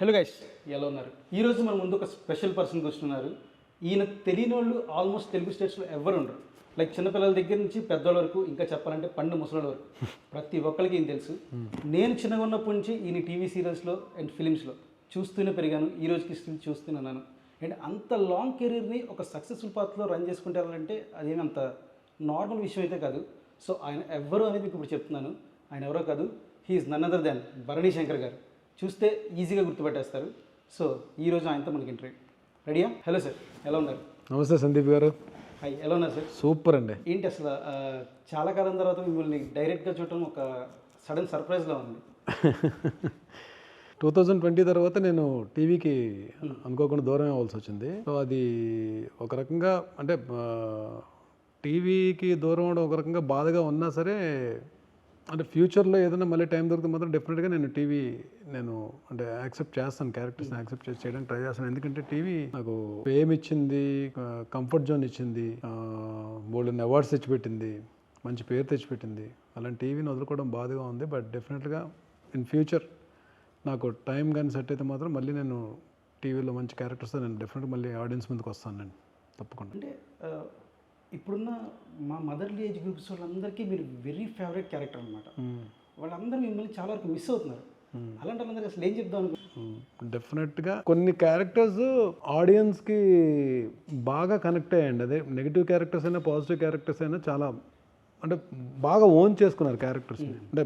Hello guys, ఎలా ఉన్నారు? ఈరోజు మన ముందు ఒక స్పెషల్ పర్సన్ కూర్చున్నారు. ఈయన తెలియని వాళ్ళు ఆల్మోస్ట్ తెలుగు స్టేట్స్లో ఎవరు ఉండరు. లైక్ చిన్నపిల్లల దగ్గర నుంచి పెద్దవాళ్ళ వరకు, ఇంకా చెప్పాలంటే పండు ముసలి వరకు ప్రతి ఒక్కరికి ఈయన తెలుసు. నేను చిన్నగా ఉన్నప్పటి నుంచి ఈయన టీవీ సీరియల్స్లో అండ్ ఫిలిమ్స్లో చూస్తూనే పెరిగాను. ఈ రోజుకి స్టిల్ చూస్తున్నాను. అండ్ అంత లాంగ్ కెరీర్ని ఒక సక్సెస్ఫుల్ పాత్లో రన్ చేసుకుంటే వెళ్ళాలంటే అదేమి అంత నార్మల్ విషయం అయితే కాదు. సో ఆయన ఎవరు అనేది మీకు ఇప్పుడు చెప్తున్నాను. ఆయన ఎవరో కాదు, he is none other than Bharani Shankar garu. చూస్తే ఈజీగా గుర్తుపెట్టేస్తారు. సో ఈరోజు ఆయనతో మనకి ఇంటర్వ్యూ. రెడీయా? హలో సార్, ఎలా ఉన్నారు? నమస్తే సందీప్ గారు. హాయ్, ఎలా ఉన్నారు సార్? సూపర్ అండి. ఏంటి అసలు చాలా కాలం తర్వాత మిమ్మల్ని డైరెక్ట్గా చూడటం ఒక సడన్ సర్ప్రైజ్లా ఉంది. 2020 తర్వాత నేను టీవీకి అనుకోకుండా దూరం అవ్వాల్సి వచ్చింది. సో అది ఒక రకంగా అంటే టీవీకి దూరం అవడం ఒక రకంగా బాధగా ఉన్నా సరే, అంటే ఫ్యూచర్లో ఏదైనా మళ్ళీ టైం దొరికితే మాత్రం డెఫినెట్గా నేను అంటే యాక్సెప్ట్ చేస్తాను, క్యారెక్టర్స్ని యాక్సెప్ట్ చేయడానికి ట్రై చేస్తాను. ఎందుకంటే టీవీ నాకు ఫేమ్ ఇచ్చింది, కంఫర్ట్ జోన్ ఇచ్చింది, బోల్డెన్ అవార్డ్స్ తెచ్చిపెట్టింది, మంచి పేరు తెచ్చిపెట్టింది. అలాంటి టీవీని వదులుకోవడం బాధగా ఉంది. బట్ డెఫినెట్గా ఇన్ ఫ్యూచర్ నాకు టైం కానీ సెట్ అయితే మాత్రం మళ్ళీ నేను టీవీలో మంచి క్యారెక్టర్స్ నేను డెఫినెట్గా మళ్ళీ ఆడియన్స్ ముందుకు వస్తాను నేను తప్పకుండా. అంటే ఇప్పుడున్న మా మదర్లీ ఏజ్ గ్రూప్స్ వాళ్ళందరికీ మీరు వెరీ ఫేవరెట్ క్యారెక్టర్ అనమాట. వాళ్ళందరూ మిమ్మల్ని చాలా వరకు మిస్ అవుతున్నారు. అలాంటి వాళ్ళందరికీ అసలు ఏం చెప్దాం అనుకుంటున్నాను? డెఫినెట్గా కొన్ని క్యారెక్టర్స్ ఆడియన్స్కి బాగా కనెక్ట్ అయ్యండి. అదే నెగిటివ్ క్యారెక్టర్స్ అయినా పాజిటివ్ క్యారెక్టర్స్ అయినా చాలా అంటే బాగా ఓన్ చేసుకున్నారు క్యారెక్టర్స్ని. అంటే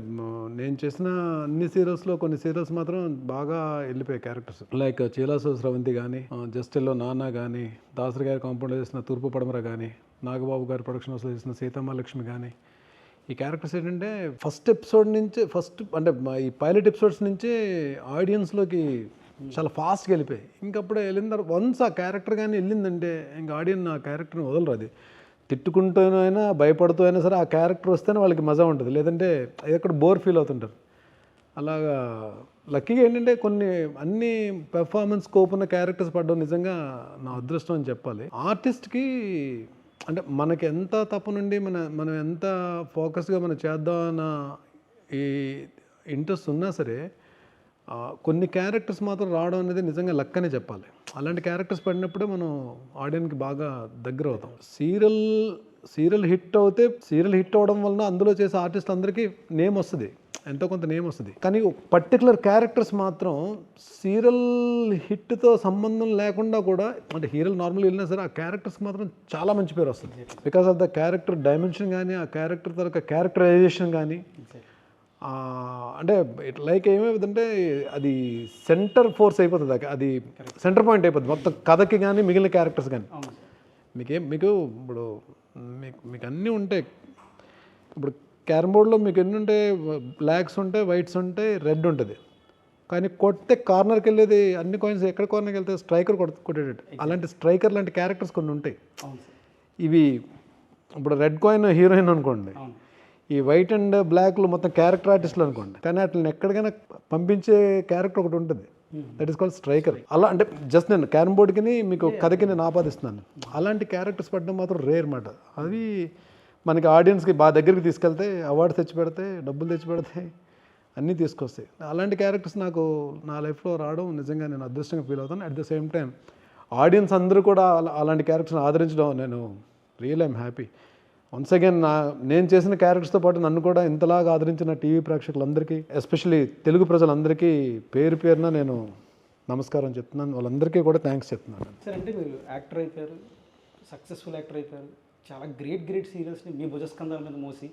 నేను చేసిన అన్ని సీరియల్స్లో కొన్ని సీరియల్స్ మాత్రం బాగా వెళ్ళిపోయాయి క్యారెక్టర్స్. లైక్ చీలాసు స్రవంతి కానీ, జస్టిల్లో నాన్న కానీ, దాసరి గారి కాంపౌండ్లో చేసిన తూర్పు పడమర కానీ, నాగబాబు గారి ప్రొడక్షన్ హౌస్లో చేసిన సీతమ్మ కానీ, ఈ క్యారెక్టర్స్ ఏంటంటే ఫస్ట్ ఎపిసోడ్ నుంచి అంటే ఈ పైలట్ ఎపిసోడ్స్ నుంచే ఆడియన్స్లోకి చాలా ఫాస్ట్గా వెళ్ళిపోయాయి. ఇంకప్పుడే వెళ్ళిన తర్వాత వన్స్ ఆ క్యారెక్టర్ కానీ వెళ్ళిందంటే ఇంకా ఆడియన్స్ ఆ క్యారెక్టర్ని వదలరు. అది తిట్టుకుంటూనైనా అయినా భయపడుతూ అయినా సరే ఆ క్యారెక్టర్ వస్తేనే వాళ్ళకి మజా ఉంటుంది, లేదంటే ఎక్కడ బోర్ ఫీల్ అవుతుంటారు. అలాగా లక్కీగా ఏంటంటే అన్ని పెర్ఫార్మెన్స్ స్కోప్ ఉన్న క్యారెక్టర్స్ పడడం నిజంగా నా అదృష్టం అని చెప్పాలి. ఆర్టిస్ట్కి అంటే మనకి ఎంత తప్పనుండి మనం ఎంత ఫోకస్గా మనం చేద్దామన్న ఈ ఇంట్రెస్ట్ ఉన్నా సరే కొన్ని క్యారెక్టర్స్ మాత్రం రావడం అనేది నిజంగా లక్ అనే చెప్పాలి. అలాంటి క్యారెక్టర్స్ పడినప్పుడే మనం ఆడియన్కి బాగా దగ్గర అవుతాం. సీరియల్ హిట్ అవ్వడం వలన అందులో చేసే ఆర్టిస్ట్ అందరికీ నేమ్ వస్తుంది, ఎంతో కొంత నేమ్ వస్తుంది. కానీ పర్టికులర్ క్యారెక్టర్స్ మాత్రం సీరియల్ హిట్తో సంబంధం లేకుండా కూడా, అంటే హీరోలు నార్మల్గా వెళ్ళినా సరే ఆ క్యారెక్టర్స్కి మాత్రం చాలా మంచి పేరు వస్తుంది. Because of the character dimension కానీ, ఆ క్యారెక్టర్ తరగ క్యారెక్టరైజేషన్ కానీ, అంటే లైక్ ఏమవుతుందంటే అది సెంటర్ ఫోర్స్ అయిపోతుంది, అది సెంటర్ పాయింట్ అయిపోతుంది మొత్తం కథకి కానీ మిగిలిన క్యారెక్టర్స్ కానీ. మీకు ఇప్పుడు మీకు అన్నీ ఉంటాయి. ఇప్పుడు క్యారమ్ బోర్డ్లో మీకు ఎన్ని ఉంటాయి? బ్లాక్స్ ఉంటాయి, వైట్స్ ఉంటాయి, రెడ్ ఉంటుంది. కానీ కొట్టే కార్నర్కి వెళ్ళేది అన్ని కాయిన్స్ ఎక్కడ కార్నర్కి వెళ్తే స్ట్రైకర్ కొట్టేటట్టు. అలాంటి స్ట్రైకర్ లాంటి క్యారెక్టర్స్ కొన్ని ఉంటాయి. ఇవి ఇప్పుడు రెడ్ కాయిన్ హీరోయిన్ అనుకోండి, ఈ వైట్ అండ్ బ్లాక్లు మొత్తం క్యారెక్టర్ ఆర్టిస్టులు అనుకోండి. కానీ వాటిని ఎక్కడికైనా పంపించే క్యారెక్టర్ ఒకటి ఉంటుంది, దట్ ఈస్ కాల్డ్ స్ట్రైకర్. అలా అంటే జస్ట్ నేను క్యారమ్ బోర్డ్కి మీకు కథకి నేను ఆపాదిస్తున్నాను. అలాంటి క్యారెక్టర్స్ పడడం మాత్రం రేర్ మాట. అవి మనకి ఆడియన్స్కి బాగా దగ్గరికి తీసుకెళ్తే, అవార్డ్స్ తెచ్చిపెడతాయి, డబ్బులు తెచ్చిపెడతాయి, అన్నీ తీసుకొస్తాయి. అలాంటి క్యారెక్టర్స్ నాకు నా లైఫ్లో రావడం నిజంగా నేను అదృష్టంగా ఫీల్ అవుతాను. At the same time audience అందరూ కూడా అలాంటి క్యారెక్టర్స్ని ఆదరించడం నేను ఐమ్ హ్యాపీ. వన్స్ అగైన్ నేను చేసిన క్యారెక్టర్స్తో పాటు నన్ను కూడా ఇంతలాగా ఆదరించిన టీవీ ప్రేక్షకులందరికీ, ఎస్పెషల్లీ తెలుగు ప్రజలందరికీ పేరున నేను నమస్కారం చెప్తున్నాను. వాళ్ళందరికీ కూడా థ్యాంక్స్ చెప్తున్నాను. సార్, అంటే మీరు యాక్టర్ అయిపోయారు, సక్సెస్ఫుల్ యాక్టర్ అయిపోయారు. చాలా గ్రేట్ సీరియల్స్ని మీ భుజస్కంధాల మీద మోసి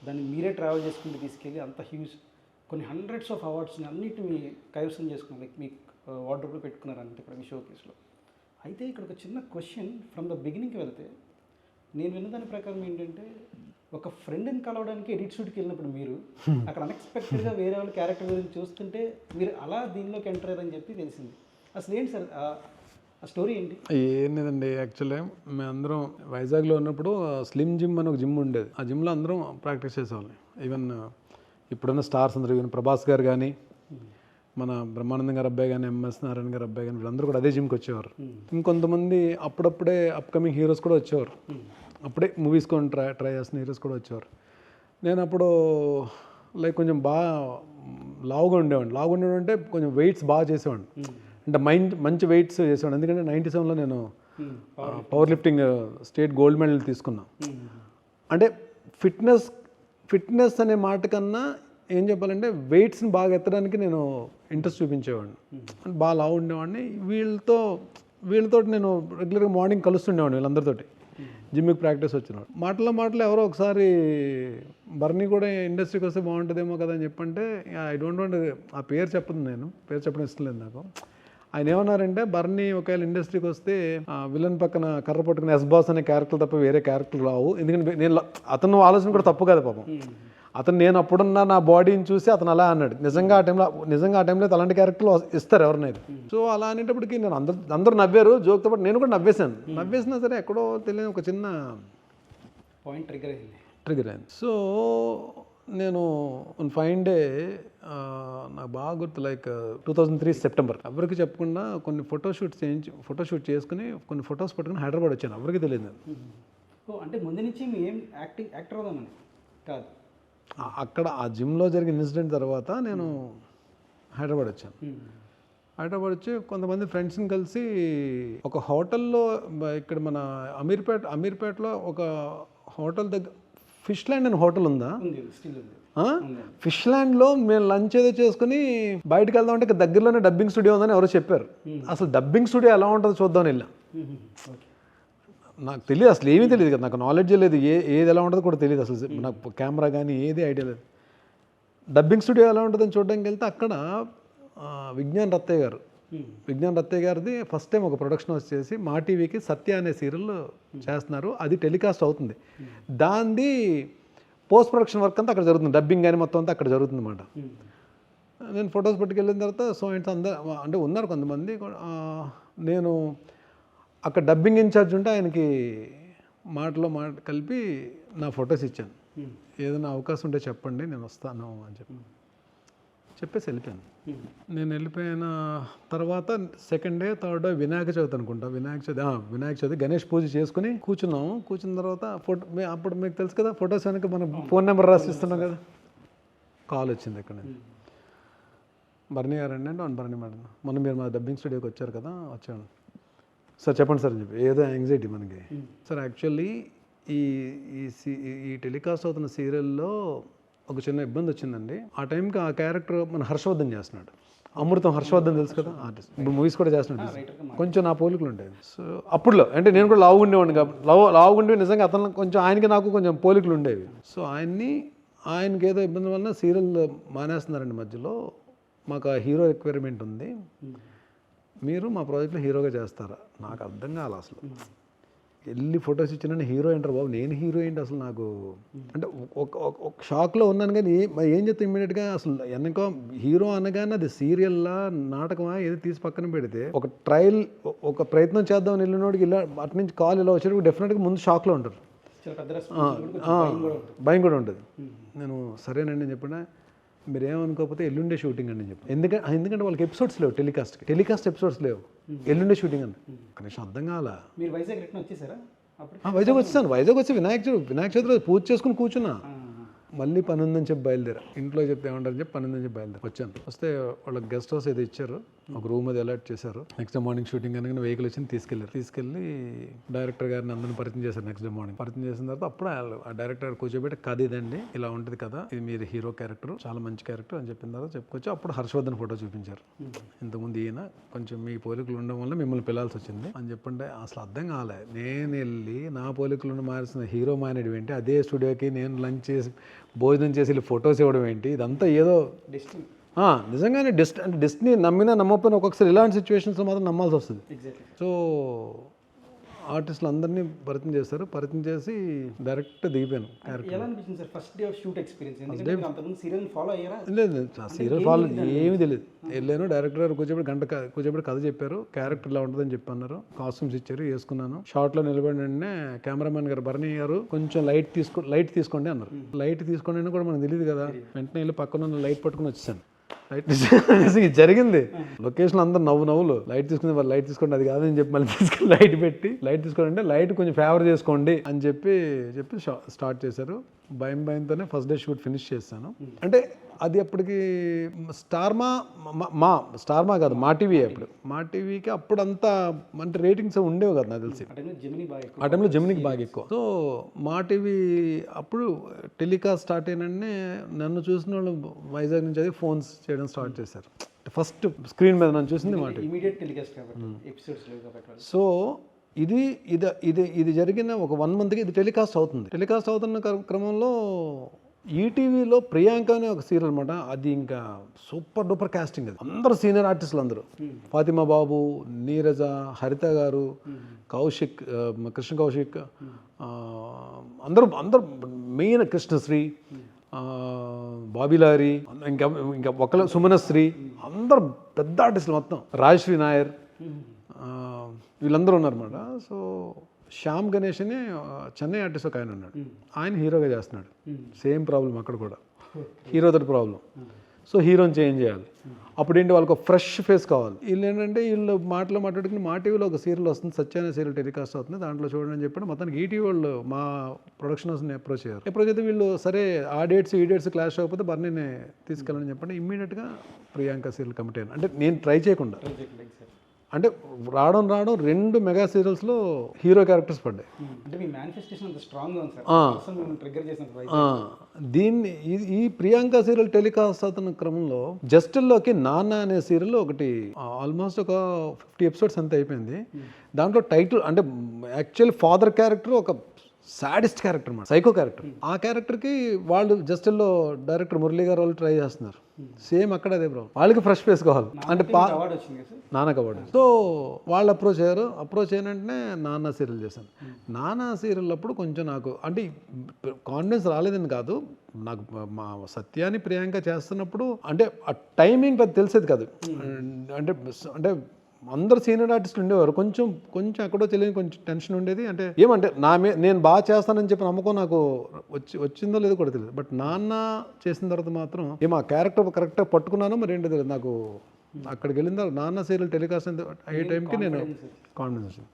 దాన్ని మీరే ట్రావెల్ చేసుకుంటూ తీసుకెళ్ళి అంత హ్యూజ్ కొన్ని హండ్రెడ్స్ ఆఫ్ అవార్డ్స్ని అన్నిటి మీ కైవసం చేసుకున్నారు. లైక్ మీ వార్డ్రోబ్లో పెట్టుకున్నారు అంటే ఇక్కడ మీ షో కేసులో. అయితే ఇక్కడ ఒక చిన్న క్వశ్చన్ ఫ్రమ్ ద బిగినింగ్కి వెళ్తే, నేను విన్నదాని ప్రకారం ఏంటంటే, ఒక ఫ్రెండ్ని కలవడానికి ఎడిట్ షూట్కి వెళ్ళినప్పుడు మీరు అక్కడ అన్ఎక్స్పెక్టెడ్గా వేరే వాళ్ళ క్యారెక్టర్ గురించి చూస్తుంటే మీరు అలా దీనిలోకి ఎంటర్ అయ్యారని చెప్పి తెలిసింది. అసలు ఏంటి సార్ ఆ స్టోరీ ఏంటి? ఏం లేదండి, యాక్చువల్లీ మేమందరం వైజాగ్లో ఉన్నప్పుడు స్లిమ్ జిమ్ అని ఒక జిమ్ ఉండేది. ఆ జిమ్లో అందరం ప్రాక్టీస్ చేసేవాళ్ళం. ఈవెన్ ఇప్పుడున్న స్టార్స్ అందరూ, ఈవెన్ ప్రభాస్ గారు కానీ, మన బ్రహ్మానందం గారు అబ్బాయి కానీ, ఎంఎస్ నారాయణ గారు అబ్బాయి కానీ, వీళ్ళందరూ కూడా అదే జిమ్కి వచ్చేవారు. ఇంకొంతమంది అప్పుడప్పుడే అప్కమింగ్ హీరోస్ కూడా వచ్చేవారు. అప్పుడే మూవీస్ కొని ట్రై చేస్తున్న హీరోస్ కూడా వచ్చేవారు. నేను అప్పుడు లైక్ కొంచెం బాగా లావుగా ఉండేవాడిని. లావుగా ఉండేవాడు అంటే కొంచెం వెయిట్స్ బాగా చేసేవాడిని. అంటే మంచి వెయిట్స్ చేసేవాడు. ఎందుకంటే 97లో నేను power lifting state gold medal తీసుకున్నా. అంటే ఫిట్నెస్ అనే మాట కన్నా ఏం చెప్పాలంటే వెయిట్స్ని బాగా ఎత్తడానికి నేను ఇంట్రెస్ట్ చూపించేవాడిని. బాగా లావు ఉండేవాడిని. వీళ్ళతో నేను రెగ్యులర్గా మార్నింగ్ కలుస్తుండేవాడిని వీళ్ళందరితోటి, జిమ్కి ప్రాక్టీస్ వచ్చినవాడు. మాటలు ఎవరో ఒకసారి బర్నీ కూడా ఇండస్ట్రీకి వస్తే బాగుంటుందేమో కదా అని చెప్పంటే ఐ డోంట్ వాంట్ ఆ పేరు చెప్పడం ఇష్టం లేదు నాకు. ఆయన ఏమన్నారంటే బర్నీ ఒకవేళ ఇండస్ట్రీకి వస్తే విలన్ పక్కన కర్ర పట్టుకుని ఎస్ బాస్ అనే క్యారెక్టర్ తప్ప వేరే క్యారెక్టర్ రావు. ఎందుకంటే నేను అతను ఆలోచన కూడా తప్పు కదా పాపం. నేను అప్పుడున్న నా బాడీని చూసి అతను అలా అన్నాడు. నిజంగా ఆ టైంలో అలాంటి క్యారెక్టర్లు ఇస్తారు ఎవరినైనా. సో అలా అనేటప్పటికి నేను అందరూ నవ్వారు జోక్తో పాటు నేను కూడా నవ్వేసినా సరే ఎక్కడో తెలియని ఒక చిన్న పాయింట్ ట్రిగర్ అయింది. సో నేను ఫైన్ డే నాకు బాగా గుర్తు, లైక్ 2003 సెప్టెంబర్. ఎవరికి చెప్పకుండా కొన్ని ఫోటోషూట్ చేసుకుని కొన్ని ఫొటోస్ పట్టుకుని హైదరాబాద్ వచ్చాను. ఎవరికి తెలియదు. అంటే ముందు నుంచి మీ ఏం యాక్టర్ అవుదామని కాదు, అక్కడ ఆ జిమ్లో జరిగిన ఇన్సిడెంట్ తర్వాత నేను హైదరాబాద్ వచ్చాను. హైదరాబాద్ వచ్చి కొంతమంది ఫ్రెండ్స్ని కలిసి ఒక హోటల్లో, ఇక్కడ మన అమీర్పేటలో ఒక హోటల్ దగ్గర ఫిష్ ల్యాండ్ అనే హోటల్ ఉందా? ఫిష్ ల్యాండ్లో మేము లంచ్ ఏదో చేసుకుని బయటకు వెళ్దామంటే ఇక్కడ దగ్గరలోనే డబ్బింగ్ స్టూడియో ఉందని ఎవరో చెప్పారు. అసలు డబ్బింగ్ స్టూడియో ఎలా ఉంటుందో చూద్దామని వెళ్ళాం. నాకు తెలియదు, అసలు ఏమీ తెలియదు కదా, నాకు నాలెడ్జ్ లేదు, ఏది ఎలా ఉంటుందో కూడా తెలియదు అసలు. నాకు కెమెరా కానీ ఏది ఐడియా లేదు. డబ్బింగ్ స్టూడియో ఎలా ఉంటుందని చూడడానికి వెళ్తే అక్కడ విజ్ఞాన్ రత్తయ్య గారిది ఫస్ట్ టైం ఒక ప్రొడక్షన్ హౌస్ చేసి మా టీవీకి సత్య అనే సీరియల్ చేస్తున్నారు. అది టెలికాస్ట్ అవుతుంది. దాంది పోస్ట్ ప్రొడక్షన్ వర్క్ అంతా అక్కడ జరుగుతుంది. డబ్బింగ్ కానీ మొత్తం అంతా అక్కడ జరుగుతుంది అన్నమాట. నేను ఫొటోస్ పట్టుకెళ్ళిన తర్వాత అందరూ అంటే ఉన్నారు కొంతమంది. నేను అక్కడ డబ్బింగ్ ఇన్ఛార్జ్ ఉంటే ఆయనకి మాటలో కలిపి నా ఫొటోస్ ఇచ్చాను. ఏదైనా అవకాశం ఉంటే చెప్పండి, నేను వస్తాను అని చెప్పేసి వెళ్ళిపోయాను. నేను వెళ్ళిపోయిన తర్వాత second day third day Vinayaka Chavithi అనుకుంటా. వినాయక చవితి గణేష్ పూజ చేసుకుని కూర్చున్న తర్వాత అప్పుడు మీకు తెలుసు కదా, ఫొటోస్ వెనక మనం ఫోన్ నెంబర్ రాసిస్తున్నాం కదా. కాల్ వచ్చింది ఇక్కడ నుంచి. బర్నీ గారు అండి అంటే బర్నీ మేడం, మొన్న మీరు మా డబ్బింగ్ స్టూడియోకి వచ్చారు కదా. వచ్చాను సార్, చెప్పండి సార్ అని చెప్పి. ఏదో యాంగ్జైటీ మనకి. సార్ యాక్చువల్లీ ఈ టెలికాస్ట్ అవుతున్న సీరియల్లో ఒక చిన్న ఇబ్బంది వచ్చిందండి. ఆ టైంకి ఆ క్యారెక్టర్ మన హర్షవర్ధన్ చేస్తున్నాడు. అమృతం హర్షవర్ధన్ తెలుసు కదా, ఆర్టిస్ట్. ఇప్పుడు మూవీస్ కూడా చేస్తున్నాడు. కొంచెం నా పోలికలు ఉంటాయి. సో అప్పుడులో అంటే నేను కూడా లావుగా ఉండేవాడిని కాబట్టి లావుగా ఉండేవి నిజంగా అతను కొంచెం ఆయనకి నాకు కొంచెం పోలికలు ఉండేవి. సో ఆయనకి ఏదో ఇబ్బంది వల్ల సీరియల్ మానేస్తున్నారండి మధ్యలో. మాకు ఆ హీరో రిక్వైర్మెంట్ ఉంది, మీరు మా ప్రాజెక్ట్లో హీరోగా చేస్తారా? నాకు అర్థం కాదు అసలు. వెళ్ళి ఫొటోస్ ఇచ్చిన హీరో ఏంటారు బాబు, నేను హీరో ఏంటి అసలు? నాకు అంటే ఒక షాక్లో ఉన్నాను. కానీ ఏం చెప్తే ఇమ్మీడియట్గా అసలు వెనక హీరో అనగానే అది సీరియల్లా నాటకమా ఏది తీసి పక్కన పెడితే ఒక ప్రయత్నం చేద్దామని వెళ్ళినోడికి ఇలా అటు నుంచి కాల్ ఇలా వచ్చేటప్పుడు డెఫినెట్గా ముందు షాక్లో ఉంటారు, భయం కూడా ఉంటుంది. నేను సరేనండి అని చెప్పిన, మీరు ఏమనుకోకపోతే ఎల్లుండే షూటింగ్ అని చెప్పి. ఎందుకంటే వాళ్ళకి ఎపిసోడ్స్ లేవు, టెలికాస్ట్ ఎపిసోడ్స్ లేవు. ఎల్లుండే షూటింగ్ అని కనీసం అర్థం కాల. వైజాగ్ వచ్చి వినాయక చవితి రోజు పూజ చేసుకుని కూర్చున్నా. మళ్ళీ పని ఉందని చెప్పి బయలుదేరా. ఇంట్లో చెప్తే ఏమంటారని చెప్పి పని ఉందని చెప్పి వచ్చాను. వస్తే వాళ్ళకి గెస్ట్ హౌస్ ఏదో ఇచ్చారు, ఒక రూమ్ అది అలాట్ చేశారు. నెక్స్ట్ డే మార్నింగ్ షూటింగ్ అనగానే వెహికల్ వచ్చి తీసుకెళ్ళి డైరెక్టర్ గారిని అందరిని పరిచయం చేశారు. నెక్స్ట్ డే మార్నింగ్ పరిచయం చేసిన తర్వాత అప్పుడు ఆ డైరెక్టర్ కూర్చోబెట్టి కథ ఇదండి, ఇలా ఉంటుంది కదా, ఇది మీరు హీరో క్యారెక్టర్, చాలా మంచి క్యారెక్టర్ అని చెప్పిన తర్వాత చెప్పుకొచ్చి అప్పుడు హర్షవర్ధన్ ఫోటో చూపించారు. ఇంతకుముందు ఈయన కొంచెం మీ పోలికలు ఉండడం వల్ల మిమ్మల్ని పిలాల్సి వచ్చింది అని చెప్పంటే అసలు అర్థం కాలే. నేను వెళ్ళి నా పోలికలను మారిసిన హీరో మానేడు ఏంటి, అదే స్టూడియోకి నేను లంచ్ చేసి భోజనం చేసి ఫొటోస్ ఇవ్వడం ఏంటి, ఇదంతా ఏదో నిజంగానే డెస్టినీ నమ్మినా నమ్మకపోయినా ఒక్కొక్కసారి ఇలాంటి సిచ్యువేషన్స్లో మాత్రం నమ్మాల్సి వస్తుంది. సో ఆర్టిస్టులు అందరినీ పరిచయం చేస్తారు. పరిచయం చేసి డైరెక్ట్ దిగిపోయాను. లేదు సీరియల్ ఫాలో ఏమీ తెలియదు. వెళ్ళాను, డైరెక్టర్ గారు కూర్చోబెట్టి కథ చెప్పారు, క్యారెక్టర్ ఇలా ఉంటుందని చెప్పన్నారు, కాస్ట్యూమ్స్ ఇచ్చారు, వేసుకున్నాను. షార్ట్లో నిలబడి వెంటనే కెమెరామెన్ గారు బర్నీ గారు కొంచెం లైట్ తీసుకోండి అన్నారు. లైట్ తీసుకోండి అని కూడా మనకు తెలియదు కదా. వెంటనే వెళ్ళి పక్కన లైట్ పట్టుకుని వచ్చేసాను. లైట్ జరిగింది. లొకేషన్ అందరు నవ్వులు లైట్ తీసుకుని వాళ్ళు లైట్ తీసుకోండి అది కాదని చెప్పి మళ్ళీ తీసుకుని లైట్ పెట్టి లైట్ తీసుకోండి అంటే లైట్ కొంచెం ఫేవర్ చేసుకోండి అని చెప్పి స్టార్ట్ చేశారు. భయంతోనే ఫస్ట్ డే షూట్ ఫినిష్ చేశాను. అంటే అది అప్పటికి స్టార్మా కాదు మా టీవీ. అప్పుడు మా టీవీకి అప్పుడు అంతా అంటే రేటింగ్స్ ఉండేవి కదా నాకు తెలిసి. ఆ టైంలో జెమినికి బాగా ఎక్కువ. సో మా టీవీ అప్పుడు టెలికాస్ట్ స్టార్ట్ అయినంటే నన్ను చూసిన వాళ్ళు వైజాగ్ నుంచి అది ఫోన్స్ చేయడం స్టార్ట్ చేశారు. ఫస్ట్ స్క్రీన్ మీద నన్ను చూసింది మా టీవీ. సో ఇది జరిగిన ఒక 1 monthకి ఇది టెలికాస్ట్ అవుతుంది. టెలికాస్ట్ అవుతున్న క్రమంలో ఈటీవీలో ప్రియాంక అనే ఒక సీరియల్ అనమాట. అది ఇంకా సూపర్ డూపర్ కాస్టింగ్. అది అందరూ సీనియర్ ఆర్టిస్టులు అందరూ, ఫాతిమా బాబు, నీరజ, హరిత గారు, కౌశిక్, కృష్ణ కౌశిక్, అందరూ మెయిన్ కృష్ణశ్రీ, బాబిలారి, ఇంకా ఒకళ్ళు సుమనశ్రీ, అందరూ పెద్ద ఆర్టిస్టులు మొత్తం, రాజశ్రీ నాయర్, వీళ్ళందరూ ఉన్నారన్నమాట. సో శ్యామ్ గణేష్ అని చెన్నై ఆర్టిస్ట్ ఒక ఆయన ఉన్నాడు. ఆయన హీరోగా చేస్తున్నాడు. సేమ్ ప్రాబ్లం అక్కడ కూడా, హీరోతో ప్రాబ్లం. సో హీరోని చేంజ్ చేయాలి. అప్పుడు ఏంటి వాళ్ళకి ఒక ఫ్రెష్ ఫేస్ కావాలి. వీళ్ళు ఏంటంటే వీళ్ళు మాట్లాడుకుని మా టీవీలో ఒక సీరియల్ వస్తుంది, సత్య అనే సీరియల్ టెలికాస్ట్ అవుతుంది, దాంట్లో చూడండి అని చెప్పి మొత్తానికి ఈటీవీ వాళ్ళు మా ప్రొడక్షన్ హౌస్ని అప్రోచ్ అయితే వీళ్ళు సరే ఈ డేట్స్ క్లాష్ అవ్వకపోతే బర్నీని తీసుకెళ్ళని చెప్పండి. ఇమ్మీడియట్గా ప్రియాంక సీరియల్ కమిటీ అయ్యాను. అంటే నేను ట్రై చేయకుండా, అంటే రావడం 2 మెగా సీరియల్స్లో హీరో క్యారెక్టర్స్ పడ్డాయి. దీన్ని ఈ ప్రియాంక సీరియల్ టెలికాస్ట్ అవుతున్న క్రమంలో జస్టిల్లోకి నాన్న అనే సీరియల్ ఒకటి ఆల్మోస్ట్ ఒక 50 ఎపిసోడ్స్ అంతా అయిపోయింది. దాంట్లో టైటిల్ అంటే యాక్చువల్ ఫాదర్ క్యారెక్టర్ ఒక సాడిస్ట్ క్యారెక్టర్ అన్నమాట, సైకో క్యారెక్టర్. ఆ క్యారెక్టర్కి వాళ్ళు జస్టిల్లో డైరెక్టర్ మురళీ గారు వాళ్ళు ట్రై చేస్తున్నారు. సేమ్ అక్కడ అదే ప్రాబ్లం, వాళ్ళకి ఫ్రెష్ ఫేస్ కావాలి. అంటే నాన్నకు అవార్డు. సో వాళ్ళు అప్రోచ్ అయినంటనే నాన్న సీరియల్ చేశాను. నాన్న సీరియల్ అప్పుడు కొంచెం నాకు అంటే కాన్ఫిడెన్స్ రాలేదని కాదు, నాకు మా సత్యాన్ని ప్రియాంక చేస్తున్నప్పుడు అంటే ఆ టైమింగ్ పెద్ద తెలిసేది కాదు. అంటే అందరు సీనియర్ ఆర్టిస్టులు ఉండేవారు. కొంచెం ఎక్కడో తెలియని కొంచెం టెన్షన్ ఉండేది. అంటే ఏమంటే నేను బాగా చేస్తానని చెప్పి నమ్మకం నాకు వచ్చిందో లేదో కూడా తెలియదు. బట్ నాన్న చేసిన తర్వాత మాత్రం ఆ క్యారెక్టర్ కరెక్ట్గా పట్టుకున్నానో మరి ఏంటో తెలియదు. నాకు అక్కడికి వెళ్ళిన తర్వాత నాన్న సీరియల్ టెలికాస్ట్ అయ్యే టైంకి నేను కాన్ఫిడెన్స్ వచ్చింది.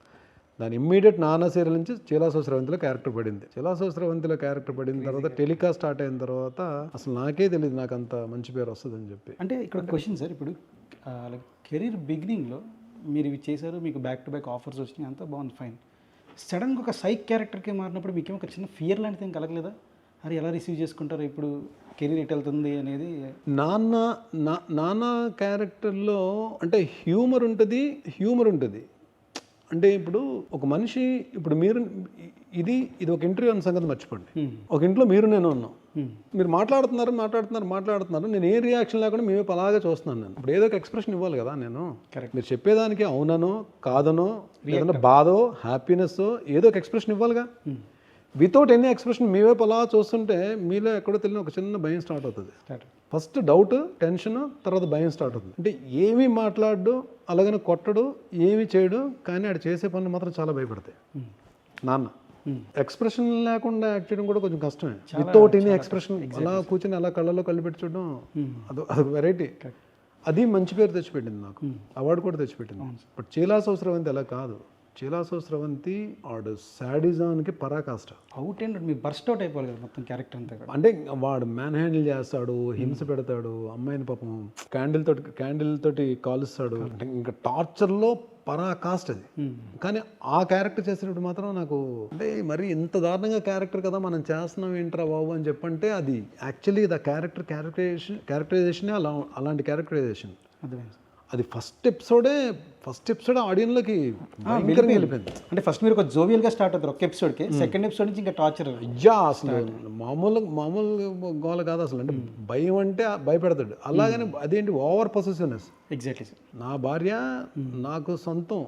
దాని ఇమ్మీడియట్ నాన్న సీరియల్ నుంచి చీలాసో స్రవంతిలో క్యారెక్టర్ పడింది. చీలాసో స్రవంతిలో క్యారెక్టర్ పడిన తర్వాత టెలికాస్ట్ స్టార్ట్ అయిన తర్వాత అసలు నాకే తెలియదు నాకు అంత మంచి పేరు వస్తుందని చెప్పి. అంటే ఇక్కడ క్వశ్చన్ సార్, ఇప్పుడు కెరీర్ బిగినింగ్లో మీరు ఇవి చేశారు, మీకు బ్యాక్ టు బ్యాక్ ఆఫర్స్ వచ్చినాయి, అంతా బాగుంది, ఫైన్. సడన్గా ఒక సైక్ క్యారెక్టర్కి మారినప్పుడు మీకేమో ఒక చిన్న ఫియర్ లాంటిది ఏం కలగలేదా? అది ఎలా రిసీవ్ చేసుకుంటారు, ఇప్పుడు కెరీర్ ఎటు వెళ్తుంది అనేది? నాన్న క్యారెక్టర్లో అంటే హ్యూమర్ ఉంటుంది. అంటే ఇప్పుడు ఒక మనిషి, ఇప్పుడు ఇది ఒక ఇంటర్వ్యూ అన్న సంగతి మర్చిపోండి. ఒక ఇంట్లో నేను ఉన్నాం, మీరు మాట్లాడుతున్నారు, నేను ఏ రియాక్షన్ లేకుండా మేము అలాగే చూస్తున్నాను. నేను ఇప్పుడు ఏదో ఒక ఎక్స్ప్రెషన్ ఇవ్వాలి కదా. నేను మీరు చెప్పేదానికి అవుననో కాదనో లేదంటే బాధో హ్యాపీనెస్ ఏదో ఒక ఎక్స్ప్రెషన్ ఇవ్వాలిగా. వితౌట్ ఎనీ ఎక్స్ప్రెషన్ మీ వైపు అలా చూస్తుంటే మీలో ఎక్కడో తెలియని ఒక చిన్న భయం స్టార్ట్ అవుతుంది. ఫస్ట్ డౌట్, టెన్షన్, తర్వాత భయం స్టార్ట్ అవుతుంది. అంటే ఏమీ మాట్లాడు, అలాగనే కొట్టడు, ఏమీ చేయడు, కానీ ఆడు చేసే పనులు మాత్రం చాలా భయపడతాయి. నాన్న ఎక్స్ప్రెషన్ లేకుండా యాక్ట్ చేయడం కూడా కొంచెం కష్టమే. వితౌట్ ఎనీ ఎక్స్ప్రెషన్ అలా కూర్చొని అలా కళ్ళలో కళ్ళు పెట్టి చూడడం అదొక వెరైటీ. అది మంచి పేరు తెచ్చిపెట్టింది, నాకు అవార్డు కూడా తెచ్చిపెట్టింది. బట్ చీలాసో స్రవంతి అలా కాదు. చీలాసో స్రవంతి వాడు శాడిజానికి పరాకాష్ట. Out and me burst out అయిపోవాలి కదా మొత్తం క్యారెక్టర్ అంతా. అంటే వాడు మ్యాన్ హ్యాండిల్ చేస్తాడు, హింస పెడతాడు, అమ్మాయిని పాపం క్యాండిల్ తోటి కాలుస్తాడు. ఇంకా టార్చర్లో పరాకాష్ట అది. కానీ ఆ క్యారెక్టర్ చేసినప్పుడు మాత్రం నాకు అంటే మరి ఇంత దారుణంగా క్యారెక్టర్ కదా మనం చేస్తున్నాం ఏంట్రా బాబు అని చెప్పంటే అది యాక్చువల్లీ ద క్యారెక్టరైజేషన్ అలాంటి క్యారెక్టరైజేషన్. అది ఫస్ట్ ఎపిసోడ్ ఆడియన్లోకి భయంకరంగా వెళ్ళిపోయింది. అంటే ఫస్ట్ మీరు ఒక జోవియల్గా స్టార్ట్ అవుతారు ఒక ఎపిసోడ్కి, సెకండ్ ఎపిసోడ్ నుంచి ఇంకా టార్చర్. అయ్యా అసలు మామూలు గోల కాదు అసలు. అంటే భయం అంటే భయపెడతాడు, అలాగనే అదేంటి ఓవర్ పొసెసివ్నెస్. Exactly sir. నా భార్య నాకు సొంతం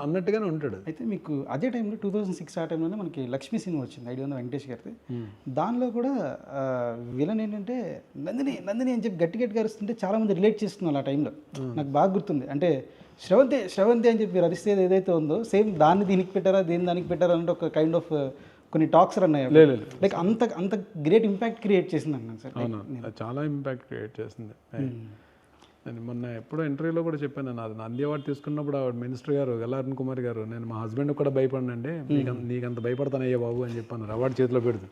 అన్నట్టుగానే ఉంటాడు. అయితే మీకు అదే టైంలో 2006 ఆ టైంలోనే మనకి లక్ష్మీ సినిమా వచ్చింది, ఐడియా ఉంది, వెంకటేష్ గారిది. దానిలో కూడా విలన్ ఏంటంటే నందిని అని చెప్పి గట్టిగా అరుస్తుంటే చాలా మంది రిలేట్ చేస్తున్నారు ఆ టైంలో. నాకు బాగా గుర్తుంది. అంటే శ్రవంతి అని చెప్పి మీరు అరిస్తే ఏదైతే ఉందో సేమ్ దాన్ని దీనికి పెట్టారా దానికి పెట్టారా అంటే ఒక కైండ్ ఆఫ్ కొన్ని టాక్స్ రన్ అయ్యాయి లేదు లైక్ అంత గ్రేట్ ఇంపాక్ట్ క్రియేట్ చేసింది అన్నాను సార్. అవును, అది చాలా ఇంపాక్ట్ క్రియేట్ చేసింది. నేను మొన్న ఎప్పుడో ఇంటర్వ్యూలో కూడా చెప్పాను, నాది నంది అవార్డు తీసుకున్నప్పుడు ఆవిడ మినిస్టర్ గారు అరుణ్ కుమార్ గారు, నేను మా హస్బెండ్ కూడా భయపడినండి, నీకు అంత భయపడతానయ్యా బాబు అని చెప్పాను అవార్డు చేతిలో పెడుతూ.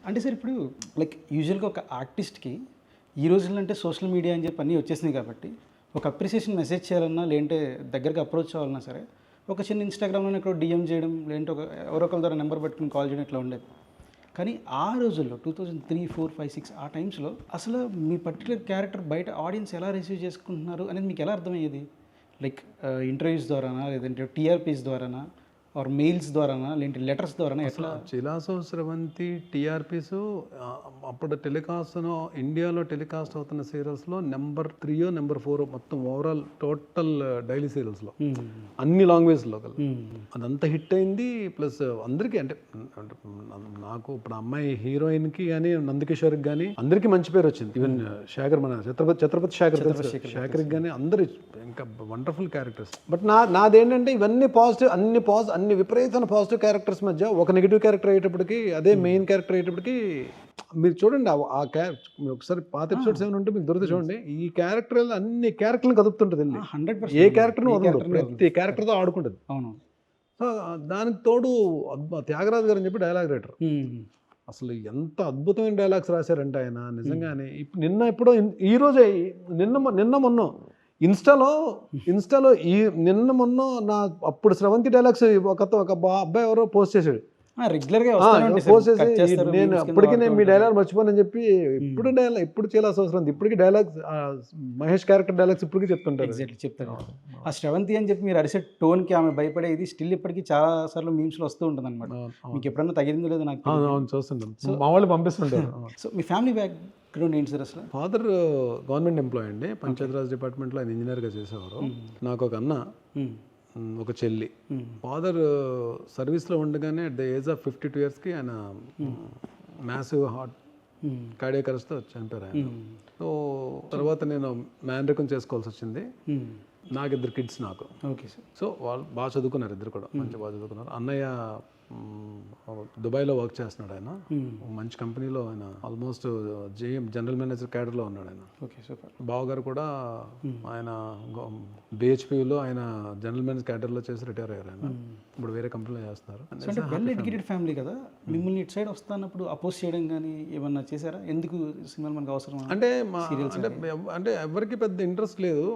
అంటే సార్ ఇప్పుడు లైక్ యూజువల్గా ఒక ఆర్టిస్ట్కి ఈ రోజుల్లో అంటే సోషల్ మీడియా అని చెప్పి అన్నీ వచ్చేసినాయి కాబట్టి ఒక అప్రిసియేషన్ మెసేజ్ చేయాలన్నా లేదంటే దగ్గరికి అప్రోచ్ అవ్వాలన్నా సరే ఒక చిన్న ఇన్స్టాగ్రామ్లో ఎక్కడో డిఎం చేయడం లేదంటే ఎవరో ఒకరి ద్వారా నెంబర్ పెట్టుకుని కాల్ చేయడం ఇట్లా ఉండేది. కానీ ఆ రోజుల్లో 2003, 4, 5, 6 ఆ టైమ్స్లో అసలు మీ పర్టికులర్ క్యారెక్టర్ బయట ఆడియన్స్ ఎలా రిసీవ్ చేసుకుంటున్నారు అనేది మీకు ఎలా అర్థమయ్యేది? లైక్ ఇంటర్వ్యూస్ ద్వారానా లేదంటే టీఆర్పీస్ ద్వారానా ఆర్ మెయిల్స్ ద్వారానా లేదంటే లెటర్స్ ద్వారానా ఎట్లా? చిలాసో స్రవంతి టీఆర్పీస్ అప్పుడు టెలికాస్ట్ ఇండియాలో టెలికాస్ట్ అవుతున్న సీరియల్స్లో నెంబర్ 3 నెంబర్ 4 మొత్తం ఓవరాల్ టోటల్ డైలీ సీరియల్స్లో అన్ని లాంగ్వేజ్లో కల అదంతా హిట్ అయింది. ప్లస్ అందరికీ అంటే నాకు ఇప్పుడు అమ్మాయి హీరోయిన్కి కానీ నందకిషోర్కి కానీ అందరికీ మంచి పేరు వచ్చింది. ఈవెన్ శేఖర్ మన ఛత్రపతి శేఖర్కి కానీ అందరు ఇంకా వండర్ఫుల్ క్యారెక్టర్స్. బట్ నాదేంటంటే ఇవన్నీ పాజిటివ్ అన్ని విపరీతమైన పాజిటివ్ క్యారెక్టర్స్ మధ్య ఒక నెగిటివ్ క్యారెక్టర్ అయ్యేటప్పటికి అదే మెయిన్ క్యారెక్టర్ అయ్యేటప్పటికి మీరు చూడండి ఆ మీరు ఒకసారి పాత ఎపిసోడ్స్ ఏమైనా ఉంటే మీకు దొరికితే చూడండి, ఈ క్యారెక్టర్ అన్ని క్యారెక్టర్లను కదుపుతుంటుంది వెళ్ళి 100% ఏ క్యారెక్టర్ను వదలదు, ప్రతి క్యారెక్టర్తో ఆడుకుంటుంది. అవును. సో దానికి తోడు త్యాగరాజు గారు అని చెప్పి డైలాగ్ రైటర్, అసలు ఎంత అద్భుతమైన డైలాగ్స్ రాశారంటే ఆయన నిజంగానే. ఎప్పుడో ఈ రోజే నిన్న మొన్న ఇన్స్టాలో ఈ నిన్న మొన్న నా అప్పుడు స్రవంతి డైలాగ్స్ ఒక అబ్బాయి ఎవరో పోస్ట్ చేశాడు, రెగ్యులర్గా పోస్ట్ చేసి నేను అప్పటికి నేను మీ డైలాగ్ మర్చిపోనని చెప్పి ఇప్పుడు చాలా అవసరం ఇప్పటికీ డైలాగ్స్ మహేష్ క్యారెక్టర్ డైలాగ్స్ ఇప్పటికీ చెప్తుంటారు. ఎగ్జాక్ట్లీ చెప్తారు. ఆ శ్రవంతి అని చెప్పి మీరు అరిసే టోన్కి ఆమె భయపడేది స్టిల్ ఇప్పటికీ చాలా సార్లు మీమ్స్లో వస్తూ ఉంటుంది అనమాట. మీకు ఎప్పుడన్నా తగిలిందో లేదో నాకు చూస్తుంటాం, మా వాళ్ళు పంపిస్తుంటారు. సో మీ ఫ్యామిలీ బ్యాక్గ్రౌండ్ ఏంటి సార్ అసలు? ఫాదర్ గవర్నమెంట్ ఎంప్లాయీ అండి, పంచాయతీరాజ్ డిపార్ట్మెంట్లో ఆయన ఇంజనీర్గా చేసేవారు. నాకు ఒక అన్న ఒక చెల్లి. ఫాదర్ సర్వీస్లో ఉండగానే అట్ ద ఏజ్ ఆఫ్ 52 ఇయర్స్కి ఆయన మ్యాసివ్ హార్ట్ కార్డియాక్ అరెస్ట్తో చనిపోయారు ఆయన. సో తర్వాత నేను మ్యాన్రికం చేసుకోవాల్సి వచ్చింది. నాకు 2 కిడ్స్ నాకు. Okay sir. సో వాళ్ళు బాగా చదువుకున్నారు, ఇద్దరు కూడా బాగా చదువుకున్నారు. అన్నయ్య దుబాయ్లో వర్క్ చేస్తున్నాడు, ఆయన మంచి కంపెనీలో ఆయన ఆల్మోస్ట్ జనరల్ మేనేజర్ క్యాడర్లో ఉన్నాడు ఆయన. Okay super. బావగారు కూడా ఆయన బిహెచ్పిలో ఆయన జనరల్ మేనేజర్ క్యాడర్లో చేసి రిటైర్ అయ్యారు ఆయన. ఇప్పుడు వేరే కంపెనీలో చేస్తున్నారు. అంటే వెల్ ఎడ్యుకేటెడ్ ఫ్యామిలీ కదా, మిమ్మల్ని ఇటు సైడ్ వస్తున్నప్పుడు అపోజ్ చేయడం కానీ ఏమన్నా చేశారా? ఎందుకు సినిమాలు మనకు అవసరం అంటే ఎవరికి పెద్ద ఇంట్రెస్ట్ లేదు.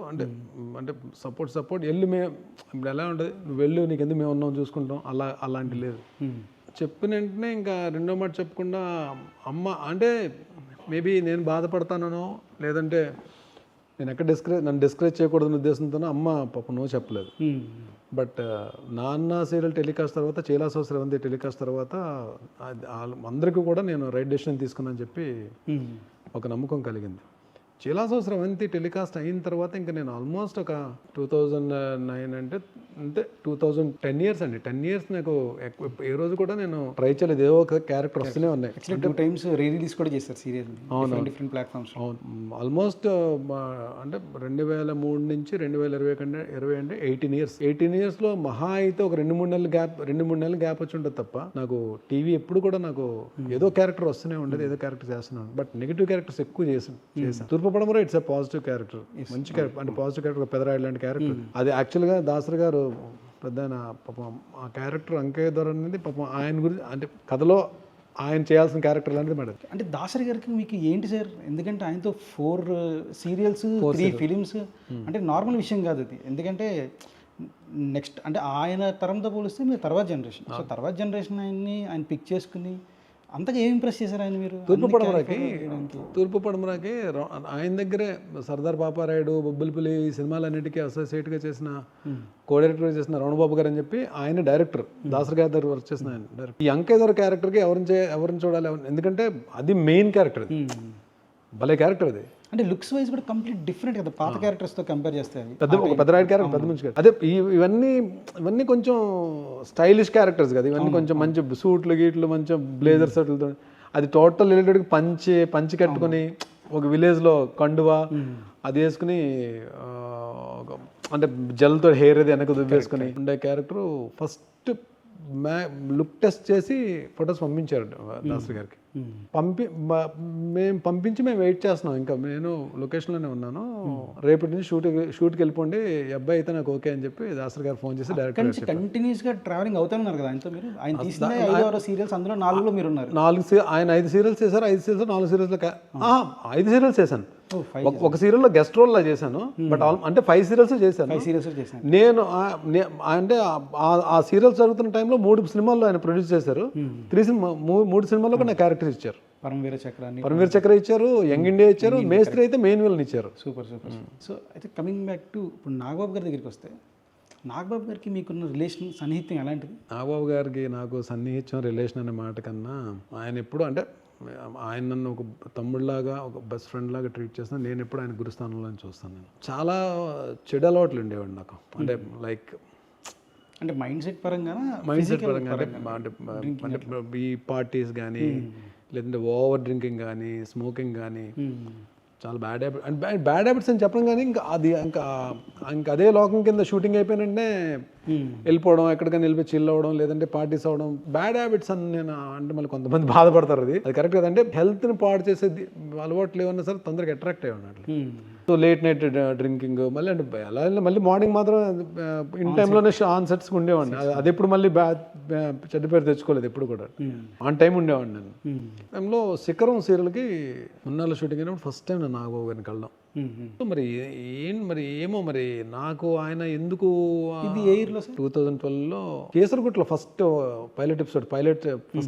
అంటే సపోర్ట్ వెళ్ళి ఇప్పుడు ఎలా ఉంటుంది, నువ్వు వెళ్ళు నీకు ఎందుకు మేము ఉన్నాం చూసుకుంటాం అలాంటి లేదు. చెప్పిన వెంటనే ఇంకా రెండో మాట చెప్పకుండా అమ్మ అంటే మేబీ నేను బాధపడతానో లేదంటే నేను నన్ను డిస్కరేజ్ చేయకూడదని ఉద్దేశంతోనో అమ్మ పాప నో చెప్పలేదు. బట్ నాన్న సీరియల్ టెలికాస్ట్ తర్వాత చైలాసో స్రవంతి టెలికాస్ట్ తర్వాత అందరికీ కూడా నేను రైట్ డెసిషన్ తీసుకున్నాను చెప్పి ఒక నమ్మకం కలిగింది. చైలాసో స్రవంతి టెలికాస్ట్ అయిన తర్వాత ఇంకా నేను ఆల్మోస్ట్ ఒక 2009 అంటే 2010 ఇయర్స్ అండి. 10 ఇయర్స్ నాకు ఏ రోజు కూడా నేను ట్రై చేయలేదు, ఏదో ఒక క్యారెక్టర్ వస్తూనే ఉన్నాయి. 2 టైమ్స్ రిలీజ్ కూడా చేస్తారు సీరియల్ డిఫరెంట్ ప్లాట్ఫామ్స్. అవును, ఆల్మోస్ట్ అంటే 2003 నుంచి 2020 అంటే 18 ఇయర్స్లో మహా అయితే ఒక 2-3 నెలలు గ్యాప్ వచ్చి ఉంటుంది తప్ప నాకు టీవీ ఎప్పుడు కూడా నాకు ఏదో క్యారెక్టర్ వస్తూనే ఉండేది, ఏదో క్యారెక్టర్ చేస్తున్నాను. బట్ నెగిటివ్ క్యారెక్టర్స్ ఎక్కువ చేశాను. తూర్పుపడమర ఇట్స్ ఎ పాజిటివ్ క్యారెక్టర్, మంచి క్యారెక్టర్, అంటే పాజిటివ్ క్యారెక్టర్, పెదరాయుడు లాంటి క్యారెక్టర్. అది యాక్చువల్గా దాసరి గారు పెద్ద పాపం ఆ క్యారెక్టర్ అంకయ్య ద్వారా అనేది పాపం ఆయన గురించి అంటే కథలో ఆయన చేయాల్సిన క్యారెక్టర్ లాంటిది మేడం. అంటే దాసరి గారికి మీకు ఏంటి సార్? ఎందుకంటే ఆయనతో 4 సీరియల్స్ 3 ఫిలిమ్స్ అంటే నార్మల్ విషయం కాదు అది. ఎందుకంటే నెక్స్ట్ అంటే ఆయన తరంతో పోలిస్తే మీరు తర్వాత జనరేషన్. సో తర్వాత జనరేషన్ ఆయన పిక్ చేసుకుని అంతగా ఏం ఇంప్రెస్ చేశారు ఆయన మీరు? తూర్పు పడమరాకి ఆయన దగ్గరే సర్దార్ పాపారాయుడు, బొబ్బిలిపులి ఈ సినిమాలన్నిటికీ అసోసియేట్గా చేసిన కో-డైరెక్టర్గా చేసిన రమణబాబు గారు అని చెప్పి ఆయన డైరెక్టర్, దాసరి గారి దగ్గర వర్క్ చేసిన ఆయన డైరెక్టర్. ఈ అంకేదర్ క్యారెక్టర్కి ఎవరిని చూడాలి, ఎందుకంటే అది మెయిన్ క్యారెక్టర్, భలే క్యారెక్టర్ అది. అంటే లుక్స్ వైజ్ కూడా కంప్లీట్ డిఫరెంట్ కదా పాత క్యారెక్టర్స్తో కంపేర్ చేస్తే. ఒక పెద్దరాయుడు క్యారెక్టర్, పెద్ద మంచి క్యారెక్టర్. అదే ఇవన్నీ కొంచెం స్టైలిష్ క్యారెక్టర్స్ కదా, ఇవన్నీ కొంచెం మంచి సూట్లు గీట్లు మంచి బ్లేజర్ సూట్లతో. అది టోటల్ రిలేటెడ్గా పంచి కట్టుకుని ఒక విలేజ్లో కండువా అది వేసుకుని అంటే జల్తో హెయిర్ అది వెనక దువ్వేసుకుని ఉండే క్యారెక్టర్. లుక్ టెస్ట్ చేసి ఫొటోస్ పంపించారు దాసరి గారికి. మేము పంపించి మేము వెయిట్ చేస్తున్నాం. ఇంకా నేను లొకేషన్లోనే ఉన్నాను, రేపటి నుంచి షూట్కి వెళ్ళిపోండి, ఈ అబ్బాయి అయితే నాకు ఓకే అని చెప్పి దాసరి గారు ఫోన్ చేసి డైరెక్ట్ కంటిన్యూస్గా ట్రావెలింగ్ అవుతున్నారు కదా ఆయనతో మీరు. ఆయన తీసిన 5 సీరియల్స్ అందులో 4లో మీరు ఉన్నారు. ఆయన 5 సీరియల్స్ చేశారు. 5 సీరియల్స్ 4 సీరియల్స్లో 5 సీరియల్స్ చేశాను. ఒక సీరియల్లో గెస్ట్ రోల్లో చేశాను, బట్ అంటే 5 సీరియల్స్ చేశాను నేను. అంటే ఆ సీరియల్స్ జరుగుతున్న టైంలో 3 సినిమాల్లో ఆయన ప్రొడ్యూస్ చేశారు. 3 సినిమాల్లో కూడా నా క్యారెక్టర్ ఇచ్చారు. పరమవీర చక్ర ఇచ్చారు, యంగ్ ఇండియా ఇచ్చారు, మేస్త్రి అయితే మెయిన్ విలన్ ఇచ్చారు. సూపర్. సో అయితే కమింగ్ బ్యాక్ టు ఇప్పుడు నాగబాబు గారి దగ్గరికి వస్తే, నాగబాబు గారికి మీకున్న రిలేషన్ సన్నిహిత్యం ఎలాంటిది? నాగబాబు గారికి నాకు సన్నిహిత్యం రిలేషన్ అనే మాట కన్నా, ఆయన ఎప్పుడు అంటే ఆయన నన్ను ఒక తమ్ముడిలాగా, ఒక బెస్ట్ ఫ్రెండ్ లాగా ట్రీట్ చేస్తాను. నేను ఎప్పుడు ఆయన గురుస్థానంలో చూస్తాను. నేను చాలా చెడు అలవాట్లు ఉండేవాడు నాకు. అంటే లైక్ అంటే మైండ్ సెట్ పరంగా అంటే ఈ పార్టీస్ కానీ, లేదంటే ఓవర్ డ్రింకింగ్ కానీ, స్మోకింగ్ కానీ, చాలా బ్యాడ్ హ్యాబిట్. అంటే బ్యాడ్ హ్యాబిట్స్ అని చెప్పడం కానీ ఇంకా అదే లోకం కింద షూటింగ్ అయిపోయినంటే వెళ్ళిపోవడం, ఎక్కడికైనా వెళ్ళిపోయి చిల్ అవ్వడం, లేదంటే పార్టీస్ అవ్వడం, బ్యాడ్ హ్యాబిట్స్ అని నేను అంటే మళ్ళీ కొంతమంది బాధపడతారు. అది కరెక్ట్ కదంటే హెల్త్ని పాడు చేసేది అలవాట్లు ఏమన్నా సరే తొందరగా అట్రాక్ట్ అయ్యి ఉన్నట్లు. సో లేట్ నైట్ డ్రింకింగ్, మళ్ళీ అంటే ఎలా మళ్ళీ మార్నింగ్ మాత్రం ఇన్ టైంలోనే ఆన్ సెట్స్ ఉండేవాడిని. అది ఎప్పుడు మళ్ళీ చెడ్డ పేరు తెచ్చుకోలేదు ఎప్పుడు కూడా. ఆన్ టైం ఉండేవాడిని నేను. టైంలో శిఖరం సీరియల్కి మున్నాళ్ళ షూటింగ్ అయినప్పుడు ఫస్ట్ టైం నేను నాగబాబు గారిని కలడం. మరి ఏమో మరి నాకు ఆయన ఎందుకు 2012లో కేసరగుట్లో ఫస్ట్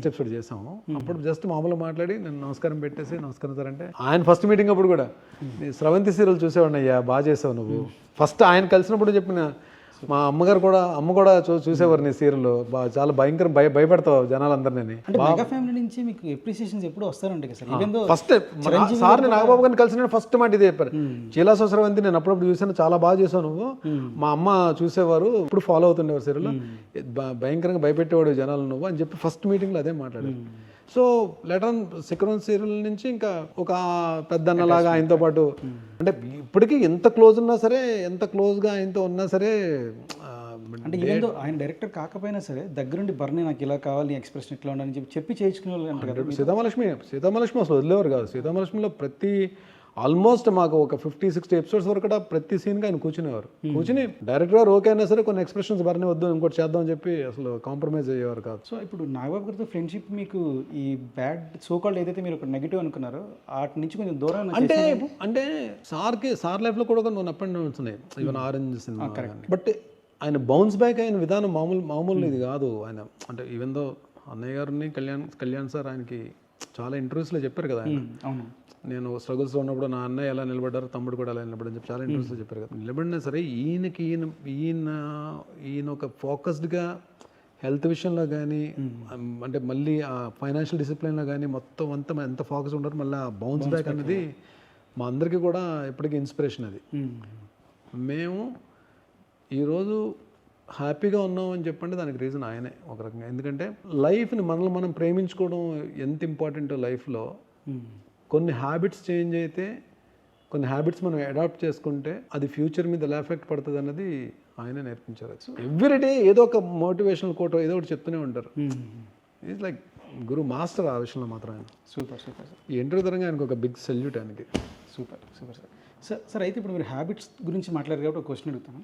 ఎపిసోడ్ చేసాము. అప్పుడు జస్ట్ మామూలుగా మాట్లాడి నేను నమస్కారం పెట్టేసి, నమస్కారం సార్ అంటే, ఆయన ఫస్ట్ మీటింగ్ అప్పుడు కూడా స్రవంతి సీరియల్ చూసేవాడిని, అయ్యా బాగా చేసావు నువ్వు. ఫస్ట్ ఆయన కలిసినప్పుడు చెప్పిన, మా అమ్మ కూడా చూసేవారు నీ సీరియల్, చాలా భయంకరం భయపెడతావు జనాలందరినీ. ఫ్యామిలీ నుంచి మీకు అప్రిసియేషన్స్ ఎప్పుడు వస్తారంటే ఫస్ట్ సార్ నేను నాగబాబు గారిని కలిసిన ఫస్ట్ మాట ఇదే చెప్పారు, చీలా స్రవంతి నేను అప్పుడప్పుడు చూసాను, చాలా బాగా చేసావు నువ్వు. మా అమ్మ చూసేవారు, ఇప్పుడు ఫాలో అవుతుండేవారు సీరియల్, భయంకరంగా భయపెట్టేవాడు జనాలు నువ్వు అని చెప్పి ఫస్ట్ మీటింగ్లో అదే మాట్లాడారు. సో లెటర్ శిఖరం సీరియల్ నుంచి ఇంకా ఒక పెద్దన్నలాగా ఆయనతో పాటు, అంటే ఇప్పటికీ ఎంత క్లోజ్ ఉన్నా సరే, ఎంత క్లోజ్గా ఆయనతో ఉన్నా సరే, అంటే ఏదో ఆయన డైరెక్టర్ కాకపోయినా సరే దగ్గరుండి బర్నీ నాకు ఇలా కావాలి, ఎక్స్ప్రెషన్ ఇట్లా ఉండాలని చెప్పి చేయించుకునే వాళ్ళు అంటారు. సీతామలక్ష్మి అసలు వదిలేవారు కాదు. సీతామలక్ష్మిలో ప్రతి ఆల్మోస్ట్ మాకు ఒక 50-60 ఎపిసోడ్స్ వరకు కూడా ప్రతి సీన్గా ఆయన కూర్చుని డైరెక్టర్ గారు ఓకే అయినా సరే కొన్ని ఎక్స్ప్రెషన్స్ బర్నే వద్దు, ఇంకోటి చేద్దాం అని చెప్పి అసలు కాంప్రమైజ్ అయ్యేవారు కాదు. సో ఇప్పుడు నాగబాబు గారితో ఫ్రెండ్షిప్ మీకు ఈ బ్యాడ్ సోకాల్డ్ ఏదైతే మీరు ఒక నెగిటివ్ అనుకున్నారో వాటి నుంచి కొంచెం దూరం అంటే సార్ లైఫ్లో కూడా కొన్ని అప్ అండ్ డౌన్స్ ఉన్నాయి. ఈవెన్ ఆరెంజ్ సినిమా, బట్ ఆయన బౌన్స్ బ్యాక్ అయిన విధానం మామూలు ఇది కాదు. ఆయన అంటే ఈవెన్ దో అన్నయ్య గారిని కళ్యాణ్ సార్ ఆయనకి చాలా ఇంటర్వ్యూస్లో చెప్పారు కదా ఆయన, నేను స్ట్రగుల్స్లో ఉన్నప్పుడు నా అన్నయ్య ఎలా నిలబడ్డారు, తమ్ముడు కూడా ఎలా నిలబడని చెప్పి చాలా ఇంట్రెస్ట్లో చెప్పారు కదా. నిలబడినా సరే ఈయన ఒక ఫోకస్డ్గా హెల్త్ విషయంలో కానీ, అంటే మళ్ళీ ఆ ఫైనాన్షియల్ డిసిప్లిన్లో కానీ మొత్తం అంతా ఎంత ఫోకస్ ఉంటారు. మళ్ళీ ఆ బౌన్స్ బ్యాక్ అనేది మా అందరికీ కూడా ఎప్పటికీ ఇన్స్పిరేషన్. అది మేము ఈరోజు హ్యాపీగా ఉన్నాం అని చెప్పండి, దానికి రీజన్ ఆయనే ఒక రకంగా. ఎందుకంటే లైఫ్ని మనల్ని మనం ప్రేమించుకోవడం ఎంత ఇంపార్టెంటో లైఫ్లో, కొన్ని హ్యాబిట్స్ చేంజ్ అయితే, కొన్ని హ్యాబిట్స్ మనం అడాప్ట్ చేసుకుంటే అది ఫ్యూచర్ మీద ఎలా ఎఫెక్ట్ పడుతుంది అన్నది ఆయన నేర్పించారు. ఎవ్రీడే ఏదో ఒక మోటివేషనల్ కోట్ ఏదో ఒకటి చెప్తూనే ఉంటారు. ఈజ్ లైక్ గురు మాస్టర్ ఆ విషయంలో మాత్రం ఆయన. సూపర్ ఈ ఇంటర్వ్యూ తరంగా ఆయనకు ఒక బిగ్ సెల్యూట్ ఆయనకి. Super sir. అయితే ఇప్పుడు మీరు హ్యాబిట్స్ గురించి మాట్లాడారు కాబట్టి ఒక క్వశ్చన్ అడుగుతాను.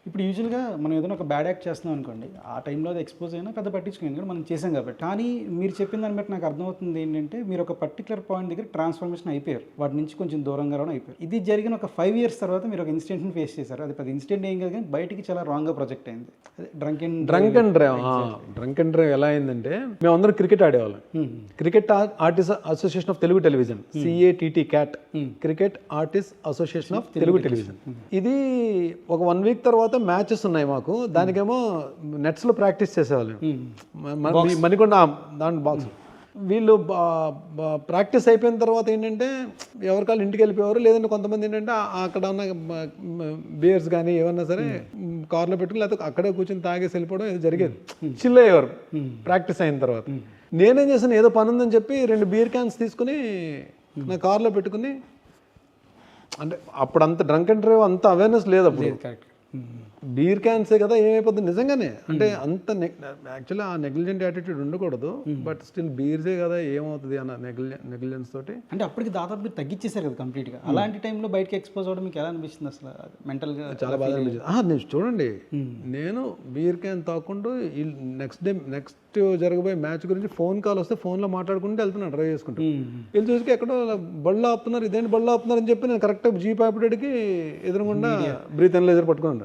ఇప్పుడు యూజువల్గా మనం ఏదైనా ఒక బ్యాడ్ యాక్ట్ చేస్తున్నాం అనుకోండి, ఆ టైంలో అది ఎక్స్పోజ్ అయినా పెద్ద పట్టించుకుని, ఎందుకంటే మనం చేసాం కాబట్టి. కానీ మీరు చెప్పిన దాన్ని బట్టి నాకు అర్థమవుతుంది ఏంటంటే, మీరు ఒక పర్టికులర్ పాయింట్ దగ్గర ట్రాన్స్ఫర్మేషన్ అయిపోయారు, వాటి నుంచి కొంచెం దూరంగా రావడం అయిపోయారు. ఇది జరిగిన ఒక 5 years తర్వాత మీరు ఒక ఇన్సిడెంట్ని ఫేస్ చేశారు. అది పెద్ద ఇన్సిడెంట్ ఏం కాదు కానీ బయటికి చాలా రాంగ్గా ప్రొజెక్ట్ అయింది. అదే డ్రంక్ అండ్ డ్రైవ్ ఎలా అయిందంటే, మేము అందరం క్రికెట్ ఆడేవాళ్ళం. Cricket artist association of Telugu television, CATT, cricket artist association of Telugu television. ఇది ఒక 1 week తర్వాత మ్యాచెస్ ఉన్నాయి మాకు. దానికేమో నెట్స్లో ప్రాక్టీస్ చేసేవాళ్ళం, మణికొండ దాని బాక్స్. వీళ్ళు ప్రాక్టీస్ అయిపోయిన తర్వాత ఏంటంటే ఎవరికాళ్ళు ఇంటికి వెళ్ళిపోయేవారు, లేదంటే కొంతమంది ఏంటంటే అక్కడ ఉన్న బియర్స్ కానీ ఏమన్నా సరే కార్లో పెట్టుకుని లేకపోతే అక్కడే కూర్చొని తాగేసి వెళ్ళిపోవడం ఏదో జరిగేది. చిల్ అయ్యేవారు ప్రాక్టీస్ అయిన తర్వాత. నేనేం చేశాను, ఏదో పని ఉందని చెప్పి 2 బీర్ క్యాన్స్ తీసుకుని నా కార్లో పెట్టుకుని, అంటే అప్పుడు అంత డ్రంక్ అండ్ డ్రైవ్ అంత అవేర్నెస్ లేదు అప్పుడు. బీర్ క్యాన్సే కదా ఏమైపోతుంది నిజంగానే. అంటే అంత యాక్చువల్లీ ఆ నెగ్లిజెంట్ యాటిట్యూడ్ ఉండకూడదు, బట్ స్టిల్ బీర్సే కదా ఏమవుతుంది అన్న నెగ్లిజెన్స్ తోటి. అంటే అప్పటికి దాదాపు మీరు తగ్గించేశారు కదా కంప్లీట్గా. అలాంటి టైంలో బయటకి ఎక్స్పోజ్ అవ్వడం మీకు ఎలా అనిపిస్తుంది అసలు మెంటల్గా? చాలా బాధ అనిపించింది. నేను చూడండి, నేను బీర్ క్యాన్ తాకుండా నెక్స్ట్ జరగబోయే మ్యాచ్ గురించి ఫోన్ కాల్ వస్తే ఫోన్లో మాట్లాడుకుంటూ వెళ్తున్నాను డ్రైవ్ చేసుకుంటూ. వీళ్ళు చూసి ఎక్కడో బళ్ళు ఆపుతున్నారు, ఇదేంటి బళ్ళు ఆపుతున్నారు అని చెప్పి నేను కరెక్ట్గా జీప్ ఆపరేట్కి ఎదురుగుండా బ్రీత్ అనలైజర్ పట్టుకున్నాను.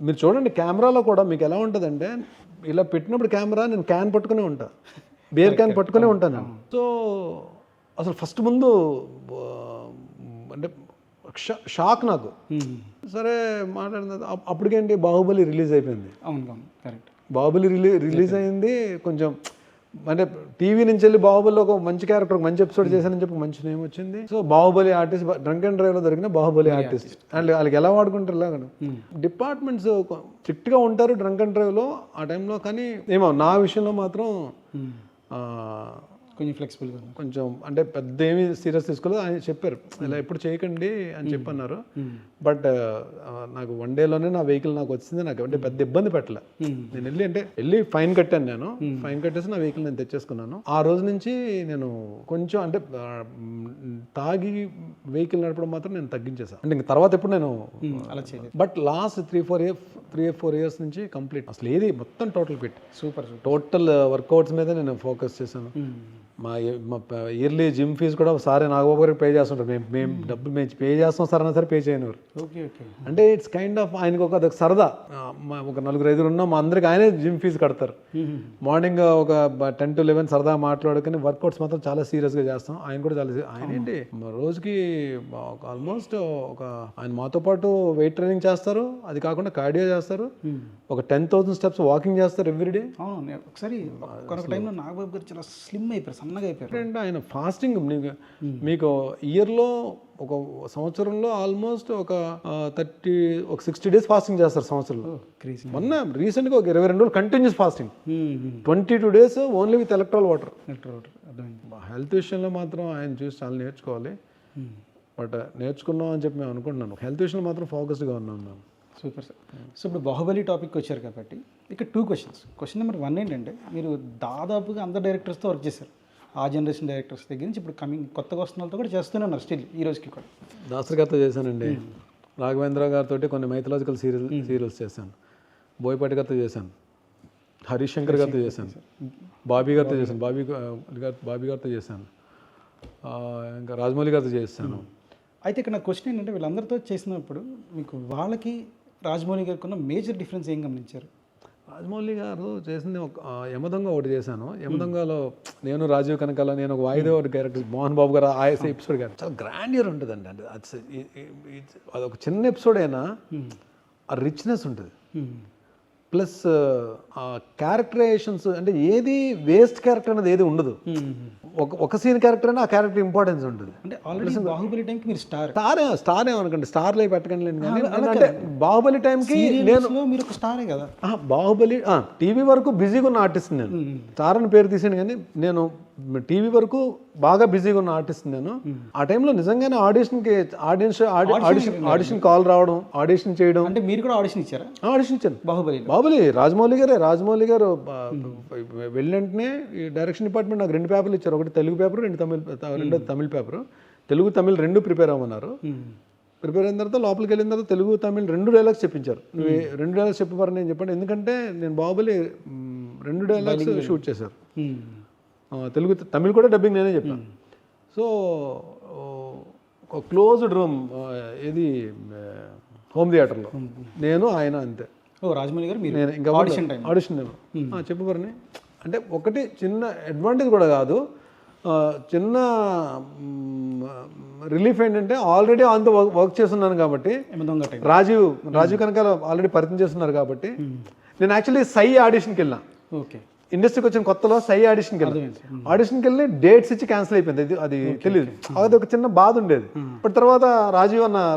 మీరు చూడండి కెమెరాలో కూడా మీకు ఎలా ఉంటుందంటే, ఇలా పెట్టినప్పుడు కెమెరా నేను క్యాన్ పట్టుకునే ఉంటా, బీర్ క్యాన్ పట్టుకునే ఉంటాను. సో అసలు ఫస్ట్ ముందు అంటే షాక్ నాకు. సరే మాట్లాడిన అప్పటికేంటి బాహుబలి రిలీజ్ అయిపోయింది. అవును, కరెక్ట్. బాహుబలి రిలీజ్ అయింది. కొంచెం అంటే టీవీ నుంచి వెళ్ళి బాహుబలిలో ఒక మంచి క్యారెక్టర్, ఒక మంచి ఎపిసోడ్ చేశానని చెప్పి మంచి నేమ్ వచ్చింది. So Baahubali artist, drunk and డ్రైవ్లో దొరికిన బాహుబలి ఆర్టిస్ట్. అండ్ వాళ్ళకి ఎలా వాడుకుంటారు ఇలాగ డిపార్ట్మెంట్స్ స్ట్రిక్ట్గా ఉంటారు డ్రంక్ అండ్ డ్రైవ్లో ఆ టైంలో. కానీ ఏమో నా విషయంలో మాత్రం కొంచెం ఫ్లెక్సిబుల్గా, కొంచెం అంటే పెద్ద ఏమీ సీరియస్ తీసుకోలేదు. ఆయన చెప్పారు ఇలా ఎప్పుడు చేయకండి అని చెప్పన్నారు. బట్ నాకు వన్ డేలోనే నా వెహికల్ నాకు వచ్చింది. నాకు అంటే పెద్ద ఇబ్బంది పెట్టలే. నేను వెళ్ళి ఫైన్ కట్టాను. నేను ఫైన్ కట్టేసి నా వెహికల్ నేను తెచ్చేసుకున్నాను. ఆ రోజు నుంచి నేను కొంచెం అంటే తాగి వెహికల్ నడపడం మాత్రం నేను తగ్గించేసాను. అంటే ఇంక తర్వాత ఎప్పుడు నేను అలా చేయలేదు. బట్ లాస్ట్ 3-4 years నుంచి కంప్లీట్ అసలు ఏది మొత్తం టోటల్ పెట్టి సూపర్ టోటల్ వర్కౌట్స్ మీద నేను ఫోకస్ చేశాను. మా ఇయర్లీ జిమ్ ఫీజు కూడా సారే నాగబాబు గారికి పే చేస్తుంటారు. మేము డబ్బులు పే చేస్తాం సార్ అన్నా సరే పే చేయను. అంటే ఇట్స్ కైండ్ ఆఫ్ ఆయనకు ఒక సరదా. ఒక 4-5 ఉన్నాం, మా అందరికి ఆయనే జిమ్ ఫీజు కడతారు. మార్నింగ్ ఒక 10 to 11 సరదా మాట్లాడుకుని వర్కౌట్స్ మాత్రం చాలా సీరియస్గా చేస్తాం. ఆయన కూడా చాలా ఆయన ఏంటి రోజుకి ఆల్మోస్ట్ ఆయన మాతో పాటు వెయిట్ ట్రైనింగ్ చేస్తారు, అది కాకుండా కార్డియో చేస్తారు, ఒక 10,000 steps వాకింగ్ చేస్తారు ఎవ్రీడే. అవును, ఒకసారి ఒక టైంలో నాగబాబు గారు చాలా స్లిమ్ అయిపోయారు, సన్నగా అయిపోయారు. అంటే ఆయన ఫాస్టింగ్ మీకు ఇయర్లో ఒక సంవత్సరంలో ఆల్మోస్ట్ ఒక 60 days ఫాస్టింగ్ చేస్తారు సంవత్సరంలో. మొన్న రీసెంట్గా ఒక 22 రోజులు continuous fasting, 22 days only with electoral water. Health విషయంలో మాత్రం ఆయన చూసి చాలా నేర్చుకోవాలి. బట్ నేర్చుకున్నాం అని చెప్పి మేము అనుకుంటున్నాను. హెల్త్ విషయంలో మాత్రం ఫోకస్డ్గా ఉన్నాం మేము. Super sir. సో ఇప్పుడు బాహుబలి టాపిక్ వచ్చారు కాబట్టి ఇక్కడ 2 questions. క్వశ్చన్ నెంబర్ 1 ఏంటంటే, మీరు దాదాపుగా అందరు డైరెక్టర్స్తో వర్క్ చేశారు. ఆ జనరేషన్ డైరెక్టర్స్ దగ్గర నుంచి ఇప్పుడు కొత్తగా వస్తున్న వాళ్ళతో కూడా చేస్తూనే ఉన్నారు స్టిల్ ఈ రోజుకి కూడా. దాసరి గారితో చేశానండి, రాఘవేంద్ర గారితో కొన్ని మైథలాజికల్ సీరియల్స్ చేశాను, బోయపాటి గారితో చేశాను, హరీష్ శంకర్ గారితో చేశాను, బాబీ గారితో చేశాను, బాబీ గారితో చేశాను, ఇంకా రాజమౌళి గారితో చేశాను. అయితే ఇక్కడ నా క్వశ్చన్ ఏంటంటే, వీళ్ళందరితో చేసినప్పుడు మీకు వాళ్ళకి రాజమౌళి గారికి ఉన్న మేజర్ డిఫరెన్స్ ఏం గమనించారు? రాజమౌళి గారు చేసింది ఒక యమదొంగ ఒకటి చేశాను. యమదొంగలో నేను రాజీవ్ కనకాల, నేను ఒక వాయిదా ఒకటి క్యారెక్టర్, మోహన్ బాబు గారు ఆ ఎపిసోడ్ గారు చాలా గ్రాండియర్ ఉంటుందండి. అంటే అది ఒక చిన్న ఎపిసోడ్ అయినా ఆ రిచ్నెస్ ఉంటుంది. ప్లస్ క్యారెక్టరైజేషన్స్ అంటే ఏది వేస్ట్ క్యారెక్టర్ అనేది ఏది ఉండదు. ఒక సీన్ క్యారెక్టర్ అయినా ఆ క్యారెక్టర్ ఇంపార్టెన్స్ ఉంటుంది. అంటే ఆల్రెడీ బాహుబలి టైంకి మీరు స్టార్ ఏమనుకోండి, స్టార్లో పెట్టకండి. అంటే బాహుబలి టైంకి నేను మీరు ఒక స్టారే కదా. బాహుబలి టీవీ వరకు బిజీగా ఉన్న ఆర్టిస్ట్ నేను, స్టార్ అని పేరు తీసాను, కానీ నేను టీవీ వరకు బాగా బిజీగా ఉన్న ఆర్టిస్ట్ నేను. ఆ టైంలో నిజంగానే ఆడిషన్ కాల్ రావడం, ఆడిషన్ చేయడం. అంటే మీరు కూడా ఆడిషన్ ఇచ్చారా? ఆడిషన్ ఇచ్చాను. బాహుబలి రాజమౌళి గారు వెళ్ళినట్టునే ఈ డైరెక్షన్ డిపార్ట్మెంట్ నాకు 2 పేపర్లు ఇచ్చారు. ఒకటి తెలుగు పేపర్, 2 తమిళ పేపరు. తెలుగు తమిళ్ 2 ప్రిపేర్ అవ్వమన్నారు. ప్రిపేర్ అయిన తర్వాత లోపలికి వెళ్ళిన తర్వాత తెలుగు తమిళ్ 2 డైలాగ్స్ చెప్పించారు. నువ్వు 2 డైలాగ్స్ చెప్పారు నేను చెప్పండి, ఎందుకంటే నేను బాహుబలి 2 డైలాగ్స్ షూట్ చేశారు. తెలుగు తమిళ్ కూడా డబ్బింగ్ నేనే చెప్పాను. సో ఒక క్లోజ్డ్ రూమ్, ఇది హోమ్ థియేటర్లో నేను ఆయన అంతే. రాజమౌళి గారు నేను ఇంకా ఆడిషన్ నేను చెప్పబరని. అంటే ఒకటి చిన్న అడ్వాంటేజ్ కూడా కాదు, చిన్న రిలీఫ్ ఏంటంటే ఆల్రెడీ అంత వర్క్ చేస్తున్నాను కాబట్టి, రాజీవ్ కనకాల ఆల్రెడీ పరిచయం చేస్తున్నారు కాబట్టి. నేను యాక్చువల్లీ సై ఆడిషన్కి వెళ్ళినా. ఓకే, ఇండస్ట్రీకి వచ్చిన కొత్తలో సై ఆడిషన్కి వెళ్ళి డేట్స్ ఇచ్చి క్యాన్సిల్ అయిపోయింది. అది తెలియదు, అది ఒక చిన్న బాధ ఉండేది. బట్ తర్వాత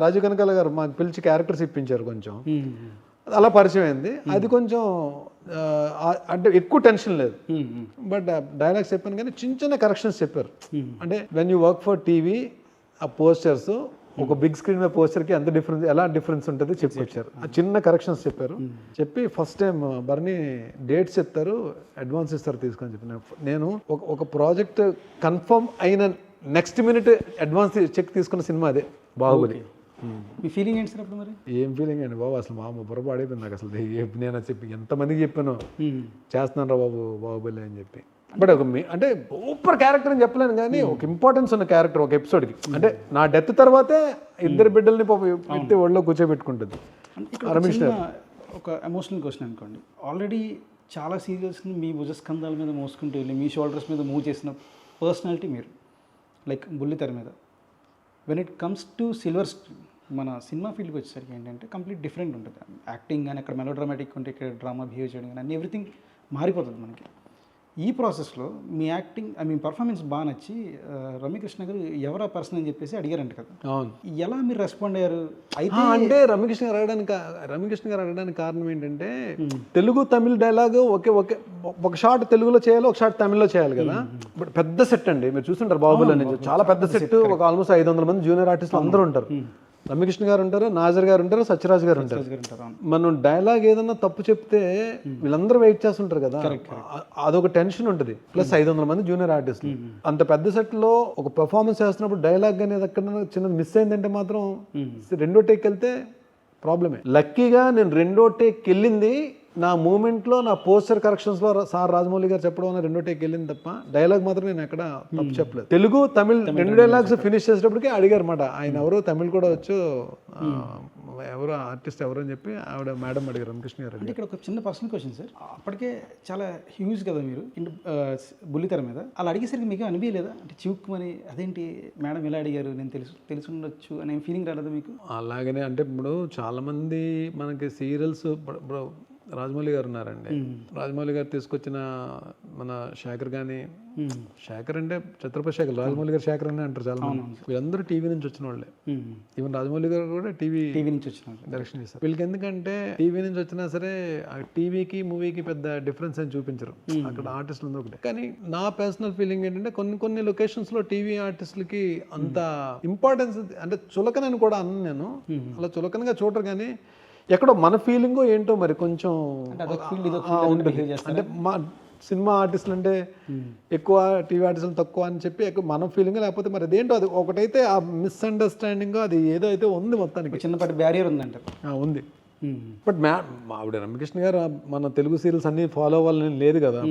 రాజీవ్ కనకాల గారు మాకు పిలిచి క్యారెక్టర్స్ ఇప్పించారు, కొంచెం అలా పరిచయం అయింది. అది కొంచెం అంటే ఎక్కువ టెన్షన్ లేదు. బట్ డైలాగ్స్ చెప్పాను కానీ చిన్న కరెక్షన్స్ చెప్పారు. అంటే when you work for TV, ఆ పోస్టర్స్ ఒక బిగ్ స్క్రీన్ మీద పోస్టర్కి ఎంత డిఫరెన్స్, ఎలా డిఫరెన్స్ ఉంటుంది చెప్పుకొచ్చారు. ఆ చిన్న కరెక్షన్స్ చెప్పారు. చెప్పి ఫస్ట్ టైం బర్నీ డేట్స్ చెప్తారు, అడ్వాన్స్ ఇస్తారు తీసుకొని చెప్పి నేను ఒక ప్రాజెక్ట్ కన్ఫర్మ్ అయిన నెక్స్ట్ మినిట్ అడ్వాన్స్ చెక్ తీసుకున్న సినిమా అదే బాహుబలి. మీ ఫీలింగ్ ఏంటి సార్ అప్పుడు మరి? ఏం ఫీలింగ్ అండి బాబు, అసలు మా బుర్ర పాడైపోయింది నాకు అసలు. నేను చెప్పి ఎంతమందికి చెప్పాను చేస్తున్నాను రా బాబు బాహుబలి అని చెప్పి. బట్ ఒక అంటే సూపర్ క్యారెక్టర్ అని చెప్పలేను కానీ ఒక ఇంపార్టెన్స్ ఉన్న క్యారెక్టర్ ఒక ఎపిసోడ్కి. అంటే నా డెత్ తర్వాతే ఇద్దరు బిడ్డల్ని పెట్టి ఒళ్ళో కూర్చోబెట్టుకుంటుంది రమేష్ గారు. ఒక ఎమోషనల్ క్వశ్చన్ అనుకోండి, ఆల్రెడీ చాలా సీరియల్స్ని మీ భుజస్కంధాల మీద మోసుకుంటూ వెళ్ళి మీ షోల్డర్స్ మీద మూవ్ చేసిన పర్సనాలిటీ మీరు, లైక్ బుల్లితెర మీద. When it comes to silver screen, మన సినిమా ఫీల్డ్కి వచ్చేసరికి ఏంటంటే కంప్లీట్ డిఫరెంట్ ఉంటుంది. యాక్టింగ్ కానీ అక్కడ మెలో డ్రామాటిక్ ఉంటే ఇక్కడ డ్రామా బిహేవ్ చేయడం కానీ అన్ని ఎవ్రీథింగ్ మారిపోతుంది మనకి. ఈ ప్రాసెస్లో మీ యాక్టింగ్ మీ పర్ఫార్మెన్స్ బాగా నచ్చి రమ్యకృష్ణ గారు ఎవరా పర్సన్ అని చెప్పేసి అడిగారంట కదా. అవును. ఎలా మీరు రెస్పాండ్ అయ్యారు? అయితే అంటే రమ్యకృష్ణ గారు అడగడానికి కారణం ఏంటంటే తెలుగు తమిళ్ డైలాగ్ ఒక షాట్ తెలుగులో చేయాలి, ఒక షాట్ తమిళ్లో చేయాలి కదా. బట్ పెద్ద సెట్ అండి, మీరు చూస్తుంటారు బాహుబలి అనేది చాలా పెద్ద సెట్. ఒక ఆల్మోస్ట్ 500 మంది జూనియర్ ఆర్టిస్టులు అందరూ ఉంటారు. రమ్యకృష్ణ గారు ఉంటారు, నాజర్ గారు ఉంటారు, సత్యరాజ్ గారు ఉంటారు. మనం డైలాగ్ ఏదన్నా తప్పు చెప్తే వీళ్ళందరూ వెయిట్ చేస్తుంటారు కదా, అదొక టెన్షన్ ఉంటుంది. ప్లస్ 500 మంది జూనియర్ ఆర్టిస్టులు అంత పెద్ద సెట్ లో ఒక పెర్ఫార్మెన్స్ చేస్తున్నప్పుడు డైలాగ్ అనేది ఎక్కడ చిన్నది మిస్ అయిందంటే మాత్రం రెండో టేక్ వెళ్తే ప్రాబ్లమే. లక్కీగా నేను రెండో టేక్ వెళ్ళింది నా మూమెంట్లో, నా పోస్టర్ కరెక్షన్స్లో సార్ రాజమౌళి గారు చెప్పడం వల్ల రెండో టేక్ వెళ్ళింది తప్ప డైలాగ్ మాత్రం నేను ఎక్కడ తప్పు చెప్పలేదు. తెలుగు తమిళ్ రెండు డైలాగ్స్ ఫినిష్ చేసేటప్పటికే అడిగారు అనమాట, ఆయన ఎవరు తమిళ్ కూడా వచ్చు, ఎవరు ఆర్టిస్ట్ ఎవరు అని చెప్పి ఆవిడ మేడం అడిగారు, రమకృష్ణ గారు. అంటే ఇక్కడ ఒక చిన్న పర్సనల్ క్వశ్చన్ సార్, అప్పటికే చాలా హ్యూజ్ కదా మీరు బుల్లితెర మీద, అలా అడిగేసరికి మీకు అనిపించలేదా? అంటే చివుక్కుమని అదేంటి మేడం ఇలా అడిగారు, నేను తెలిసి ఉండొచ్చు అనే ఫీలింగ్ రాలేదా మీకు? అలాగనే అంటే ఇప్పుడు చాలామంది మనకి సీరియల్స్ రాజమౌళి గారు ఉన్నారండి, రాజమౌళి గారు తీసుకొచ్చిన మన శేఖర్ కానీ, శేఖర్ అంటే ఛత్రపతి శేఖర్, రాజమౌళి గారు శేఖర్ అని అంటారు చాలా మంది. వీళ్ళందరూ టీవీ నుంచి వచ్చిన వాళ్ళే. ఈవెన్ రాజమౌళి గారు కూడా టీవీ నుంచి వచ్చిన డైరెక్షన్ చేస్తారు. వీళ్ళకి ఎందుకంటే టీవీ నుంచి వచ్చినా సరే టీవీకి మూవీకి పెద్ద డిఫరెన్స్ అని చూపించరు, అక్కడ ఆర్టిస్టులు అందరూ ఒకటే. కానీ నా పర్సనల్ ఫీలింగ్ ఏంటంటే కొన్ని లొకేషన్స్ లో టీవీ ఆర్టిస్టులకి అంత ఇంపార్టెన్స్ అంటే చులకనని కూడా అన్న నేను, అలా చులకనగా చూడరు కానీ ఎక్కడో మన ఫీలింగో ఏంటో మరి కొంచెం ఉంటుంది. అంటే మా సినిమా ఆర్టిస్టులు అంటే ఎక్కువ, టీవీ ఆర్టిస్టులు తక్కువ అని చెప్పి ఎక్కువ మన ఫీలింగ్, లేకపోతే మరి అదేంటో అది ఒకటైతే ఆ మిస్అండర్స్టాండింగ్ అది ఏదో అయితే ఉంది మొత్తానికి, చిన్నపాటి బ్యారియర్ ఉందంటారు. ఉంది. బట్ ఆవిడ రమ్యకృష్ణ గారు మన తెలుగు సీరియల్స్ అన్ని ఫాలో అవ్వాలని లేదు కదా,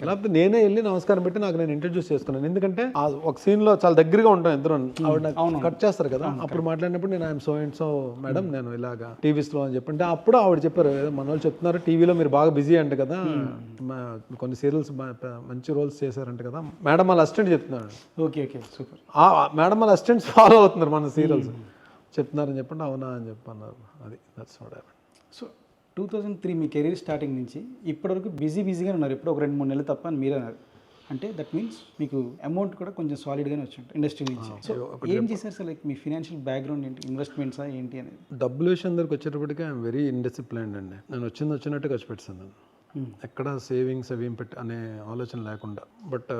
లేకపోతే నేనే వెళ్ళి నమస్కారం పెట్టి నాకు నేను ఇంట్రడ్యూస్ చేసుకున్నాను. ఎందుకంటే ఒక సీన్ లో చాలా దగ్గరగా ఉంటాం ఇద్దరు, ఆవిడ కట్ చేస్తారు కదా, అప్పుడు మాట్లాడినప్పుడు నేను I'm so and so madam నేను ఇలాగా టీవీస్ లో అని చెప్పంటే అప్పుడు ఆవిడ చెప్పారు, మన వాళ్ళు చెప్తున్నారు టీవీలో మీరు బాగా బిజీ అంట కదా, కొన్ని సీరియల్స్ మంచి రోల్స్ చేశారంట కదా మేడం వాళ్ళ అసిస్టెంట్ చెప్తున్నాడు. Okay super. మేడం వాళ్ళ అసిస్టెంట్స్ ఫాలో అవుతున్నారు మన సీరియల్స్ చెప్తున్నారని చెప్పండి, అవునా అని చెప్పన్నారు. అది that's what happened. So 2003 me career starting నుంచి ఇప్పటివరకు బిజీగా ఉన్నారు, ఇప్పుడు ఒక 2-3 నెలలు తప్ప అని మీరు అన్నారు. అంటే దట్ మీన్స్ మీకు అమౌంట్ కూడా కొంచెం సాలిడ్గానే వచ్చి ఉంటుంది ఇండస్ట్రీ నుంచి. సో ఏం చేశారు సార్, లైక్ మీ ఫినాన్షియల్ బ్యాక్గ్రౌండ్ ఏంటి, ఇన్వెస్ట్మెంట్సా ఏంటి అనేది? డబ్బుల విషయం దగ్గరికి వచ్చేటప్పటికి ఐఎమ్ వెరీ ఇండిసిప్లైన్డ్ అండి. నేను వచ్చినట్టు ఖర్చు పెట్టాను, ఎక్కడ సేవింగ్స్ అవి అనే ఆలోచన లేకుండా. బట్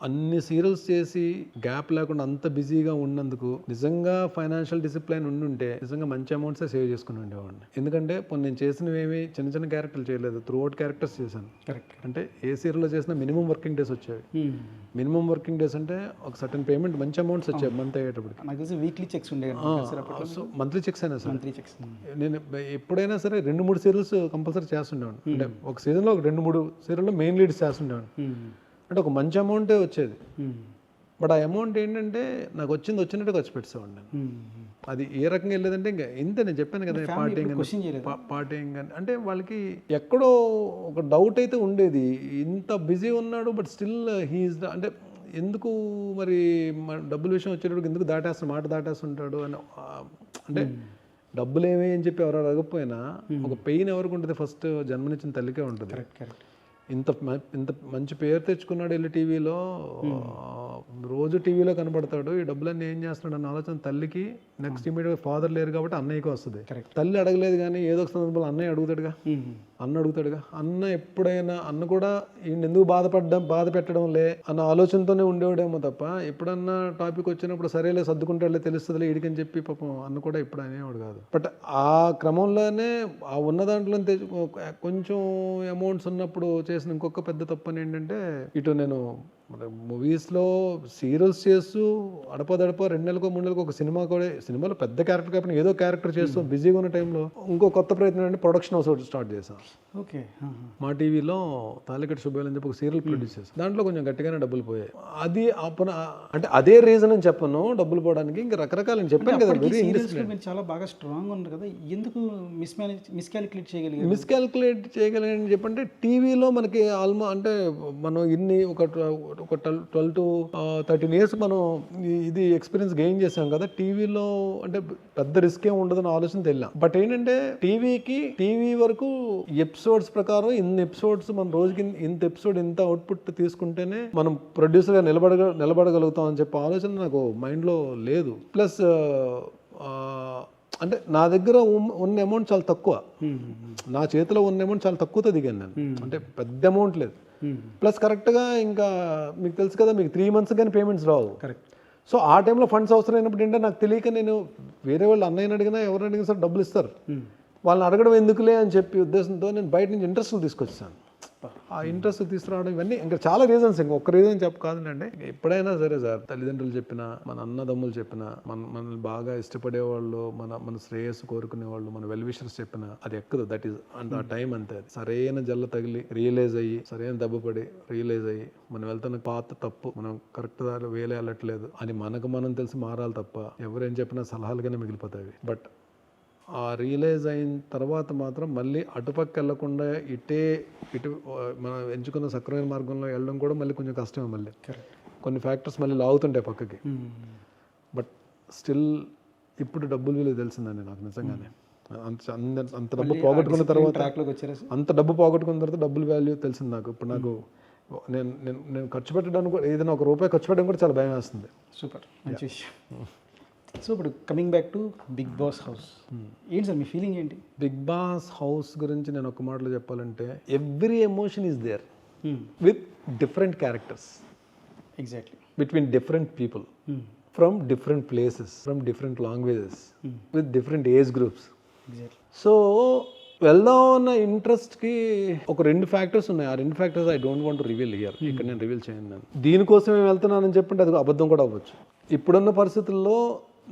అన్ని సీరియల్స్ చేసి గ్యాప్ లేకుండా అంత బిజీగా ఉన్నందుకు నిజంగా ఫైనాన్షియల్ డిసిప్లైన్ ఉండుంటే నిజంగా మంచి అమౌంట్సే సేవ్ చేసుకుని ఉండేవాడిని. ఎందుకంటే నేను చేసినవేమి చిన్న క్యారెక్టర్లు చేయలేదు, త్రూ అవుట్ క్యారెక్టర్స్ చేశాను. కరెక్ట్. అంటే ఏ సీరియల్లో చేసినా మినిమం వర్కింగ్ డేస్ వచ్చేవి. మినిమం వర్కింగ్ డేస్ అంటే ఒక సర్టన్ పేమెంట్ మంచి అమౌంట్స్ వచ్చాయి మంత్ అయ్యేటప్పటికి. నాకు తెలిసి వీక్లీ చెక్స్ ఉండేవి. సో మంత్లీ చెక్స్ అయినా సార్, మంత్లీ చెక్స్. నేను ఎప్పుడైనా సరే 2-3 సీరియల్స్ కంపల్సరీ చేస్తుండేవాడిని. అంటే ఒక సీజన్లో ఒక 2-3 సీరియల్లో మెయిన్ లీడ్స్ చేస్తుండేవాడిని. అంటే ఒక మంచి అమౌంటే వచ్చేది. బట్ ఆ అమౌంట్ ఏంటంటే నాకు వచ్చినట్టు ఖర్చు పెట్టేవాడిని. అది ఏ రకంగా వెళ్ళేదంటే ఇంకా ఇంత నేను చెప్పాను కదా, పార్టీయింగ్ అని. అంటే వాళ్ళకి ఎక్కడో ఒక డౌట్ అయితే ఉండేది, ఇంత బిజీ ఉన్నాడు బట్ స్టిల్ హీఈస్ అంటే ఎందుకు మరి డబ్బుల విషయం వచ్చేటప్పుడు ఎందుకు మాట దాటేస్తుంటాడు అని. అంటే డబ్బులు ఏమి అని చెప్పి ఎవరు అడగకపోయినా ఒక పెయిన్ ఎవరికి ఉంటుంది, ఫస్ట్ జన్మనిచ్చిన తల్లికే ఉంటుంది. కరెక్ట్. ఇంత మంచి పేరు తెచ్చుకున్నాడు, వెళ్ళి టీవీలో రోజు టీవీలో కనబడతాడు, ఈ డబ్బులన్నీ ఏం చేస్తున్నాడు అన్న ఆలోచన తల్లికి. నెక్స్ట్ ఇమీడియట్ ఫాదర్ లేరు కాబట్టి అన్నయ్యకి వస్తుంది. తల్లి అడగలేదు కానీ ఏదో ఒక సందర్భంలో అన్నయ్య అడుగుతాడుగా, అన్న అడుగుతాడుగా, అన్న ఎప్పుడైనా అన్న కూడా ఈయన ఎందుకు బాధ పెట్టడం లే అన్న ఆలోచనతోనే ఉండేవాడేమో తప్ప ఎప్పుడన్నా టాపిక్ వచ్చినప్పుడు సరేలే సర్దుకుంటాడులే తెలుస్తుందిలే ఈడికని చెప్పి పాపం అన్న కూడా ఎప్పుడు అనేవాడు కాదు. బట్ ఆ క్రమంలోనే ఆ ఉన్న దాంట్లో కొంచెం అమౌంట్స్ ఉన్నప్పుడు చేసిన ఇంకొక పెద్ద తప్పని ఏంటంటే, ఇటు నేను మూవీస్లో సీరియల్స్ చేస్తూ అడపదడప 2 నెలలకో 3 నెలలకు ఒక సినిమా కూడా, సినిమాలో పెద్ద క్యారెక్టర్ కాకుండా ఏదో క్యారెక్టర్ చేస్తూ బిజీగా ఉన్న టైంలో ఇంకో కొత్త ప్రయత్నం అంటే ప్రొడక్షన్ హౌస్ ఒకటి స్టార్ట్ చేశాను. ఓకే. మా టీవీలో తాలికట్టు సుబ్బయ్య అని చెప్పి ఒక సీరియల్ ప్రొడ్యూస్ చేశాను. దాంట్లో కొంచెం గట్టిగానే డబ్బులు పోయాయి. అది అంటే అదే రీజన్ అని చెప్పను డబ్బులు పోవడానికి, ఇంకా రకరకాల చెప్పాను కదా. వెరీ మీరు చాలా బాగా స్ట్రాంగ్ ఉన్నారు కదా, ఎందుకు మిస్కాలిక్యులేట్ చేయగలిగారు? మిస్కాలిక్యులేట్ చేయగలని చెప్పంటే, టీవీలో మనకి అంటే మనం ఇన్ని ఒక 12 to 13 ఇయర్స్ మనం ఇది ఎక్స్పీరియన్స్ గెయిన్ చేసాం కదా. టీవీలో అంటే పెద్ద రిస్క్ ఏమి ఉండదని ఆలోచన తెలియదు. బట్ ఏంటంటే టీవీ వరకు ఎపిసోడ్స్ ప్రకారం ఇన్ని ఎపిసోడ్స్ మన రోజుకి ఇంత ఎపిసోడ్ ఇంత అవుట్పుట్ తీసుకుంటేనే మనం ప్రొడ్యూసర్గా నిలబడగలుగుతాం అని చెప్పే ఆలోచన నాకు మైండ్లో లేదు. ప్లస్ అంటే నా దగ్గర ఉన్న అమౌంట్ చాలా తక్కువ, నా చేతిలో ఉన్న అమౌంట్ చాలా తక్కువతో దిగాను నేను. అంటే పెద్ద అమౌంట్ లేదు. ప్లస్ కరెక్ట్గా ఇంకా మీకు తెలుసు కదా, మీకు 3 months కానీ పేమెంట్స్ రావు. కరెక్ట్. సో ఆ టైంలో ఫండ్స్ అవసరం అయినప్పుడు ఏంటంటే నాకు తెలియక నేను వేరే వాళ్ళు అన్నయ్యని అడిగినా ఎవరిని అడిగినా సరే డబ్బులు ఇస్తారు, వాళ్ళని అడగడం ఎందుకులే అని చెప్పి ఉద్దేశంతో నేను బయట నుంచి ఇంట్రెస్ట్లు తీసుకొచ్చాను. ఆ ఇంట్రెస్ట్ తీసుకురావడం ఇవన్నీ ఇంకా చాలా రీజన్స్, ఇంకా ఒక్క రీజన్ కాదండి. ఎప్పుడైనా సరే సార్, తల్లిదండ్రులు చెప్పినా, మన అన్నదమ్ములు చెప్పినా, మనల్ని బాగా ఇష్టపడేవాళ్ళు, మన శ్రేయస్సు కోరుకునేవాళ్ళు, మన వెల్విషర్స్ చెప్పినా అది ఎక్కదు. దట్ ఈస్ అండ్ ఆ టైం అంతే. అది సరైన జల్ల తగిలి రియలైజ్ అయ్యి, సరైన దెబ్బపడి రియలైజ్ అయ్యి, మనం వెళ్తున్న పాత తప్పు, మనం కరెక్ట్ దారి వేలే వెళ్ళట్లేదు అని మనం తెలిసి మారాలి తప్ప ఎవరేం చెప్పినా సలహాలుగానే మిగిలిపోతాయి. బట్ ఆ రియలైజ్ అయిన తర్వాత మాత్రం మళ్ళీ అటుపక్క వెళ్లకుండా ఇటు మనం ఎంచుకున్న సక్రమైన మార్గంలో వెళ్ళడం కూడా మళ్ళీ కొంచెం కష్టమే. మళ్ళీ కొన్ని ఫ్యాక్టర్స్ మళ్ళీ లాగుతుంటాయి పక్కకి. బట్ స్టిల్ ఇప్పుడు డబ్బులు విలువ తెలిసిందండి నాకు నిజంగానే. అంత డబ్బు పోగొట్టుకున్న తర్వాత డబ్బుల వాల్యూ తెలిసింది నాకు. ఇప్పుడు నాకు నేను ఖర్చు పెట్టడానికి కూడా, ఏదైనా ఒక రూపాయి ఖర్చు పెట్టడం కూడా చాలా భయం వేస్తుంది. సూపర్, మంచి విషయం. సో ఇప్పుడు coming back to Bigg Boss house, ఏంటి సార్ మీ ఫీలింగ్ ఏంటి? బిగ్ బాస్ హౌస్ గురించి నేను ఒక మాటలో చెప్పాలంటే, every emotion is there with different characters, exactly, between different people from different places, from different languages, with different age groups. Exactly. So వెళ్దాం అన్న ఇంట్రెస్ట్కి ఒక 2 ఫ్యాక్టర్స్ ఉన్నాయి. ఆ 2 factors I don't want to reveal here. ఇక్కడ నేను reveal చేయను. దీనికోసమే వెళ్తున్నానని చెప్పంటే అది అబద్ధం కూడా అవ్వచ్చు. ఇప్పుడున్న పరిస్థితుల్లో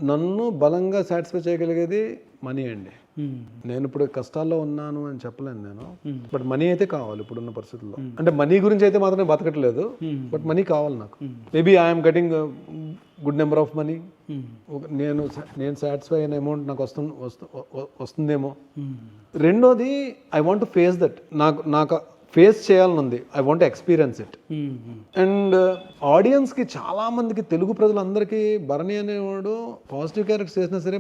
నన్ను బలంగా సాటిస్ఫై చేయగలిగేది మనీ అండి. నేను ఇప్పుడు కష్టాల్లో ఉన్నాను అని చెప్పలేను నేను, బట్ మనీ అయితే కావాలి ఇప్పుడున్న పరిస్థితుల్లో. అంటే మనీ గురించి అయితే మాత్రమే బతకట్లేదు, బట్ మనీ కావాలి నాకు. Maybe I'm getting good number of money. నేను సాటిస్ఫై అయిన అమౌంట్ నాకు వస్తుందేమో. రెండోది, I want to face that. నాకు ఫేస్ చేయాలని ఉంది. I want experience it. And ఆడియన్స్కి, చాలా మందికి, తెలుగు ప్రజలందరికీ భరణి అనేవాడు పాజిటివ్ క్యారెక్టర్స్ చేసినా సరే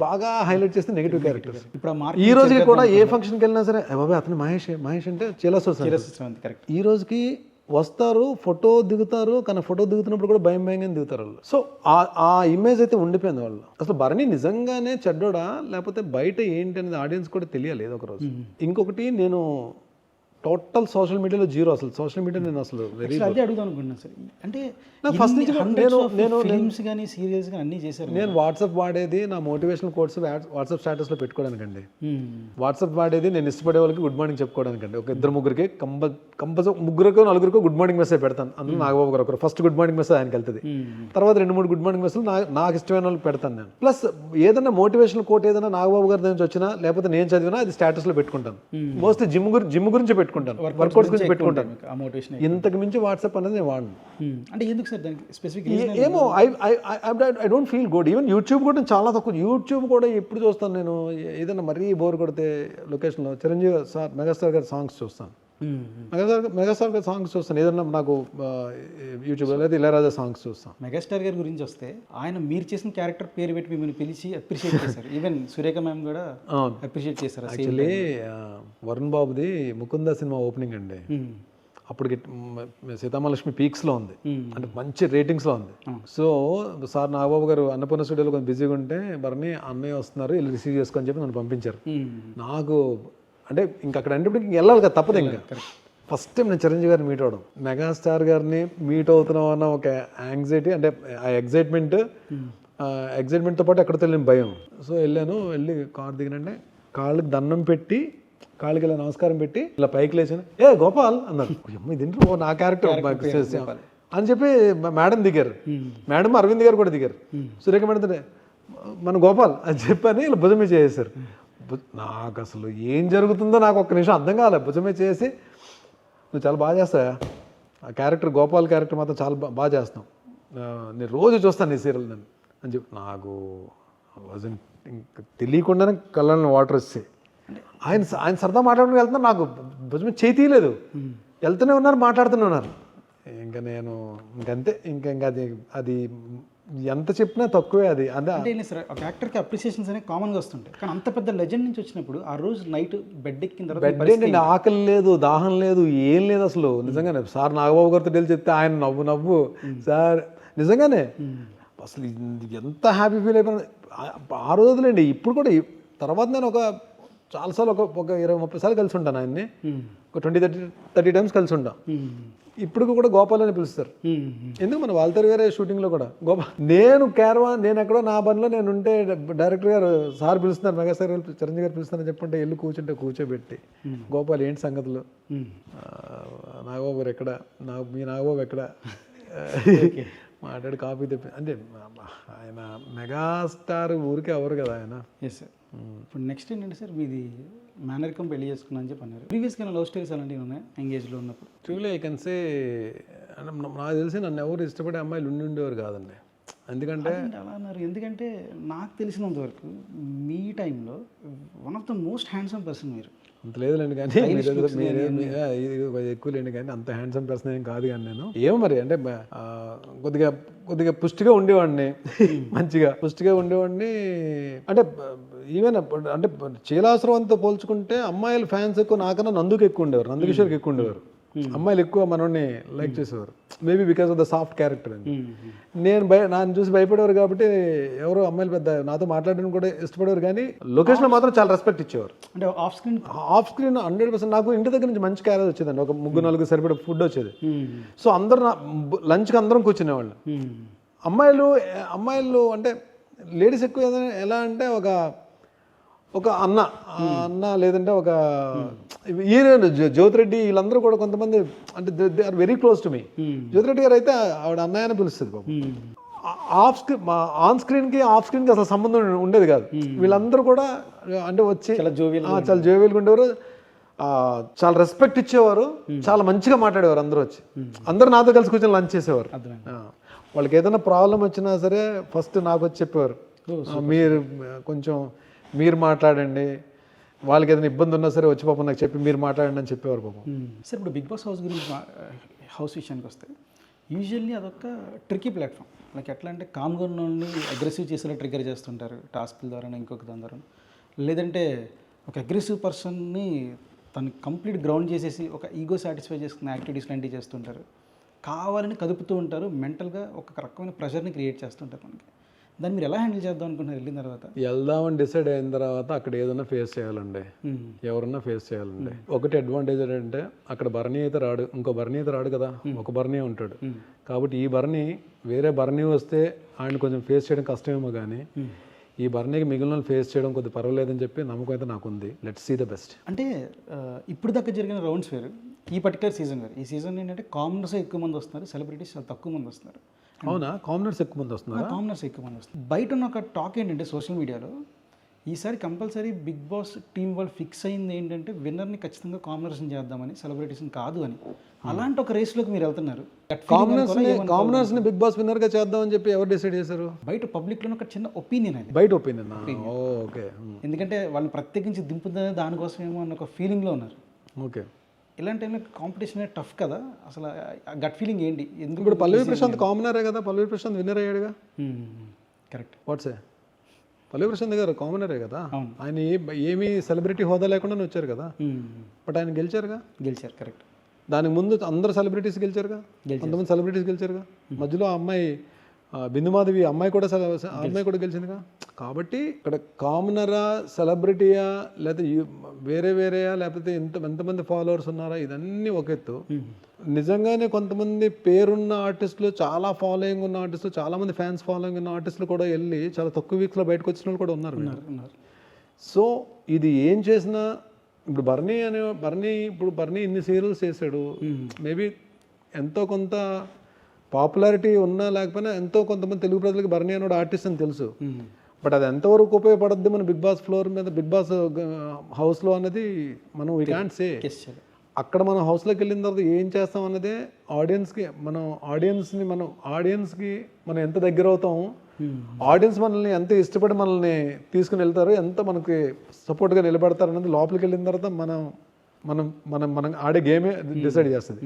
బాగా హైలైట్ చేస్తే నెగిటివ్ క్యారెక్టర్స్. ఇప్పుడు ఈ రోజుకి కూడా ఏ ఫంక్షన్కి వెళ్ళినా సరే బాబాయ్ అతను మహేష్ అంటే కరెక్ట్. ఈ రోజుకి వస్తారు, ఫోటో దిగుతారు, కానీ ఫోటో దిగుతున్నప్పుడు కూడా భయంగానే దిగుతారు వాళ్ళు. సో ఆ ఇమేజ్ అయితే ఉండిపోయింది వాళ్ళు. అసలు భరణి నిజంగానే చెడ్డోడా లేకపోతే బయట ఏంటి అనేది ఆడియన్స్ కూడా తెలియాలి ఏదో ఒక రోజు. ఇంకొకటి, నేను టోటల్ సోషల్ మీడియాలో జీరో. అసలు సోషల్ మీడియా నేను అసలు అదే అడుగుదాం అనుకుంటున్నాను సార్. అంటే ఫస్ట్ నుంచి నేను ఫిల్మ్స్ కానీ సీరియల్స్ కానీ అన్నీ చేశారు. నేను వాట్సాప్ వాడేది నా మోటివేషనల్ కోర్స్ వాట్సాప్ స్టేటస్లో పెట్టుకోవడానికండి. వాట్సాప్ వాడేది నేను ఇష్టపడే వాళ్ళకి గుడ్ మార్నింగ్ చెప్పుకోవడానికండి. ఒక 2-3కి కంపల్సరీ 3-4 గుడ్ మార్నింగ్ మెసేజ్ పెడతాను. అందులో నాగబాబు గారు ఒకరు ఫస్ట్ గుడ్ మార్నింగ్ మెసేజ్ ఆయనకి వెళ్తుంది. తర్వాత 2-3 గుడ్ మార్నింగ్ మెసేజ్ నాకు ఇష్టమైన వాళ్ళకి పెడతాను నేను. ప్లస్ ఏదైనా మోటివేషనల్ కోట్ ఏదైనా నాగబాబు గారి నుంచి వచ్చినా లేకపోతే నేను చదివినా అది స్టేటస్లో పెట్టుకుంటాను. మోస్ట్లీ జిమ్ గురించి పెట్టుకుంటాను, వర్కౌట్స్ గురించి పెట్టుకుంటాను. ఇంతకు మించి వాట్సాప్ అనేది నేను వాడను. అంటే ఎందుకు సార్ దానికి స్పెసిఫిక్? ఏమో, I don't feel good. Even YouTube కూడా చాలా తక్కువ. యూట్యూబ్ కూడా ఎప్పుడు చూస్తాను నేను, ఏదైనా మరీ బోర్ కొడితే లొకేషన్లో చిరంజీవి సార్, మెగాస్టార్ గారి సాంగ్స్ చూస్తాను. మెగాస్టార్ గారి సాంగ్స్ చూస్తాను. ఏదన్నా నాకు యూట్యూబ్లో లేదా ఇళయరాజా సాంగ్స్ చూస్తాను. మెగాస్టార్ గారి గురించి వస్తే, ఆయన మీరు చేసిన క్యారెక్టర్ పేరు పెట్టి మిమ్మల్ని పిలిచి అప్రిషియేట్ చేశారు. ఈవెన్ సురేఖ మ్యామ్ కూడా అప్రిషియేట్ చేశారు. యాక్చువల్లీ వరుణ్ బాబుది ముకుంద సినిమా ఓపెనింగ్ అండి. అప్పటికి సీతామహాలక్ష్మి పీక్స్లో ఉంది, అంటే మంచి రేటింగ్స్లో ఉంది. సో సార్ నాగబాబు గారు అన్నపూర్ణ స్టూడియోలో కొంచెం బిజీగా ఉంటే, భరణి అన్నయ్య వస్తున్నారు, వీళ్ళు రిసీవ్ చేసుకొని చెప్పి నన్ను పంపించారు. నాకు అంటే ఇంక అక్కడ అంటే వెళ్ళాలి కదా, తప్పదు ఇంకా. ఫస్ట్ టైం నేను చిరంజీవి గారిని మీట్ అవ్వడం, మెగాస్టార్ గారిని మీట్ అవుతున్నాం అన్న ఒక యాంగ్జైటీ, అంటే ఆ ఎగ్జైట్మెంట్తో పాటు ఎక్కడ తెలియని భయం. సో వెళ్ళి కార్ దిగినంటే కాళ్ళకి దండం పెట్టి, కాళ్ళకి ఇలా నమస్కారం పెట్టి ఇలా పైకి లేచాను. గోపాల్ అన్నారు. ఇదేంటి నా క్యారెక్టర్ అని చెప్పి మేడం దిగారు. మేడం అరవింద్ గారు కూడా దిగారు. సురేఖ మేడం మన గోపాల్ అని చెప్పని ఇలా భుజమే చేసేసారు. నాకు అసలు ఏం జరుగుతుందో నాకు ఒక్క నిమిషం అర్థం కాలే. భుజమే చేసి నువ్వు చాలా బాగా చేస్తావా, ఆ క్యారెక్టర్ గోపాల్ క్యారెక్టర్ మాత్రం చాలా బాగా చేస్తున్నావు, నేను రోజు చూస్తాను నీ సీరియల్ నన్ను అని చెప్పి నాకు ఇంకా తెలియకుండానే కళ్ళని వాటర్ వచ్చాయి. ఆయన సరదా మాట్లాడుకుని వెళ్తున్నారు, నాకు భుజమే చేయి తీయలేదు, వెళ్తూనే ఉన్నారు, మాట్లాడుతూనే ఉన్నారు. ఇంకా నేను ఇంకంతే, ఇంకా అది ఎంత చెప్పినా తక్కువే. అది అంటే సార్ ఒక యాక్టర్కి అప్రిసియేషన్స్ అనేవి కామన్గా వస్తుంటాయి, కానీ అంత పెద్ద లెజెండ్ నుంచి వచ్చినప్పుడు ఆ రోజు నైట్ బెడ్ ఎక్కిన తర్వాత బెడ్ ఏంటండి, ఆకలి లేదు, దాహం లేదు, ఏం లేదు అసలు. నిజంగానే సార్ నాగబాబు గారితో వెళ్ళి చెప్తే ఆయన నవ్వు సార్ నిజంగానే అసలు ఎంత హ్యాపీ ఫీల్ అయిపోయింది ఆ రోజులండి. ఇప్పుడు కూడా తర్వాత నేను చాలాసార్లు ఒక 20-30 సార్లు కలిసి ఉంటాను ఆయన్ని, ఒక 20-30 టైమ్స్ కలిసి ఉంటాం. ఇప్పుడు కూడా గోపాల్ అని పిలుస్తారు. ఎందుకు మన వాల్తేరు వేరే షూటింగ్లో కూడా గోపాల్, నేను ఎక్కడో నా పనిలో నేను ఉంటే డైరెక్టర్ గారు సార్ పిలుస్తున్నారు, మెగాస్టార్ గారు చిరంజీవి గారు పిలుస్తున్నారని చెప్పుంటే వెళ్ళి కూర్చోబెట్టి గోపాల్ ఏంటి సంగతులు, నాగబాబు గారు ఎక్కడ, మీ నాగబాబు ఎక్కడ మాట్లాడి కాఫీ తెప్పి అంటే ఆయన మెగాస్టార్ ఊరికే అవరు కదా ఆయన. Yes sir. ఇప్పుడు నెక్స్ట్ ఏంటంటే సార్, మీది మేనరికం పెళ్లి చేసుకున్నా అని చెప్పి అన్నారు. ప్రీవియస్గా లవ్ స్టోరీస్ అలాంటివి ఉన్నాయి ఎంగేజ్లో ఉన్నప్పుడు? ట్రూలీ ఐ కెన్ సే, నాకు తెలిసి నన్ను ఎవరు ఇష్టపడే అమ్మాయిలు ఉండేవారు కాదండి. ఎందుకంటే అలా అన్నారు, ఎందుకంటే నాకు తెలిసినంత వరకు మీ టైంలో one of the most handsome person మీరు. అంత లేదులేండి, కానీ ఎక్కువ లేండి, కానీ అంత హ్యాండ్సమ్ పర్సన్ ఏం కాదు. కానీ నేను ఏమో మరి అంటే కొద్దిగా పుష్టిగా ఉండేవాడిని, మంచిగా పుష్టిగా ఉండేవాడిని. అంటే ఈవెన్ అంటే చీలాశ్రవంతో పోల్చుకుంటే అమ్మాయిల ఫ్యాన్స్ ఎక్కువ నాకన్నా నందుకు ఎక్కువ ఉండేవారు, నందకిషోర్కి ఎక్కువ ఉండేవారు. అమ్మాయిలు ఎక్కువ మనోడిని లైక్ చేసేవారు, maybe because of the soft character అని. నన్ను చూసి భయపడేవారు కాబట్టి ఎవరో అమ్మాయిలు పెద్ద నాతో మాట్లాడడం కూడా ఇష్టపడేవారు, కానీ లొకేషన్లో మాత్రం చాలా రెస్పెక్ట్ ఇచ్చేవారు. అంటే ఆఫ్ స్క్రీన్ 100%. నాకు ఇంటి దగ్గర నుంచి మంచి క్యారేజ్ వచ్చేదండి, ఒక 3-4 సరిపడే ఫుడ్ వచ్చేది. సో అందరూ లంచ్కి అందరం కూర్చునేవాళ్ళు. అమ్మాయిలు అంటే లేడీస్ ఎక్కువ ఎలా అంటే ఒక అన్న లేదంటే ఒక జ్యోతిరెడ్డి, వీళ్ళందరూ కూడా కొంతమంది అంటే they are very close to me. Jyothi Reddy గారు అయితే ఆవిడ అన్నయ్య అని పిలుస్తుంది పాపం. ఆన్ స్క్రీన్కి ఆఫ్ స్క్రీన్కి అసలు సంబంధం ఉండేది కాదు. వీళ్ళందరూ కూడా అంటే వచ్చి చాలా జోవియల్గా ఉండేవారు, చాలా రెస్పెక్ట్ ఇచ్చేవారు, చాలా మంచిగా మాట్లాడేవారు. అందరూ నాతో కలిసి కూర్చొని లంచ్ చేసేవారు. వాళ్ళకి ఏదైనా ప్రాబ్లం వచ్చినా సరే ఫస్ట్ నాకు వచ్చి చెప్పేవారు, మీరు మాట్లాడండి, వాళ్ళకి ఏదైనా ఇబ్బంది ఉన్నా సరే వచ్చి పాపం నాకు చెప్పి మీరు మాట్లాడండి అని చెప్పేవారు పాపం. సార్ ఇప్పుడు బిగ్ బాస్ హౌస్ విషయానికి వస్తే యూజువల్లీ అదొక ట్రికీ ప్లాట్ఫామ్. లైక్ ఎట్లా అంటే కామ్గా ఉన్న వాళ్ళని అగ్రెసివ్ చేసేలా ట్రిగర్ చేస్తుంటారు టాస్క్ల ద్వారా, ఇంకొక దాని ద్వారా. లేదంటే ఒక అగ్రెసివ్ పర్సన్ని తను కంప్లీట్ గ్రౌండ్ చేసేసి ఒక ఈగో సాటిస్ఫై చేసుకున్న యాక్టివిటీస్ లాంటివి చేస్తుంటారు, కావాలని కదుపుతూ ఉంటారు, మెంటల్గా ఒక రకమైన ప్రెషర్ని క్రియేట్ చేస్తుంటారు మనకి. దాన్ని మీరు ఎలా హ్యాండిల్ చేద్దాం అనుకుంటున్నారు వెళ్ళిన తర్వాత? వెళ్దామని డిసైడ్ అయిన తర్వాత అక్కడ ఏదైనా ఫేస్ చేయాలండి, ఎవరన్నా ఫేస్ చేయాలండి. ఒకటి అడ్వాంటేజ్ ఏంటంటే అక్కడ భరణి అయితే రాడు, ఇంకో భరణి అయితే రాడు కదా, ఒక భరణి ఉంటాడు. కాబట్టి ఈ భరణి వేరే భరణి వస్తే ఆయన కొంచెం ఫేస్ చేయడం కష్టమేమో, కానీ ఈ భరణికి మిగిలిన ఫేస్ చేయడం కొద్దిగా పర్వాలేదని చెప్పి నమ్మకం అయితే నాకు ఉంది. Let's see the best. అంటే ఇప్పుడు దాకా జరిగిన రౌండ్స్ వేరు, ఈ పర్టికులర్ సీజన్ వేరు. ఈ సీజన్ ఏంటంటే కామనర్స్ ఎక్కువ మంది వస్తున్నారు, సెలబ్రిటీస్ చాలా తక్కువ మంది వస్తున్నారు. అవునా? కామనర్స్ ఎక్కువ మంది వస్తున్నారు. కామనర్స్ ఎక్కువ మంది వస్తున్నారు. బయట ఉన్న ఒక టాక్ ఏంటంటే సోషల్ మీడియాలో ఈసారి కంపల్సరీ బిగ్ బాస్ టీం వాళ్ళు ఫిక్స్ అయింది ఏంటంటే విన్నర్ని ఖచ్చితంగా కామనర్స్ని చేద్దామని, సెలబ్రిటీస్ని కాదు అని. అలాంటి ఒక రేస్లోకి మీరు వెళ్తున్నారు. కామనర్స్ని బిగ్ బాస్ విన్నర్గా చేద్దామని చెప్పి ఎవరు డిసైడ్ చేశారు? బయట పబ్లిక్లో ఒక చిన్న ఒపీనియన్ అది. బయట ఒపీనియన్. ఓకే. ఎందుకంటే వాళ్ళని ప్రత్యేకించి దింపుతుంది దానికోసం ఏమో అన్న ఒక ఫీలింగ్లో ఉన్నారు. ఓకే. ఇలాంటి టైంలో కాంపిటీషన్ టఫ్ కదా, అసలు గట్ ఫీలింగ్ ఏంటి? ఎందుకు ఇప్పుడు పల్లవి ప్రశాంత్ కామనరే కదా, పల్లవి ప్రశాంత్ విన్నర్ అయ్యాడుగా. కరెక్ట్. వాట్సే పల్లవి ప్రశాంత్ గారు కామనరే కదా, ఆయన ఏమీ సెలబ్రిటీ హోదా లేకుండా వచ్చారు కదా, బట్ ఆయన గెలిచారు. కరెక్ట్. దానికి ముందు అందరు సెలబ్రిటీస్ గెలిచారుగా, కొంతమంది సెలబ్రిటీస్ గెలిచారుగా. మధ్యలో ఆ అమ్మాయి బిందుమాధవి అమ్మాయి కూడా అమ్మాయి కూడా గెలిచిందిగా. కాబట్టి ఇక్కడ కామనరా, సెలబ్రిటీయా, లేకపోతే వేరేయా, లేకపోతే ఎంతమంది ఫాలోవర్స్ ఉన్నారా, ఇదన్నీ ఒక ఎత్తు. నిజంగానే కొంతమంది పేరున్న ఆర్టిస్టులు, చాలా ఫాలోయింగ్ ఉన్న ఆర్టిస్టులు, చాలామంది ఫ్యాన్స్ ఫాలోయింగ్ ఉన్న ఆర్టిస్టులు కూడా వెళ్ళి చాలా తక్కువ వీక్స్లో బయటకు వచ్చిన వాళ్ళు కూడా ఉన్నారు. సో ఇది ఏం చేసినా ఇప్పుడు బర్నీ ఇన్ని సీరియల్స్ చేశాడు, మేబీ ఎంతో కొంత పాపులారిటీ ఉన్నా లేకపోయినా ఎంతో కొంతమంది తెలుగు ప్రజలకి బర్నీ అనేవాడు ఆర్టిస్ట్ అని తెలుసు. బట్ అది ఎంతవరకు ఉపయోగపడద్ది మన బిగ్ బాస్ ఫ్లోర్ మీద, బిగ్ బాస్ హౌస్లో అన్నది మనం వీ క్యాంట్ సే. అక్కడ మనం హౌస్లోకి వెళ్ళిన తర్వాత ఏం చేస్తాం అన్నదే ఆడియన్స్కి, ఆడియన్స్కి మనం ఎంత దగ్గర అవుతాము, ఆడియన్స్ మనల్ని ఎంత ఇష్టపడి మనల్ని తీసుకుని వెళ్తారు, ఎంత మనకి సపోర్ట్గా నిలబడతారు అన్నది లోపలికి వెళ్ళిన తర్వాత మనం ఆడే గేమే డిసైడ్ చేస్తుంది.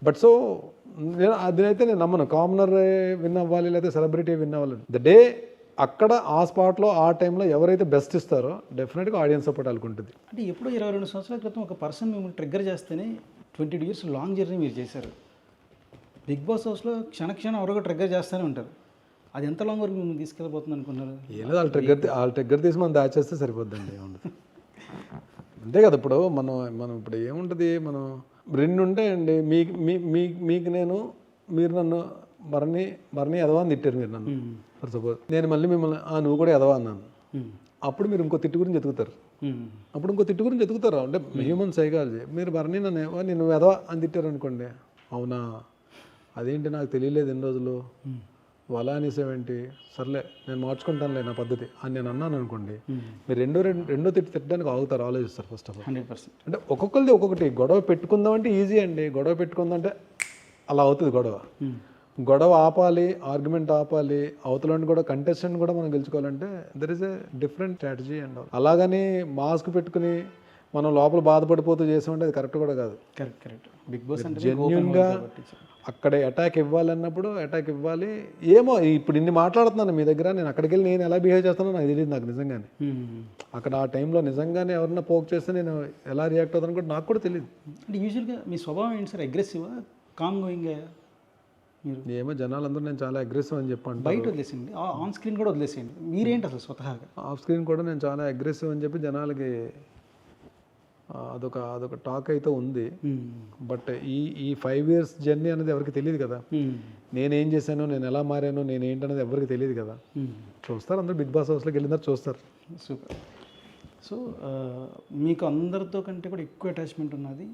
బట్ సో అదైతే నేను నమ్మను కామనర్ విన్ అవ్వాలి లేదా సెలబ్రిటీ విన్ అవ్వాలి. ద డే అక్కడ ఆ స్పాట్లో ఆ టైంలో ఎవరైతే బెస్ట్ ఇస్తారో డెఫినెట్గా ఆడియన్స్ సపోర్ట్ అనుకుంటుంది. అంటే ఎప్పుడో 22 సంవత్సరాల క్రితం ఒక పర్సన్ మిమ్మల్ని ట్రిగ్గర్ చేస్తేనే 22 years లాంగ్ జర్నీ మీరు చేశారు. బిగ్ బాస్ హౌస్లో క్షణక్షణం ఎవరో ట్రిగ్గర్ చేస్తూనే ఉంటారు. అది ఎంత లాంగ్ వరకు మిమ్మల్ని తీసుకెళ్ళిపోతుంది అనుకున్నారు? ఏదో వాళ్ళ ట్రిగ్గర్ తీసి మనం దాచేస్తే సరిపోద్దండి. అంతే కదా. ఇప్పుడు మనం ఇప్పుడు ఏముంటుంది, మనం 2 ఉంటాయండి. మీకు మీరు నన్ను మరణి ఎదవా అని తిట్టారు మీరు నన్ను, ఫర్ సపోజ్. నేను మళ్ళీ మిమ్మల్ని నువ్వు కూడా ఎదవా అన్నాను. అప్పుడు మీరు ఇంకో తిట్టు గురించి ఎదుగుతారు. అంటే హ్యూమన్ సైకాలజీ. మీరు మరణి నేను ఎదవా అని తిట్టారు అనుకోండి, అవునా అదేంటి నాకు తెలియలేదు ఎన్ని రోజులు, అలా అనేసేవేంటి, సర్లే నేను మార్చుకుంటానులే నా పద్ధతి అని నేను అన్నాను అనుకోండి, మీరు రెండో తిట్టడానికి ఆగుతారు, ఆలోచిస్తారు ఫస్ట్ ఆఫ్ ఆల్. 100%. అంటే ఒక్కొక్కరిది ఒక్కొక్కటి. గొడవ పెట్టుకుందాం అంటే ఈజీ అండి. గొడవ పెట్టుకుందాం అంటే అలా అవుతుంది. గొడవ ఆపాలి, ఆర్గ్యుమెంట్ ఆపాలి, అవతలని కూడా కంటెస్టెంట్ కూడా మనం గెలుచుకోవాలంటే there is a different strategy and అలాగని మాస్క్ పెట్టుకుని మనం లోపల బాధపడిపోతూ చేసామంటే అది కరెక్ట్ కూడా కాదు. కరెక్ట్. బిగ్ బాస్ అంటే జెన్యున్గా అక్కడ అటాక్ ఇవ్వాలన్నప్పుడు అటాక్ ఇవ్వాలి. ఏమో ఇప్పుడు ఇన్ని మాట్లాడుతున్నాను మీ దగ్గర, నేను అక్కడికి వెళ్ళి నేను ఎలా బిహేవ్ చేస్తానో నాకు తెలియదు. నాకు నిజంగానే అక్కడ ఆ టైంలో నిజంగానే ఎవరన్నా పోక్ చేస్తే నేను ఎలా రియాక్ట్ అవుతాను కూడా నాకు కూడా తెలియదు. అంటే యూజువల్గా మీ స్వభావం ఏంటి సార్? అగ్రెసివా, calm going? మీరు ఏమో జనాలందరూ నేను చాలా అగ్రెసివ్ అని చెప్పండి. బయట వదిలేసేయండి, ఆన్ స్క్రీన్ కూడా వదిలేసేయండి. మీరేంటి అసలు స్వతహాగా? ఆఫ్ స్క్రీన్ కూడా నేను చాలా అగ్రెసివ్ అని చెప్పి జనాలకి అదొక టాక్ అయితే ఉంది. బట్ ఈ 5 years జర్నీ అనేది ఎవరికి తెలియదు కదా. నేనేం చేశాను, నేను ఎలా మారాను, నేను ఏంటనేది ఎవరికి తెలియదు కదా. చూస్తారు అందరూ, బిగ్ బాస్ హౌస్లోకి వెళ్ళినారు చూస్తారు. సూపర్. సో మీకు అందరితో కంటే కూడా ఎక్కువ అటాచ్మెంట్ ఉన్నది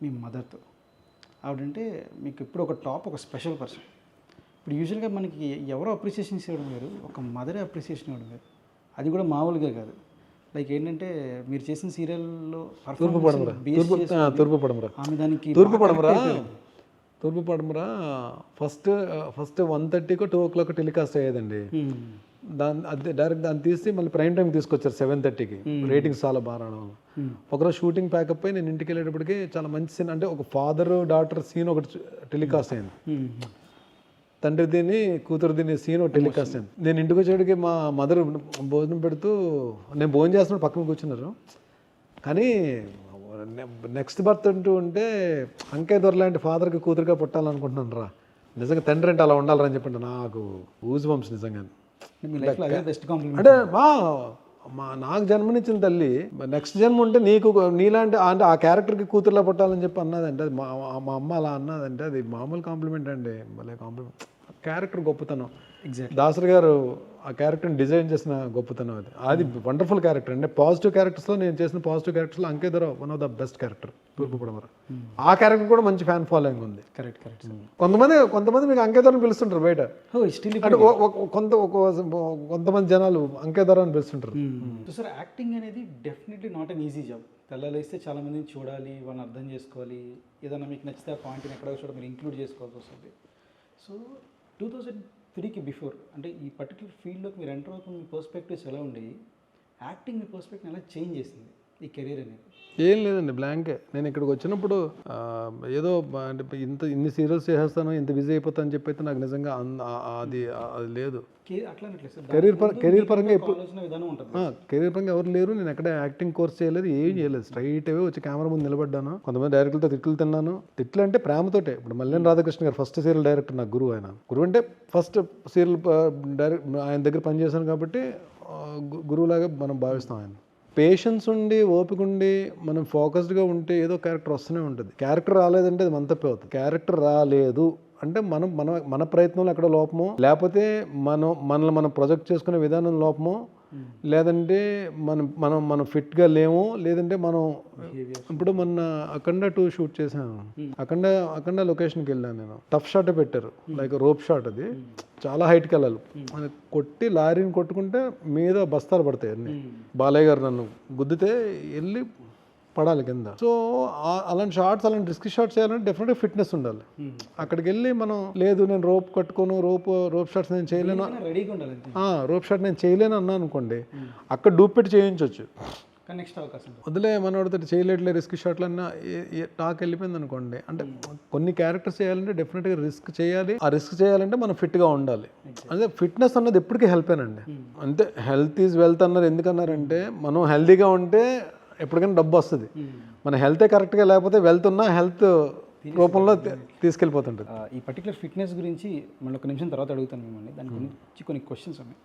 మీ మదర్తో. ఆవిడంటే మీకు ఎప్పుడు ఒక స్పెషల్ పర్సన్. ఇప్పుడు యూజువల్గా మనకి ఎవరో అప్రిసియేషన్ ఇవ్వడం వేరు, ఒక మదరే అప్రిసియేషన్ ఇవ్వడం వేరు. అది కూడా మామూలుగా కాదు. లైక్ ఏంటంటే మీరు చేసిన సీరియల్లో తూర్పు పడమరా ఫస్ట్ 1:30 2 o'clock టెలికాస్ట్ అయ్యేదండి. దాన్ని తీసి మళ్ళీ ప్రైమ్ టైం తీసుకొచ్చారు 7:30కి. రేటింగ్స్ చాలా బాగా రావడం. ఒకరోజు షూటింగ్ ప్యాకప్ అయి నేను ఇంటికి వెళ్ళేటప్పటికి చాలా మంచి సీన్, అంటే ఒక ఫాదర్ డాటర్ సీన్ ఒకటి టెలికాస్ట్ అయింది. తండ్రి దీన్ని కూతురు దీన్ని సీన్ ఒకటి టెలికాస్ట్ అయింది. నేను ఇంటికి వచ్చేటికి మా మదర్ భోజనం పెడుతూ, నేను భోజనం చేస్తున్నప్పుడు పక్కన కూర్చున్నారు. కానీ నెక్స్ట్ బర్త్ అంటూ ఉంటే అంకయ్య దొర లాంటి ఫాదర్కి కూతురుగా పుట్టాలనుకుంటున్నాను రా, నిజంగా తండ్రి అంటే అలా ఉండాలని చెప్పండి. నాకు ఊజ్ బంప్స్ నిజంగా. అంటే నాకు జన్మనిచ్చిన తల్లి నెక్స్ట్ జన్మ ఉంటే నీలాంటి అంటే ఆ క్యారెక్టర్కి కూతురులా పుట్టాలని చెప్పి అన్నదంటే, అది మా అమ్మ అలా అన్నదంటే అది మామూలు కాంప్లిమెంట్ అండి. భలే కాంప్లిమెంట్. క్యారెక్టర్ గొప్పతనం. దాసరి గారు ఆ క్యారెక్టర్ని డిజైన్ చేసిన గొప్పతనం అది వండర్ఫుల్ క్యారెక్టర్. అంటే పాజిటివ్ క్యారెక్టర్స్లో నేను చేసిన పాజిటివ్ క్యారెక్టర్స్లో అంకయ్య దొర one of the best character తూర్పు పడమర. ఆ క్యారెక్టర్ కూడా మంచి ఫ్యాన్ ఫాలోయింగ్ ఉంది. కరెక్ట్. కొంతమంది మీకు అంకయ్య దొరని పిలుస్తుంటారు బయట. అంటే కొంతమంది జనాలు అంకయ్య దొర అని పిలుస్తుంటారు. సార్ యాక్టింగ్ అనేది definitely not an easy job. తెల్లలేస్తే చాలా మందిని చూడాలి, వాళ్ళని అర్థం చేసుకోవాలి, ఏదైనా మీకు నచ్చితే ఆ పాయింట్ని ఎక్కడో చోట మీరు ఇంక్లూడ్ చేసుకోవాల్సి వస్తుంది. సో 2003కి బిఫోర్, అంటే ఈ పర్టికులర్ ఫీల్డ్లోకి మీరు ఎంటర్ అవుతున్న మీ పర్స్పెక్టివ్స్ ఎలా ఉండేవి, యాక్టింగ్ మీ పర్స్పెక్టివ్ ఎలా చేంజ్ చేసింది? ఈ కెరీర్ అనేది? ఏం లేదండి, బ్లాంకే. నేను ఇక్కడికి వచ్చినప్పుడు ఏదో అంటే ఇన్ని సీరియల్స్ చేసేస్తాను, ఇంత బిజీ అయిపోతాను అని చెప్పి అయితే నాకు నిజంగా అది లేదు. అట్లా అనట్లేదు సార్, కెరీర్ పరంగా ఎప్పుడు ఆలోచన విధానం ఉంటుంది. కెరీర్ పరంగా ఎవరు లేరు. నేను ఎక్కడ యాక్టింగ్ కోర్స్ చేయలేదు, ఏం చేయలేదు. స్ట్రైట్ అవే వచ్చి కెమెరా ముందు నిలబడ్డాను. కొంతమంది డైరెక్టర్లతో తిట్లు తిన్నాను. తిట్లు అంటే ప్రేమతోటే. ఇప్పుడు మల్లేని రాధాకృష్ణ గారు ఫస్ట్ సీరియల్ డైరెక్టర్, నాకు గురువు. ఆయన గురువు అంటే ఫస్ట్ సీరియల్ డైరెక్ట్ ఆయన దగ్గర పనిచేశాను కాబట్టి గురువులాగా మనం భావిస్తాం. ఆయన పేషెన్స్ ఉండి, ఓపిక ఉండి, మనం ఫోకస్డ్గా ఉంటే ఏదో క్యారెక్టర్ వస్తూనే ఉంటుంది. క్యారెక్టర్ రాలేదంటే అది మన తప్పే అవుతుంది. క్యారెక్టర్ రాలేదు అంటే మన ప్రయత్నంలో ఎక్కడ లోపమో, లేకపోతే మనం ప్రొజెక్ట్ చేసుకునే విధానం లోపమో, లేదంటే మనం ఫిట్గా లేమో, లేదంటే మనం ఇప్పుడు మొన్న అఖండ 2 షూట్ చేశాను. అఖండ లొకేషన్కి వెళ్ళాను నేను. టఫ్ షాట్ పెట్టారు, లైక్ రోప్ షాట్. అది చాలా హైట్కి వెళ్ళాలి. అది కొట్టి లారీని కొట్టుకుంటే మీద బస్తాలు పడతాయి అన్నీ. బాలయ్య గారు నన్ను గుద్దితే వెళ్ళి పడాలి కింద. సో అలాంటి షార్ట్స్, అలాంటి రిస్క్ షార్ట్స్ చేయాలంటే డెఫినెట్గా ఫిట్నెస్ ఉండాలి. అక్కడికి వెళ్ళి మనం లేదు నేను రోప్ కట్టుకోను, రోప్ షాట్స్ నేను చేయలేను, రెడీగా ఉండాలి. రోప్ షాట్ నేను చేయలేను అన్నా అనుకోండి, అక్కడ డూప్ పెట్టి చేయించవచ్చు. నెక్స్ట్ అవకాశం వదిలే మనోడితో చేయలేట్లే రిస్క్ షాట్లు అన్నా టాక్ వెళ్ళిపోయింది అనుకోండి. అంటే కొన్ని క్యారెక్టర్స్ చేయాలంటే డెఫినెట్గా రిస్క్ చేయాలి. ఆ రిస్క్ చేయాలంటే మనం ఫిట్గా ఉండాలి. అంటే ఫిట్నెస్ అన్నది ఎప్పటికీ హెల్ప్ ఏనండి. అంటే హెల్త్ ఈజ్ వెల్త్ అన్నారు. ఎందుకన్నారంటే మనం హెల్తీగా ఉంటే ఎప్పటికైనా డబ్బు వస్తుంది. మన హెల్తే కరెక్ట్గా లేకపోతే వెల్త్ ఉన్నా హెల్త్ రూపంలో తీసుకెళ్ళిపోతుంటుంది. ఈ పర్టికులర్ ఫిట్నెస్ గురించి మళ్ళీ ఒక నిమిషం తర్వాత అడుగుతాను మిమ్మల్ని. దాని గురించి కొన్ని క్వశ్చన్స్ ఉన్నాయి.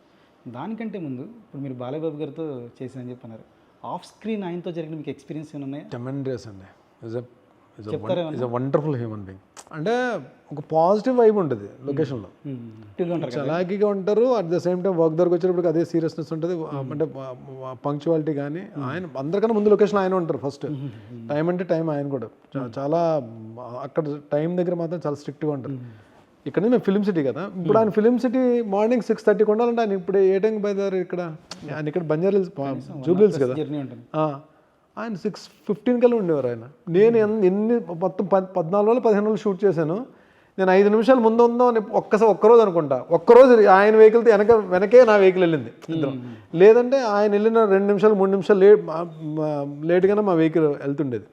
దానికంటే ముందు ఇప్పుడు మీరు బాలయ్య బాబు గారితో చేశారని చెప్పి అన్నారు. ఆఫ్ స్క్రీన్ ఆయనతో జరిగిన మీకు ఎక్స్పీరియన్స్ ఏమైనా ఉన్నాయా? ట్రెమెండస్ అండి. Is a wonderful human being. అంటే ఒక పాజిటివ్ వైబ్ ఉంటుంది లొకేషన్లో. చలాకీగా ఉంటారు, at the same time work దగ్గరకు వచ్చేటప్పుడు అదే సీరియస్నెస్ ఉంటుంది. అంటే పంక్చువాలిటీ కానీ, ఆయన అందరికన్నా ముందు లొకేషన్ ఆయన ఉంటారు. ఫస్ట్ టైం అంటే టైం ఆయన కూడా చాలా, అక్కడ టైం దగ్గర మాత్రం చాలా స్ట్రిక్ట్గా ఉంటారు. ఇక్కడ మేము ఫిలిం సిటీ కదా, ఇప్పుడు ఆయన ఫిలిం సిటీ మార్నింగ్ 6:30 ఉండాలంటే ఆయన ఇప్పుడు ఏ టైంకి బయలుదేరారు? ఇక్కడ ఆయన ఇక్కడ బంజారా హిల్స్, జూబ్లీహిల్స్ కదా, ఆయన 6:15 కల్లా ఉండేవారు ఆయన. నేను మొత్తం 14 రోజులు 15 రోజులు షూట్ చేశాను. నేను 5 నిమిషాలు ముందు ఉందో ఒక్కరోజు అనుకుంటా, ఒక్కరోజు ఆయన వెహికల్తో వెనకే నా వెహికల్ వెళ్ళింది ఇద్దరం. లేదంటే ఆయన వెళ్ళిన 2 నిమిషాలు 3 నిమిషాలు లేట్గానే మా వెహికల్ వెళ్తుండేది.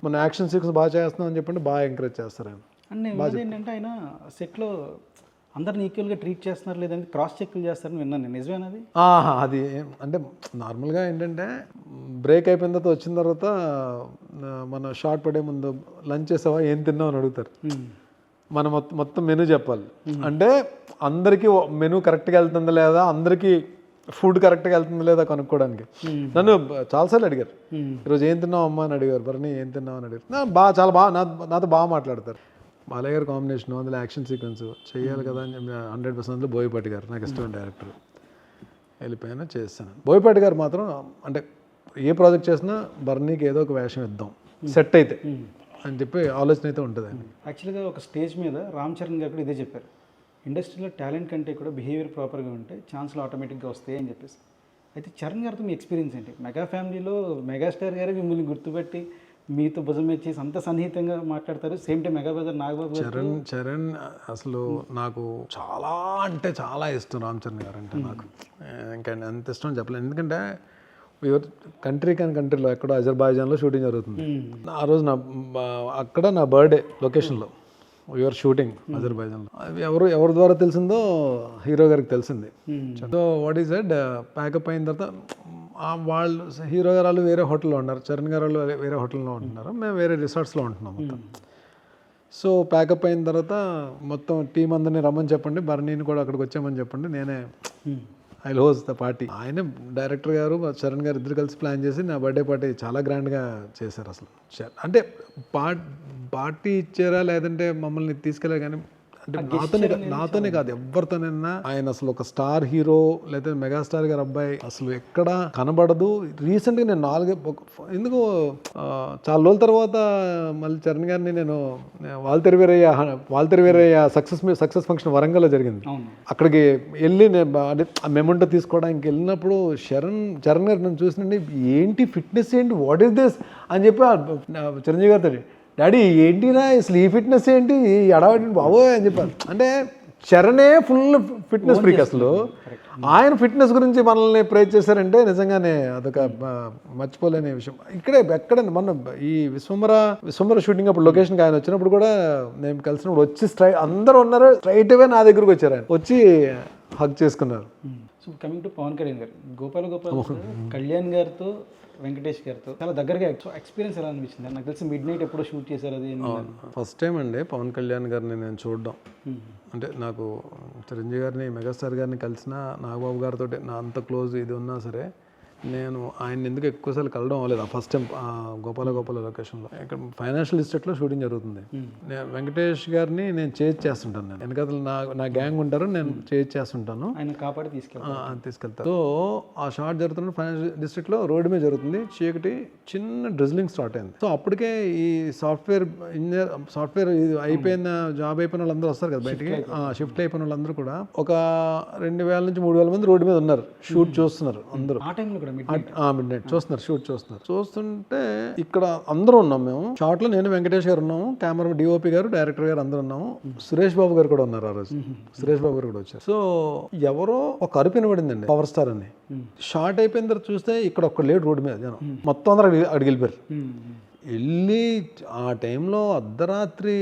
మన యాక్షన్ సీక్వెన్స్ బాగా చేస్తున్నాం అని చెప్పండి, బాగా ఎంకరేజ్ చేస్తారు ఆయన. అండ్ ఏంటంటే ఆయన సెట్లో అందరిని ఈక్వల్గా ట్రీట్ చేస్తున్నారు, లేదంటే క్రాస్ చెక్లు చేస్తారని విన్నాను నేను. నిజమేనది? అది అంటే నార్మల్గా ఏంటంటే బ్రేక్ అయిపోయిన తర్వాత వచ్చిన తర్వాత మన షార్ట్ పడే ముందు లంచ్ చేసావా, ఏం తిన్నావు అని అడుగుతారు. మనం మొత్తం మెనూ చెప్పాలి. అంటే అందరికీ మెనూ కరెక్ట్గా వెళ్తుందా లేదా, అందరికీ ఫుడ్ కరెక్ట్గా వెళ్తుందా లేదా కనుక్కోవడానికి. నన్ను చాలాసార్లు అడిగారు, ఈరోజు ఏం తిన్నావు అమ్మా అని అడిగారు, భరణి ఏం తిన్నావు అని అడిగారు. చాలా బాగా నాతో బాగా మాట్లాడతారు. బాలయ్య గారు కాంబినేషన్, అందులో యాక్షన్ సీక్వెన్స్ చేయాలి కదా అని 100% బోయపాటి గారు నాకు ఇష్టమైన డైరెక్టర్. వెళ్ళిపోయాను, చేస్తాను. బోయపాటి గారు మాత్రం అంటే ఏ ప్రాజెక్ట్ చేసినా బర్నీకి ఏదో ఒక వేషం ఇద్దాం సెట్ అయితే అని చెప్పి ఆలోచన అయితే ఉంటుంది ఆయన. యాక్చువల్గా ఒక స్టేజ్ మీద రామ్ చరణ్ గారు కూడా ఇదే చెప్పారు, ఇండస్ట్రీలో టాలెంట్ కంటే కూడా బిహేవియర్ ప్రాపర్గా ఉంటే ఛాన్స్లు ఆటోమేటిక్గా వస్తాయి అని చెప్పేసి. అయితే చరణ్ గారితో మీ ఎక్స్పీరియన్స్ ఏంటి? మెగా ఫ్యామిలీలో మెగాస్టార్ గారే మిమ్మల్ని గుర్తుపెట్టి మీతో భుజం వచ్చేసి అంత సన్నిహితంగా మాట్లాడతారు. Same time mega brother Nagababu Charan అసలు నాకు చాలా అంటే చాలా ఇష్టం. రామ్ చరణ్ గారు అంటే నాకు ఇంకా ఎంత ఇష్టం చెప్పలేదు. ఎందుకంటే కంట్రీలో ఎక్కడో అజర్బైజాన్లో షూటింగ్ జరుగుతుంది. ఆ రోజు అక్కడ నా బర్త్డే లొకేషన్లో యువర్ షూటింగ్ అజర్బైజాన్లో. ఎవరి ద్వారా తెలిసిందో హీరో గారికి తెలిసింది. So what is that, pack up అయిన తర్వాత వాళ్ళు హీరో గారు వాళ్ళు వేరే హోటల్లో ఉన్నారు, చరణ్ గారు వాళ్ళు వేరే హోటల్లో ఉంటున్నారు, మేము వేరే రిసార్ట్స్లో ఉంటున్నాం మొత్తం. సో ప్యాకప్ అయిన తర్వాత మొత్తం టీం అందరినీ రమ్మని చెప్పండి, బర్నీని కూడా అక్కడికి వచ్చామని చెప్పండి, నేనే ఐ హోస్ట్ ద పార్టీ. ఆయన డైరెక్టర్ గారు చరణ్ గారు ఇద్దరు కలిసి ప్లాన్ చేసి నా బర్త్డే పార్టీ చాలా గ్రాండ్గా చేశారు. అసలు అంటే పార్టీ ఇచ్చారా లేదంటే మమ్మల్ని తీసుకెళ్ళారు, కానీ అంటే నాతోనే కాదు ఎవరితోనైనా ఆయన అసలు ఒక స్టార్ హీరో లేదా మెగాస్టార్ గారు అబ్బాయి అసలు ఎక్కడ కనబడదు. రీసెంట్గా నేను ఎందుకు చాలా రోజుల తర్వాత మళ్ళీ చరణ్ గారిని నేను వాల్తెరివేరయ్య సక్సెస్ ఫంక్షన్ వరంగల్లో జరిగింది. అక్కడికి వెళ్ళి మెమెంటో తీసుకోవడానికి వెళ్ళినప్పుడు చరణ్ గారు నన్ను చూసినండి, ఏంటి ఫిట్నెస్ ఏంటి, వాట్ ఈస్ దిస్ అని చెప్పి చిరంజీవి గారితో, డాడీ ఏంటినా అసలు ఈ ఫిట్నెస్ ఏంటి, ఈ అడవాడి బాబోయ్ అని చెప్పాను. అంటే చరణే ఫుల్ ఫిట్నెస్ ఫ్రీక్ అసలు. ఆయన ఫిట్నెస్ గురించి మనల్ని ప్రేజ్ చేశారంటే నిజంగానే అదొక మర్చిపోలేని విషయం. ఇక్కడే ఎక్కడ మొన్న ఈ విశ్వంబర షూటింగ్ అప్పుడు లొకేషన్కి ఆయన వచ్చినప్పుడు కూడా నేను కలిసినప్పుడు వచ్చి అందరూ ఉన్నారు, స్ట్రైట్ అవే నా దగ్గరకు వచ్చారు, ఆయన వచ్చి హగ్ చేసుకున్నారు. So coming to Pawan Kalyan గారు, గోపాల్ కళ్యాణ్ గారితో వెంకటేష్ గారితో చాలా దగ్గరగా ఎక్స్పీరియన్స్ ఎలా అనిపించింది? నాకు తెలిసి మిడ్ నైట్ ఎప్పుడో షూట్ చేశారు, అది ఫస్ట్ టైం అండి పవన్ కళ్యాణ్ గారిని నేను చూడడం. అంటే నాకు చిరంజీవి గారిని, మెగాస్టార్ గారిని కలిసిన, నాగబాబు గారితో నా అంత క్లోజ్ ఇది ఉన్నా సరే నేను ఆయన ఎందుకు ఎక్కువసార్లు కలవడం అవ్వలేదు. ఫస్ట్ టైం గోపాల లొకేషన్లో ఇక్కడ ఫైనాన్షియల్ డిస్ట్రిక్ట్లో షూటింగ్ జరుగుతుంది. నేను వెంకటేష్ గారిని నేను చేజ్ చేస్తుంటాను, నేను వెనకాల నా గ్యాంగ్ ఉంటారు, నేను చేజ్ చేస్తుంటాను, ఆయన కాపాడి తీసుకెళ్తాను. సో ఆ షాట్ జరుగుతున్న ఫైనాన్షియల్ డిస్ట్రిక్ట్లో రోడ్డు మీద జరుగుతుంది, చీకటి, చిన్న డ్రిజ్లింగ్ స్టార్ట్ అయింది. సో అప్పటికే ఈ సాఫ్ట్వేర్ ఇది అయిపోయిన జాబ్ అయిపోయిన వాళ్ళందరూ వస్తారు కదా బయటికి, షిఫ్ట్ అయిపోయిన వాళ్ళందరూ కూడా ఒక 2000 నుంచి 3000 మంది రోడ్డు మీద ఉన్నారు, షూట్ చూస్తున్నారు అందరూ. ఆ టైంలో కూడా మిడ్ నైట్ చూస్తున్నారు, షూట్ చూస్తుంటే ఇక్కడ అందరూ ఉన్నాం మేము. షార్ట్ లో నేను వెంకటేష్ గారు ఉన్నాము, కెమెరా డిఓపి గారు, డైరెక్టర్ గారు అందరూ ఉన్నాము. సురేష్ బాబు గారు కూడా ఉన్నారు ఆ రోజు, సురేష్ బాబు గారు కూడా వచ్చారు. సో ఎవరో ఒక అరుపు వినబడిందండి, పవర్ స్టార్ అని. షార్ట్ అయిపోయిన తర్వాత చూస్తే ఇక్కడ ఒక్క లేడు రోడ్డు మీద, జనం మొత్తం అందరూ అడిగి వెళ్ళిపోయారు. వెళ్ళి ఆ టైంలో అర్ధరాత్రి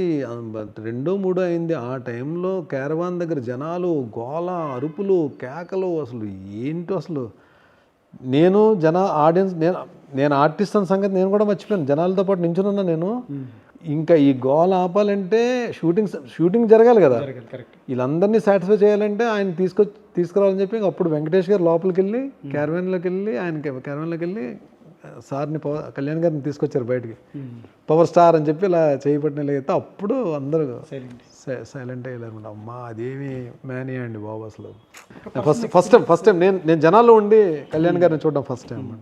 2-3 అయింది. ఆ టైంలో క్యారవాన్ దగ్గర జనాలు, గోల, అరుపులు, కేకలు, అసలు ఏంటో అసలు. నేను ఆడియన్స్, నేను ఆర్టిస్ట్ అన్న సంగతి నేను కూడా మర్చిపోయాను, జనాలతో పాటు నించునున్నా నేను. ఇంకా ఈ గోల్ ఆపాలంటే షూటింగ్ జరగాలి కదా, వీళ్ళందరినీ సాటిస్ఫై చేయాలంటే ఆయన తీసుకురావాలని చెప్పి అప్పుడు వెంకటేష్ గారు లోపలికి వెళ్ళి క్యారవాన్లోకి వెళ్ళి సార్ని కళ్యాణ్ గారిని తీసుకొచ్చారు బయటికి, పవర్ స్టార్ అని చెప్పి ఇలా చేయబట్టిన లేకపోతే అప్పుడు అందరూ సైలెంట్ అయ్యారు. అమ్మా అదేమి మేనియా అండి బాబు అసలు. ఫస్ట్ టైం నేను జనాల్లో ఉండి కళ్యాణ్ గారిని చూడడం ఫస్ట్ టైం అన్నమాట.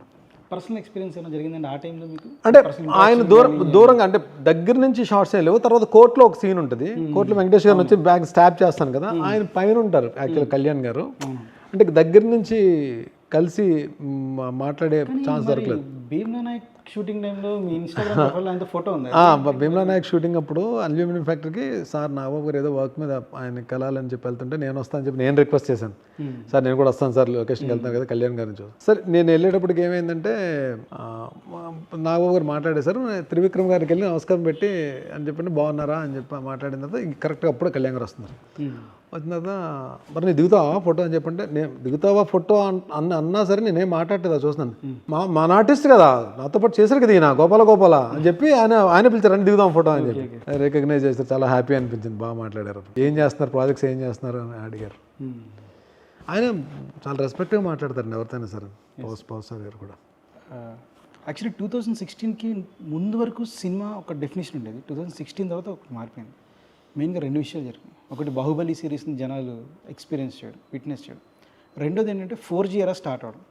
పర్సనల్ ఎక్స్పీరియన్స్ ఏమైనా జరిగిందండి ఆ టైంలో మీకు? అంటే ఆయన దూరంగా, అంటే దగ్గర నుంచి షార్ట్స్ ఏం లేవు. తర్వాత కోర్టులో ఒక సీన్ ఉంటుంది, కోర్టులో వెంకటేష్ గారిని వచ్చి బ్యాగ్ స్టాప్ చేస్తాను కదా, ఆయన పైన ఉంటారు యాక్చువల్ కళ్యాణ్ గారు. అంటే దగ్గర నుంచి కలిసి మాట్లాడే ఛాన్స్ దొరకలేదు. భీమ్లా నాయక్ షూటింగ్ టైంలో మీ ఇన్స్టాగ్రామ్ ప్రొఫైల్లో ఆయన ఫోటో ఉంది. భీమ్లా నాయక్ షూటింగ్ అప్పుడు అల్యూమినియం ఫ్యాక్టరీకి సార్ నాగబాబు గారు ఏదో వర్క్ మీద ఆయన కలాలని చెప్పి వెళ్తుంటే నేను వస్తాను చెప్పి నేను రిక్వెస్ట్ చేశాను, సార్ నేను కూడా వస్తాను సార్, లొకేషన్కి వెళ్తాను కదా కళ్యాణ్ గారిని చూసి. సరే నేను వెళ్ళేటప్పటికి ఏమైందంటే నాగబాబు గారు మాట్లాడేశారు, త్రివిక్రమ్ గారికి వెళ్ళి నమస్కారం పెట్టి అని చెప్పండి బాగున్నారా అని చెప్పి మాట్లాడిన తర్వాత కరెక్ట్గా అప్పుడు కళ్యాణ్ గారు వస్తున్నారు. వచ్చిన తర్వాత మరి నేను దిగుతావా ఫోటో అని చెప్పంటే, నేను దిగుతావా ఫోటో అన్నా సరే నేనేం మాట్లాడలేదా చూస్తున్నాను, మన ఆర్టిస్ట్ కదా నాతో పాటు చేశారు కదా ఈయన గోపాల అని చెప్పి ఆయన పిలిచారు, అని దిగుదాం ఫోటో అని చెప్పి రికగ్నైజ్ చేస్తారు. చాలా హ్యాపీ అనిపించింది, బాగా మాట్లాడారు. ఏం చేస్తున్నారు, ప్రాజెక్ట్స్ ఏం చేస్తున్నారు అని అడిగారు. ఆయన చాలా రెస్పెక్ట్గా మాట్లాడతారండి ఎవరితోనే సరే, పవర్ స్టార్ గారు కూడా. యాక్చువల్లీ 2016కి ముందు వరకు సినిమా ఒక డెఫినేషన్ ఉండేది, 2016 తర్వాత ఒకటి మారిపోయింది. మెయిన్గా 2 విషయాలు జరిగాయి. ఒకటి బాహుబలి సిరీస్ని జనాలు ఎక్స్పీరియన్స్ చేయడం, విట్నెస్ చేయడం. రెండోది ఏంటంటే 4G ఎరా స్టార్ట్ అవడం.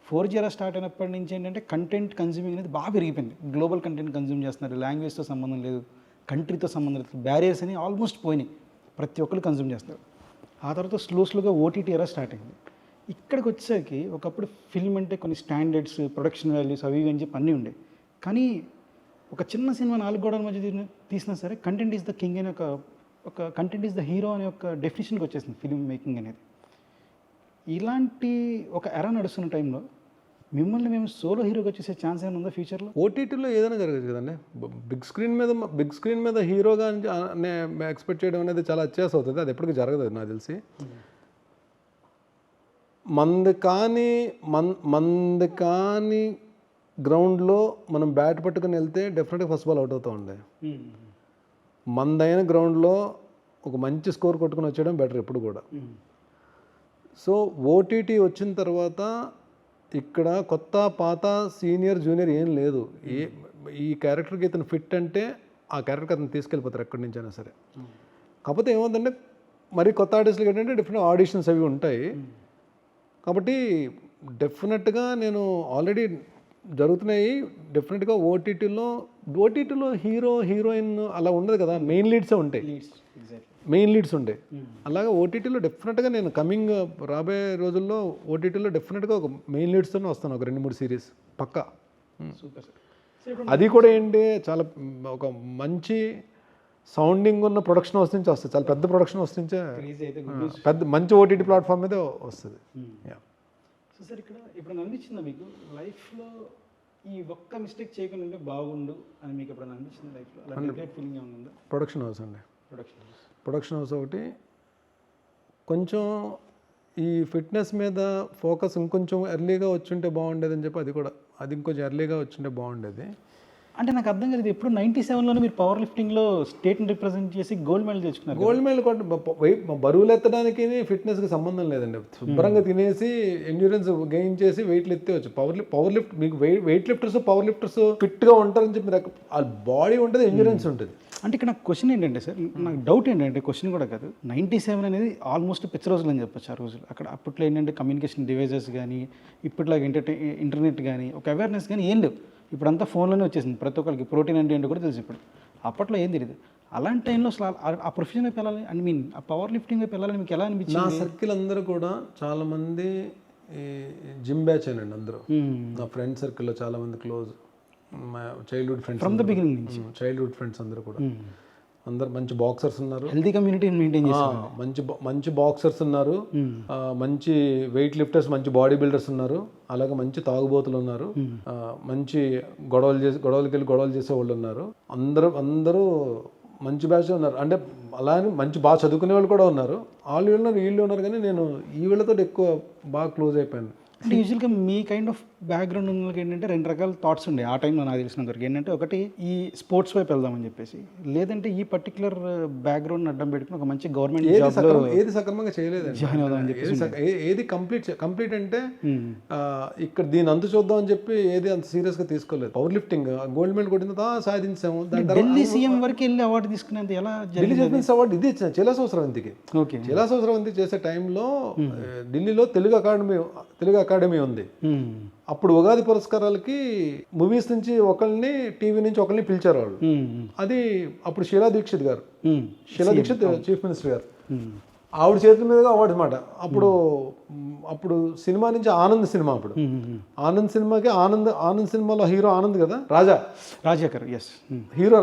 4G ఎరా స్టార్ట్ అయినప్పటి నుంచి ఏంటంటే కంటెంట్ కన్జ్యూమింగ్ అనేది బాగా పెరిగిపోయింది. గ్లోబల్ కంటెంట్ కన్జ్యూమ్ చేస్తున్నారు, లాంగ్వేజ్తో సంబంధం లేదు, కంట్రీతో సంబంధం లేదు, బ్యారియర్స్ అని ఆల్మోస్ట్ పోయినాయి, ప్రతి ఒక్కరు కన్జ్యూమ్ చేస్తారు. ఆ తర్వాత స్లోగా ఓటీటీ ఎరా స్టార్ట్ అయింది. ఇక్కడికి వచ్చేసరికి ఒకప్పుడు ఫిల్మ్ అంటే కొన్ని స్టాండర్డ్స్, ప్రొడక్షన్ వాల్యూస్ అవి అని చెప్పి అన్నీ ఉండే. కానీ ఒక చిన్న సినిమా 4 గోడల మధ్య తీసినా సరే కంటెంట్ ఈజ్ ద కింగ్ అనే ఒక కంటెంట్ ఈజ్ ద హీరో అనే ఒక డెఫినేషన్కి వచ్చేసింది ఫిల్మ్ మేకింగ్ అనేది. ఇలాంటి ఒక ఎరా నడుస్తున్న టైంలో మిమ్మల్ని మేము సోలో హీరోగా చూసే ఛాన్స్ ఏమైనా ఉందా ఫ్యూచర్లో? ఓటీటీలో ఏదైనా జరగదు కదండి. బిగ్ స్క్రీన్ మీద హీరోగా ఎక్స్పెక్ట్ చేయడం అనేది చాలా అత్యాస అవుతుంది, అది ఎప్పటికీ జరగదు నాకు తెలిసి. మంది కానీ గ్రౌండ్లో మనం బ్యాట్ పట్టుకుని వెళ్తే డెఫినెట్గా ఫస్ట్ బాల్ అవుట్ అవుతూ ఉండే. మందైన గ్రౌండ్లో ఒక మంచి స్కోర్ కొట్టుకుని వచ్చేయడం బెటర్ ఎప్పుడు కూడా. సో ఓటీటీ వచ్చిన తర్వాత ఇక్కడ కొత్త పాత సీనియర్ జూనియర్ ఏం లేదు. ఈ క్యారెక్టర్కి ఇతను ఫిట్ అంటే ఆ క్యారెక్టర్కి అతను తీసుకెళ్ళిపోతారు ఎక్కడి నుంచైనా సరే. కాకపోతే ఏమవుతుందంటే మరి కొత్త ఆర్టిస్టులకి ఏంటంటే డిఫరెంట్ ఆడిషన్స్ అవి ఉంటాయి. కాబట్టి డెఫినెట్గా నేను ఆల్రెడీ జరుగుతున్నాయి. డెఫినెట్గా ఓటీటీలో హీరో హీరోయిన్ అలా ఉండదు కదా, మెయిన్ లీడ్సే ఉంటాయి, మెయిన్ లీడ్స్ ఉంటాయి. అలాగే ఓటీటీలో డెఫినెట్గా నేను కమింగ్ రాబోయే రోజుల్లో ఓటీటీలో డెఫినెట్గా ఒక మెయిన్ లీడ్స్తోనే వస్తాను, ఒక 2-3 సిరీస్ పక్కా. Super sir. అది కూడా ఏంటి చాలా ఒక మంచి సౌండింగ్ ఉన్న ప్రొడక్షన్ హౌస్ నుంచి వస్తుంది, చాలా పెద్ద ప్రొడక్షన్ హౌస్ నుంచే క్రేజీ అయితే పెద్ద మంచి ఓటీటీ ప్లాట్ఫామ్ మీద వస్తుంది. సో సార్ ఇక్కడ ఇప్పుడు అనిపించిందా మీకు లైఫ్లో ఈ ఒక్క మిస్టేక్ చేయకుండా ఉంటే బాగుండు అని మీకు ఎప్పుడైనా అనిపించింది లైఫ్లో? అలాంటి రిగ్రెట్ ఫీలింగ్ ఏమైనా ఉందా? ప్రొడక్షన్ హౌస్ అండి, ప్రొడక్షన్ ప్రొడక్షన్ హౌస్ ఒకటి. కొంచెం ఈ ఫిట్నెస్ మీద ఫోకస్ ఇంకొంచెం ఎర్లీగా వచ్చుంటే బాగుండేది అని చెప్పి అది ఇంకొంచెం ఎర్లీగా వచ్చుంటే బాగుండేది. అంటే నాకు అర్థం కాలేదు, ఎప్పుడు 97లోనే మీరు పవర్ లిఫ్టింగ్లో స్టేట్ని రిప్రజెంట్ చేసి గోల్డ్ మెడల్ తెచ్చుకున్నారు. గోల్డ్ మెడల్ బరువులు ఎత్తడానికి ఫిట్నెస్కి సంబంధం లేదండి. శుభ్రంగా తినేసి ఎండ్యూరెన్స్ గెయిన్ చేసి వెయిట్లు ఎత్తేవచ్చు. పవర్ లిఫ్ట్ మీకు వెయిట్ లిఫ్టర్స్ పవర్ లిఫ్టర్స్ ఫిట్గా ఉంటారని చెప్పి ఆ బాడీ ఉంటుంది, ఎండ్యూరెన్స్ ఉంటుంది. అంటే ఇక్కడ నాకు క్వశ్చన్ ఏంటంటే సార్, నాకు డౌట్ ఏంటంటే క్వశ్చన్ కూడా కాదు, 97 అనేది ఆల్మోస్ట్ పిచ్చ రోజులు అని చెప్పొచ్చు. ఆ రోజులు అక్కడ అప్పట్లో ఏంటంటే కమ్యూనికేషన్ డివైజెస్ కానీ ఇప్పటిలాగా ఇంటర్నెట్ కానీ ఒక అవేర్నెస్ కానీ ఏం లేవు. ఇప్పుడంతా ఫోన్లోనే వచ్చేసింది, ప్రతి ఒక్కరికి ప్రోటీన్ అంటే ఏంటో కూడా తెలుసు. ఇప్పుడు అప్పట్లో ఏం తెలియదు. అలాంటి టైంలో అసలు ఆ ప్రొఫెషన్ వైపు వెళ్ళాలి ఆ పవర్ లిఫ్టింగ్ వైపు వెళ్ళాలని మీకు ఎలా అనిపించింది? నా సర్కిల్ అందరూ కూడా చాలామంది జిమ్ బ్యాచ్ అండి అందరూ. నా ఫ్రెండ్ సర్కిల్లో చాలామంది క్లోజ్, మా childhood friends, from the beginning నుంచి చైల్డ్హుడ్ ఫ్రెండ్స్ అందరూ కూడా. అందరు మంచి బాక్సర్స్ ఉన్నారు, హెల్తీ కమ్యూనిటీ మెయింటైన్ చేస్తారు. మంచి బాక్సర్స్ ఉన్నారు, మంచి వెయిట్ లిఫ్టర్స్, మంచి బాడీ బిల్డర్స్ ఉన్నారు, అలాగే మంచి తాగుబోతులు ఉన్నారు, మంచి గొడవలు చేసే వాళ్ళు ఉన్నారు. అందరూ మంచి బ్యాచ్ ఉన్నారు. అంటే అలా అని మంచి బాగా చదువుకునే వాళ్ళు కూడా ఉన్నారు. వీళ్ళు ఉన్నారు కానీ నేను ఈ వీళ్ళతో ఎక్కువ బాగా క్లోజ్ అయిపోయాను. అంటే యూజువల్గా మీ కైండ్ ఆఫ్ బ్యాక్గ్రౌండ్ ఉన్న వాళ్ళకి ఏంటంటే రెండు రకాల థాట్స్ ఉండే ఆ టైంలో నాకు తెలిసినంత వరకు. ఏంటంటే ఒకటి ఈ స్పోర్ట్స్ వైపు వెళ్దామని చెప్పేసి, లేదంటే ఈ పర్టికులర్ బ్యాక్గ్రౌండ్ అడ్డం పెట్టుకుని ఒక మంచి గవర్నమెంట్ ఏది సక్రమంగా చేయలేదు, జాయిన్ అవుదామని చెప్పేసి. ఏది కంప్లీట్ అంటే ఇక్కడ దీని అంతు చూద్దాం అని చెప్పి ఏది అంత సీరియస్ గా తీసుకోలేదు. పవర్ లిఫ్టింగ్ గోల్డ్ మెడల్ కొట్టిన సాధించాము. ఢిల్లీ సీఎం వరకు వెళ్ళి అవార్డు తీసుకునేంత ఎలా ఢిల్లీ ఛాంపియన్స్ అవార్డు ఇది చైలాసవసరవంతికి. చైలాసవసరవంతి చేసే టైంలో ఢిల్లీలో తెలుగు అకాడమీ ఉంది. అప్పుడు ఉగాది పురస్కారాలకి మూవీస్ నుంచి ఒకరిని, టీవీ నుంచి ఒకరిని పిలిచారు వాళ్ళు. అది అప్పుడు షీలా దీక్షిత్ చీఫ్ మినిస్టర్ గారు, ఆవిడ చేతుల మీదుగా అవార్డు అనమాట. అప్పుడు సినిమా నుంచి ఆనంద్ సినిమా, అప్పుడు ఆనంద్ సినిమాకి ఆనంద్ సినిమాలో హీరో ఆనంద్ కదా, రాజాకర్ హీరో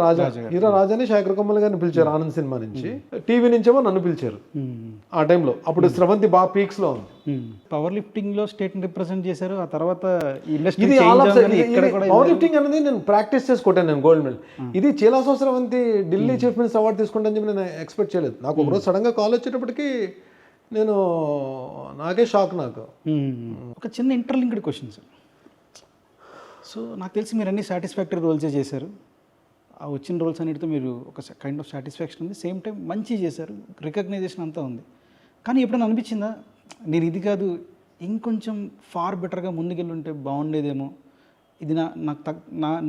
రాజాని శేఖర్ కమ్మల్ గారిని పిలిచారు ఆనంద్ సినిమా నుంచి. టీవీ నుంచేమో నన్ను పిలిచారు ఆ టైంలో. అప్పుడు స్రవంతి బాగా పీక్స్ లో ఉంది. పవర్ లిఫ్టింగ్ లో స్టేట్ రిప్రజెంట్ చేశారు. ఆ తర్వాత పవర్ లిఫ్టింగ్ అనేది నేను ప్రాక్టీస్ చేసి కొట్టాను నేను గోల్డ్ మెడల్. ఇది చైలాసవసరవంతి ఢిల్లీ చీఫ్ మినిస్టర్ అవార్డు తీసుకుంటానని చెప్పి నేను ఎక్స్పెక్ట్ చేయలేదు. నాకు ఒకరోజు సడన్ గా కాల్ వచ్చేటప్పటికి నాకే షాక్. నాకు ఒక చిన్న ఇంటర్లింక్డ్ క్వశ్చన్ సార్. సో నాకు తెలిసి మీరు అన్ని సాటిస్ఫాక్టరీ రోల్సే చేశారు. ఆ వచ్చిన రోల్స్ అన్నిటితో మీరు ఒక కైండ్ ఆఫ్ సాటిస్ఫాక్షన్ ఉంది, సేమ్ టైం మంచి చేశారు, రికగ్నైజేషన్ అంతా ఉంది. కానీ ఎప్పుడైనా అనిపించిందా నేను ఇది కాదు ఇంకొంచెం ఫార్ బెటర్గా ముందుకెళ్ళి ఉంటే బాగుండేదేమో, ఇది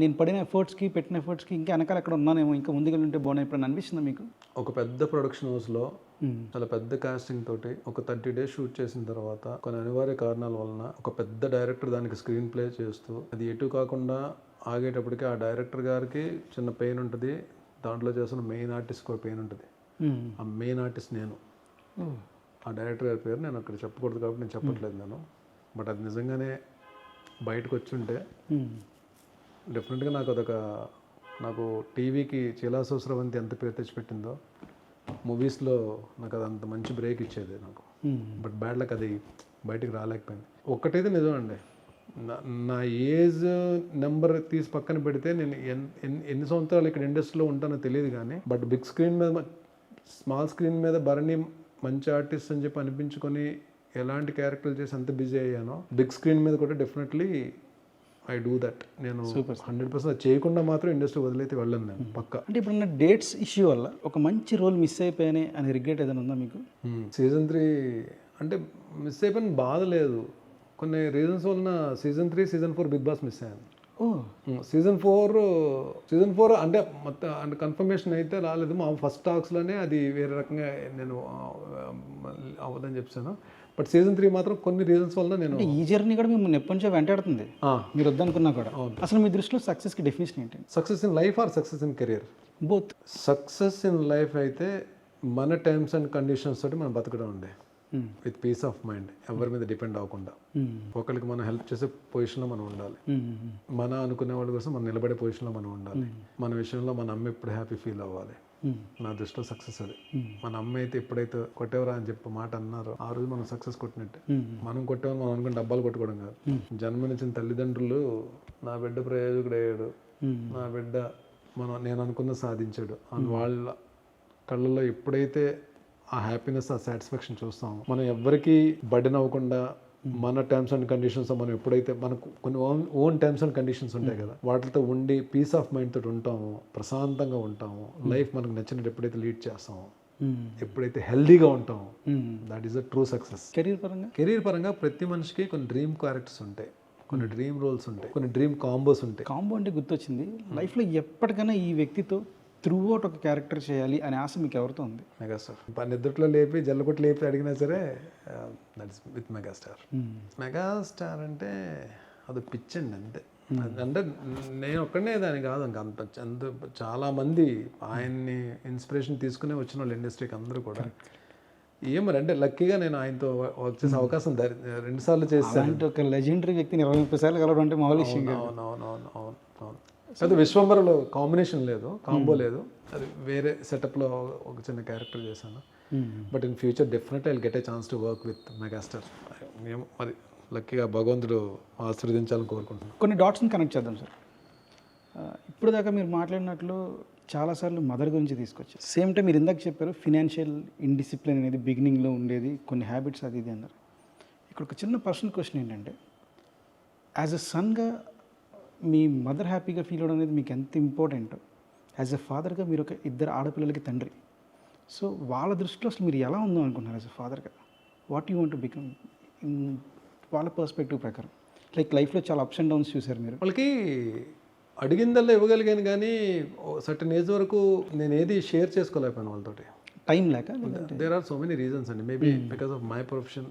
నేను పడిన ఎఫర్ట్స్కి పెట్టిన ఎఫర్ట్స్కి ఇంకా వెనకాల ఎక్కడ ఉన్నానేమో, ఇంకా ముందుకెళ్ళి ఉంటే బాగుండే ఎప్పుడైనా అనిపిస్తుందా మీకు? ఒక పెద్ద ప్రొడక్షన్ హౌస్లో చాలా పెద్ద కాస్టింగ్ తోటి ఒక 30 days షూట్ చేసిన తర్వాత కొన్ని అనివార్య కారణాల వలన ఒక పెద్ద డైరెక్టర్ దానికి స్క్రీన్ ప్లే చేస్తూ అది ఎటు కాకుండా ఆగేటప్పటికి ఆ డైరెక్టర్ గారికి చిన్న పెయిన్ ఉంటుంది, దాంట్లో చేస్తున్న మెయిన్ ఆర్టిస్ట్ కూడా పెయిన్ ఉంటుంది. ఆ మెయిన్ ఆర్టిస్ట్ నేను. ఆ డైరెక్టర్ గారి పేరు నేను అక్కడ చెప్పకూడదు కాబట్టి నేను చెప్పట్లేదు నేను. బట్ అది నిజంగానే బయటకు వచ్చుంటే డెఫినెట్గా నాకు టీవీకి చైలాసవసరవంతి ఎంత పేరు తెచ్చిపెట్టిందో మూవీస్లో నాకు అది అంత మంచి బ్రేక్ ఇచ్చేది నాకు. బట్ బ్యాడ్ లక్ అది బయటికి రాలేకపోయింది. ఒక్కటైతే నిజం అండి, నా ఏజ్ నెంబర్ తీసి పక్కన పెడితే నేను ఎన్ని సంవత్సరాలు ఇక్కడ ఇండస్ట్రీలో ఉంటానో తెలియదు కానీ, బట్ బిగ్ స్క్రీన్ మీద స్మాల్ స్క్రీన్ మీద భరణి మంచి ఆర్టిస్ట్ అని చెప్పి అనిపించుకొని ఎలాంటి క్యారెక్టర్లు చేసి అంత బిజీ అయ్యానో బిగ్ స్క్రీన్ మీద కూడా డెఫినెట్లీ ఐ డూ దట్. నేను 100% అది చేయకుండా మాత్రం ఇండస్ట్రీ వదిలేతే వెళ్ళను నేను పక్కా. అంటే ఇప్పుడు డేట్స్ ఇష్యూ వల్ల ఒక మంచి రోల్ మిస్ అయిపోయానే అని రిగ్రెట్ ఏదైనా ఉందా మీకు? సీజన్ 3 అంటే మిస్ అయిపోయిన బాధ లేదు, కొన్ని రీజన్స్ వలన season 3 season 4 Bigg Boss miss అయ్యాను. సీజన్ 4 అంటే మొత్తం అంటే కన్ఫర్మేషన్ అయితే రాలేదు. మా ఫస్ట్ టాక్స్లోనే అది వేరే రకంగా నేను అవ్వదని చెప్పాను. బట్ సీజన్ 3 మాత్రం కొన్ని రీజన్స్ వల్ల నేను ఈ జర్నీ కూడా మిమ్మల్ని ఎప్పటి నుంచో వెంటాడుతుంది, మీరు వద్దనుకున్నా కూడా. అసలు మీ దృష్టిలో సక్సెస్కి డెఫినేషన్ ఏంటి? Success in life or success in career? Both. Success in life అయితే మన టర్మ్స్ అండ్ కండిషన్స్ తోటి మనం బతకడం ఉండే, విత్ పీస్ ఆఫ్ మైండ్, ఎవరి మీద డిపెండ్ అవ్వకుండా. ఒకరికి మనం హెల్ప్ చేసే పొజిషన్లో మనం ఉండాలి, మన అనుకునే వాళ్ళ కోసం మనం నిలబడే పొజిషన్లో మనం ఉండాలి, మన విషయంలో మన అమ్మ ఎప్పుడు హ్యాపీ ఫీల్ అవ్వాలి. నా దృష్టిలో సక్సెస్ అది. మన అమ్మ అయితే ఎప్పుడైతే కొట్టేవరా అని చెప్పి మాట అన్నారో ఆ రోజు మనం సక్సెస్ కొట్టినట్టే. మనం కొట్టేవని మనం అనుకుని డబ్బాలు కొట్టుకోవడం కాదు. జన్మనిచ్చిన తల్లిదండ్రులు నా బిడ్డ ప్రయోజకుడు అయ్యాడు, నా బిడ్డ నేను అనుకున్న సాధించాడు అని వాళ్ళ కళ్ళల్లో ఎప్పుడైతే ఆ హ్యాపీనెస్, ఆ సాటిస్ఫాక్షన్ చూస్తాము, మనం ఎవ్వరికీ బర్డెన్ అవ్వకుండా మన టర్మ్స్ అండ్ కండిషన్స్ మనం ఎప్పుడైతే మనకు కొన్ని ఓన్ టర్మ్స్ అండ్ కండిషన్స్ ఉంటాయి కదా, వాటితో ఉండి పీస్ ఆఫ్ మైండ్ తోటి ఉంటాము, ప్రశాంతంగా ఉంటాము, లైఫ్ మనకు నచ్చినట్టు ఎప్పుడైతే లీడ్ చేస్తామో, ఎప్పుడైతే హెల్దీగా ఉంటామో, that is a true success. Career పరంగా ప్రతి మనిషికి కొన్ని డ్రీమ్ క్యారెక్టర్స్ ఉంటాయి, కొన్ని డ్రీమ్ రోల్స్ ఉంటాయి, కొన్ని డ్రీమ్ కాంబోస్ ఉంటాయి. కాంబో అంటే గుర్తొచ్చింది, లైఫ్లో ఎప్పటికైనా ఈ వ్యక్తితో త్రూ అవుట్ ఒక క్యారెక్టర్ చేయాలి అనే ఆశ మీకు ఎవరితో ఉంది? మెగాస్టార్. నిద్రలో లేపి జల్లకొట్టి లేపి అడిగినా సరే that is with megastar. Megastar అంటే అది పిచ్చండి అంతే. అంటే నేను ఒక్కడనే దాని కాదు, ఇంకా అంత చాలామంది ఆయన్ని ఇన్స్పిరేషన్ తీసుకునే వచ్చిన వాళ్ళు ఇండస్ట్రీకి అందరూ కూడా. ఏమరి అంటే లక్కీగా నేను ఆయనతో వర్క్ చేసే అవకాశం 2 సార్లు చేశాను. ఒక లెజెండరీ వ్యక్తిని 20-30 సార్లు కలవడం అంటే మామూలు విషయం కాదు. అవును. అది విశ్వంబరలో కాంబినేషన్ లేదు, కాంబో లేదు, అది వేరే సెటప్లో ఒక చిన్న క్యారెక్టర్ చేశాను. But in future definitely I get a chance to work with megastar. మేము మరి లక్కీగా భగవంతుడు ఆశీర్వదించాలని కోరుకుంటున్నాను. కొన్ని డాట్స్ని కనెక్ట్ చేద్దాం సార్. ఇప్పుడు దాకా మీరు మాట్లాడినట్లు చాలాసార్లు మదర్ గురించి తీసుకొచ్చారు. సేమ్ టైం మీరు ఇందాక చెప్పారు ఫినాన్షియల్ ఇండిసిప్లిన్ అనేది బిగినింగ్లో ఉండేది, కొన్ని హ్యాబిట్స్ అది ఇది అన్నారు. ఇక్కడ ఒక చిన్న పర్సనల్ క్వశ్చన్ ఏంటంటే, యాజ్ అ సన్గా మీ మదర్ హ్యాపీగా ఫీల్ అవడం అనేది మీకు ఎంత ఇంపార్టెంట్, యాజ్ ఎ ఫాదర్గా మీరు ఒక 2 ఆడపిల్లలకి తండ్రి, సో వాళ్ళ దృష్టిలో అసలు మీరు ఎలా ఉందో అనుకుంటున్నారు యాజ్ ఎ ఫాదర్గా? What you want to become in వాళ్ళ పర్స్పెక్టివ్ ప్రకారం? లైక్ లైఫ్లో చాలా అప్స్ అండ్ డౌన్స్ చూసారు మీరు. వాళ్ళకి అడిగిందల్లా ఇవ్వగలిగాను, కానీ సర్టన్ ఏజ్ వరకు నేను ఏది షేర్ చేసుకోలేకపోయాను వాళ్ళతోటి. టైం లేక there are so many reasons అండి. Maybe because of my profession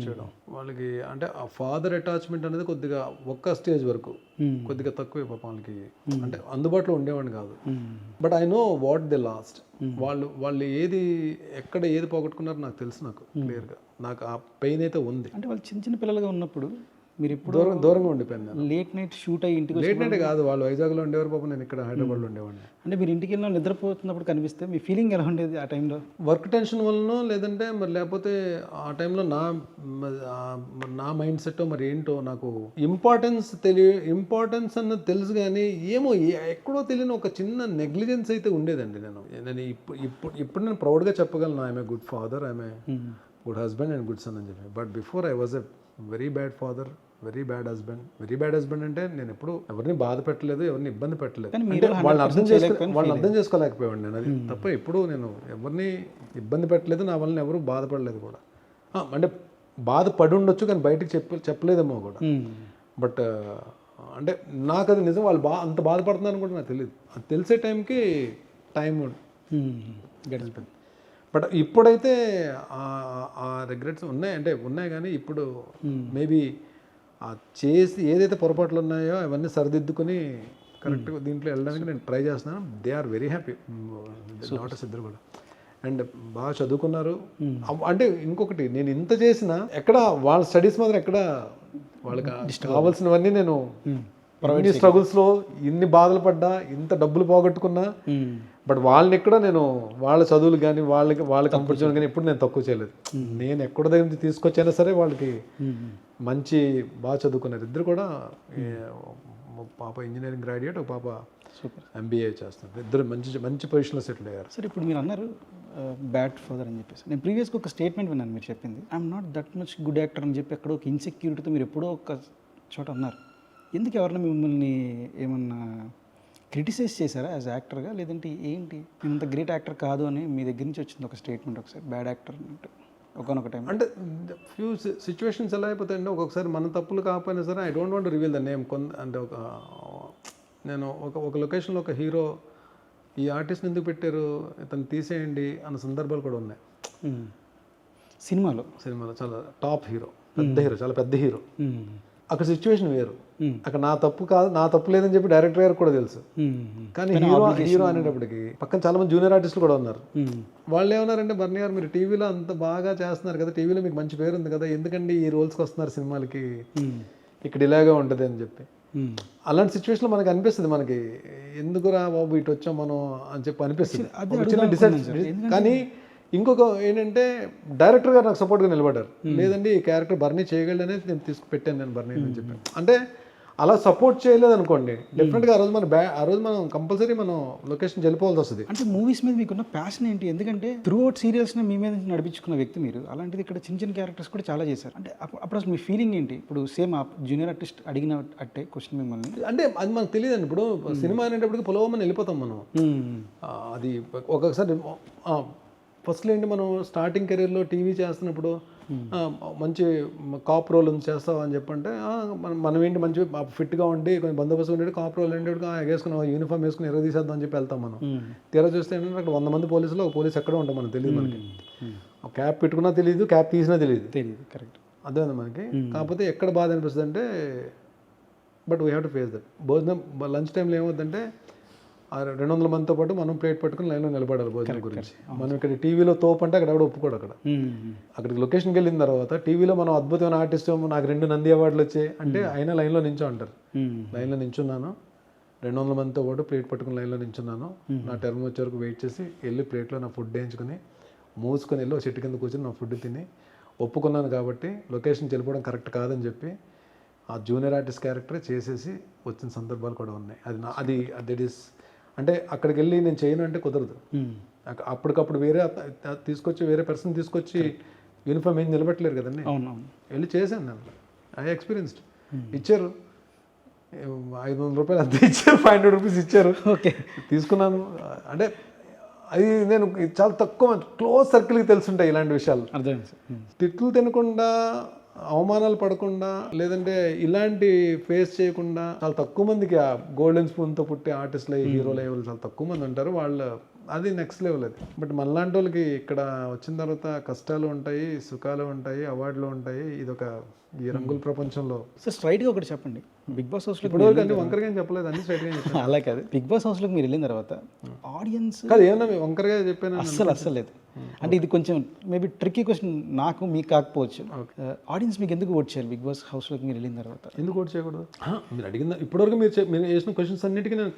చేయడం వాళ్ళకి అంటే ఆ ఫాదర్ అటాచ్మెంట్ అనేది కొద్దిగా ఒక్క స్టేజ్ వరకు కొద్దిగా తక్కువే పాపం వాళ్ళకి. అంటే అందుబాటులో ఉండేవాడిని కాదు. But I know what they last. వాళ్ళు ఎక్కడ ఏది పోగొట్టుకున్నారో నాకు తెలుసు, నాకు క్లియర్గా. నాకు ఆ పెయిన్ అయితే ఉంది. అంటే వాళ్ళు చిన్న పిల్లలుగా ఉన్నప్పుడు మీరు ఇప్పుడు దూరంగా ఉండిపోయింది. లేట్ నైట్ షూట్ అయ్యి ఇంటికి లేట్ నైట్ కాదు, వాళ్ళు వైజాగ్లో ఉండేవారు పాపం, నేను ఇక్కడ హైదరాబాద్లో ఉండేవాడిని. అంటే మీరు ఇంటికి వెళ్ళిన నిద్రపోతున్నప్పుడు కనిపిస్తే మీ ఫీలింగ్ ఎలా ఉండేది ఆ టైంలో? వర్క్ టెన్షన్ వలన, లేదంటే మరి లేకపోతే ఆ టైంలో నా మైండ్ సెట్ మరి ఏంటో నాకు ఇంపార్టెన్స్ అన్నది తెలుసు, కానీ ఏమో ఎక్కడో తెలియని ఒక చిన్న నెగ్లిజెన్స్ అయితే ఉండేదండి. నేను ఇప్పుడు నేను ప్రౌడ్గా చెప్పగలను, I'm a good father, I'm a good husband and good son అని చెప్పి. But before I was a very bad father, very bad husband. అంటే నేను ఎప్పుడు ఎవరిని బాధ పెట్టలేదు, ఎవరిని ఇబ్బంది పెట్టలేదు. అంటే వాళ్ళని అర్థం చేసుకోలేకపోయాడు నేను. అది తప్ప ఎప్పుడు నేను ఎవరిని ఇబ్బంది పెట్టలేదు, నా వల్ల ఎవరు బాధపడలేదు కూడా. అంటే బాధపడి ఉండొచ్చు కానీ బయటకు చెప్పలేదేమో కూడా. బట్ అంటే నాకు అది నిజం, వాళ్ళు అంత బాధపడుతున్నారని కూడా నాకు తెలియదు. అది తెలిసే టైంకి టైం గడిచిపోయింది. బట్ ఇప్పుడైతే ఆ రిగ్రెట్స్ ఉన్నాయి కానీ ఇప్పుడు మేబీ చేసి ఏదైతే పొరపాట్లు ఉన్నాయో అవన్నీ సరిదిద్దుకొని కరెక్ట్గా దీంట్లో వెళ్ళడానికి నేను ట్రై చేస్తున్నాను. They are very happy, daughters ఇద్దరు కూడా. అండ్ బాగా చదువుకున్నారు. అంటే ఇంకొకటి, నేను ఇంత చేసినా ఎక్కడ వాళ్ళ స్టడీస్ మాత్రం ఎక్కడ వాళ్ళకి కావాల్సినవన్నీ నేను ఇన్ని స్ట్రగుల్స్లో ఇన్ని బాధలు పడ్డా, ఇంత డబ్బులు పోగొట్టుకున్నా, బట్ వాళ్ళని ఎక్కడ నేను వాళ్ళ చదువులు కానీ వాళ్ళ కంఫర్ట్ జోన్ కానీ ఎప్పుడు నేను తక్కువ చేయలేదు. నేను ఎక్కడ దగ్గర నుంచి తీసుకొచ్చైనా సరే వాళ్ళకి మంచి బాగా చదువుకున్నారు ఇద్దరు కూడా. పాప ఇంజనీరింగ్ గ్రాడ్యుయేట్, ఒక పాప MBA చేస్తున్నారు. ఇద్దరు మంచి పొజిషన్లో సెటిల్ అయ్యారు. సరే, ఇప్పుడు మీరు అన్నారు బ్యాడ్ ఫాదర్ అని చెప్పేసి. నేను ప్రీవియస్గా ఒక స్టేట్మెంట్ విన్నాను, మీరు చెప్పింది I'm not that much good actor అని చెప్పి ఎక్కడో ఒక ఇన్సెక్యూరిటీతో మీరు ఎప్పుడో ఒక చోట అన్నారు. ఎందుకు ఎవరైనా మిమ్మల్ని ఏమన్నా క్రిటిసైజ్ చేశారా యాజ్ యాక్టర్గా, లేదంటే ఏంటి నేను అంత గ్రేట్ యాక్టర్ కాదు అని మీ దగ్గర నుంచి వచ్చింది ఒక స్టేట్మెంట్ ఒకసారి, బ్యాడ్ యాక్టర్ అన్నట్టు ఒకనొక టైం? అంటే ఫ్యూ సిచ్యువేషన్స్ ఎలా అయిపోతాయంటే, ఒక్కొక్కసారి మన తప్పులు కాకపోయినా సరే I don't want to reveal the name. అంటే నేను ఒక లొకేషన్లో ఒక హీరో, ఈ ఆర్టిస్ట్ని ఎందుకు పెట్టారు, ఇతను తీసేయండి అన్న సందర్భాలు కూడా ఉన్నాయి. సినిమాలో చాలా టాప్ హీరో, చాలా పెద్ద హీరో. అక్కడ సిచ్యువేషన్ వేరు. అక్కడ నా తప్పు లేదని చెప్పి డైరెక్టర్ గారికి కూడా తెలుసు. కానీ హీరో అనేటప్పటికి పక్కన చాలా మంది జూనియర్ ఆర్టిస్టులు కూడా ఉన్నారు. వాళ్ళు ఏమన్నారంటే, బర్నీ గారు మీరు టీవీలో అంత బాగా చేస్తున్నారు కదా, టీవీలో మీకు మంచి పేరు ఉంది కదా, ఎందుకండి ఈ రోల్స్కి వస్తున్నారు సినిమాలకి, ఇక్కడ ఇలాగే ఉంటుంది అని చెప్పి. అలాంటి సిచ్యువేషన్లో మనకి అనిపిస్తుంది, మనకి ఎందుకురా బాబు ఇటు వచ్చాం మనం అని చెప్పి అనిపిస్తుంది. ఒక చిన్న డిసైడ్. కానీ ఇంకొక ఏంటంటే డైరెక్టర్ గారు నాకు సపోర్ట్గా నిలబడ్డారు. లేదండి ఈ క్యారెక్టర్ బర్నీ చేయగలనే నేను పెట్టాను నేను బర్నీ అని చెప్పాను. అంటే అలా సపోర్ట్ చేయలేదు అనుకోండి, డెఫినెట్గా ఆ రోజు మనం కంపల్సరీ మనం లొకేషన్ వెళ్ళిపోవాల్సి వస్తుంది. అంటే మూవీస్ మీద మీకున్న ప్యాషన్ ఏంటి? ఎందుకంటే త్రూ అవుట్ సీరియల్స్ని మీ మీద నడిపించుకున్న వ్యక్తి మీరు, అలాంటిది ఇక్కడ చిన్న చిన్న క్యారెక్టర్స్ కూడా చాలా చేశారు. అంటే అప్పుడు అసలు మీ ఫీలింగ్ ఏంటి? ఇప్పుడు సేమ్ ఆ జూనియర్ ఆర్టిస్ట్ అడిగిన అట్టే క్వశ్చన్ మిమ్మల్ని. అంటే అది మనకు తెలియదండి. ఇప్పుడు సినిమా అనేటప్పటికి పొలవమని వెళ్ళిపోతాం మనం. అది ఒక్కొక్కసారి ఫస్ట్లో ఏంటి, మనం స్టార్టింగ్ కెరీర్లో టీవీ చేస్తున్నప్పుడు మంచి కాప్ రోల్ చేస్తావు అని చెప్పంటే మనం ఏంటి మంచి ఫిట్గా ఉండి కొంచెం బందోబస్తు ఉండేది, కాప్ రోల్ ఏంటంటే వేసుకుని యూనిఫామ్ వేసుకుని ఎరగదీసేద్దాం అని చెప్పి వెళ్తాం మనం. తీరా చూస్తే ఏంటంటే అక్కడ 100 మంది పోలీసులు ఒక పోలీస్ ఎక్కడ ఉంటాం మనకు తెలియదు. మనకి క్యాప్ పెట్టుకున్నా తెలియదు, క్యాప్ తీసినా తెలియదు. కరెక్ట్, అదే మనకి. కాకపోతే ఎక్కడ బాధ అనిపిస్తుంది అంటే, but we have to face that. భోజనం లంచ్ టైంలో ఏమవుతుందంటే 200 మందితో పాటు మనం ప్లేట్ పట్టుకుని లైన్లో నిలబడాలి భోజనం గురించి. మనం ఇక్కడ టీవీలో తోపు అంటే అక్కడ ఎవడో ఒప్పుకోడు. అక్కడికి లొకేషన్కి వెళ్ళిన తర్వాత టీవీలో మనం అద్భుతమైన ఆర్టిస్ట్, నాకు 2 నంది అవార్డులు వచ్చాయి అంటే అయినా లైన్లో నించో అంటారు. లైన్లో నించున్నాను, 200 మందితో పాటు ప్లేట్ పట్టుకుని లైన్లో నించున్నాను. నా టర్మ్ వచ్చే వరకు వెయిట్ చేసి వెళ్ళి ప్లేట్లో నా ఫుడ్ వేయించుకొని మూసుకొని వెళ్ళి ఒక చెట్టు కింద కూర్చొని నా ఫుడ్ తిని ఒప్పుకున్నాను. కాబట్టి లొకేషన్కి వెళ్ళిపోవడం కరెక్ట్ కాదని చెప్పి ఆ జూనియర్ ఆర్టిస్ట్ క్యారెక్టర్ చేసేసి వచ్చిన సందర్భాలు కూడా ఉన్నాయి. అది దట్ ఈస్ అంటే అక్కడికి వెళ్ళి నేను చేయను అంటే కుదరదు. అప్పటికప్పుడు వేరే పర్సన్ తీసుకొచ్చి యూనిఫామ్ ఏం నిలబెట్టలేరు కదండి. వెళ్ళి చేశాను నేను. I experienced. ఇచ్చారు 500 రూపాయలు అంతే ఇచ్చారు, 500 రూపీస్ ఇచ్చారు. ఓకే, తీసుకున్నాను. అంటే అది నేను చాలా తక్కువ క్లోజ్ సర్కిల్కి తెలుసుంటాయి ఇలాంటి విషయాలు. తిట్లు తినకుండా, అవమానాలు పడకుండా, లేదంటే ఇలాంటి ఫేస్ చేయకుండా చాలా తక్కువ మందికి ఆ గోల్డెన్ స్పూన్తో పుట్టే ఆర్టిస్టులు, హీరో లెవెల్ చాలా తక్కువ మంది ఉంటారు. వాళ్ళు అది నెక్స్ట్ లెవెల్. అది బట్ మనలాంటి వాళ్ళకి ఇక్కడ వచ్చిన తర్వాత కష్టాలు ఉంటాయి, సుఖాలు ఉంటాయి, అవార్డులు ఉంటాయి. ఇదొక ఈ రంగుల ప్రపంచంలో. సో స్ట్రైట్గా ఒకటి చెప్పండి, బిగ్ బాస్ హౌస్లో ఇప్పుడు అన్ని వంకరగా చెప్పలేదు, అన్ని స్ట్రైట్గా చెప్పాను. అలా కాదు, బిగ్ బాస్ హౌస్లోకి మీరు వెళ్ళిన తర్వాత ఆడియన్స్ కాదు ఏమన్నా వంకరగా చెప్పాను అస్సలు లేదు. అంటే ఇది కొంచెం మేబీ ట్రిక్కీ క్వశ్చన్, నాకు మీకు కాకపోవచ్చు. ఆడియన్స్ మీకు ఎందుకు ఓట్ చేయాలి బిగ్ బాస్ హౌస్లోకి మీరు వెళ్ళిన తర్వాత? ఎందుకు ఓట్ చేయకూడదు? మీరు అడిగిన ఇప్పటివరకు మీరు వేసిన క్వశ్చన్స్ అన్నిటికీ నేను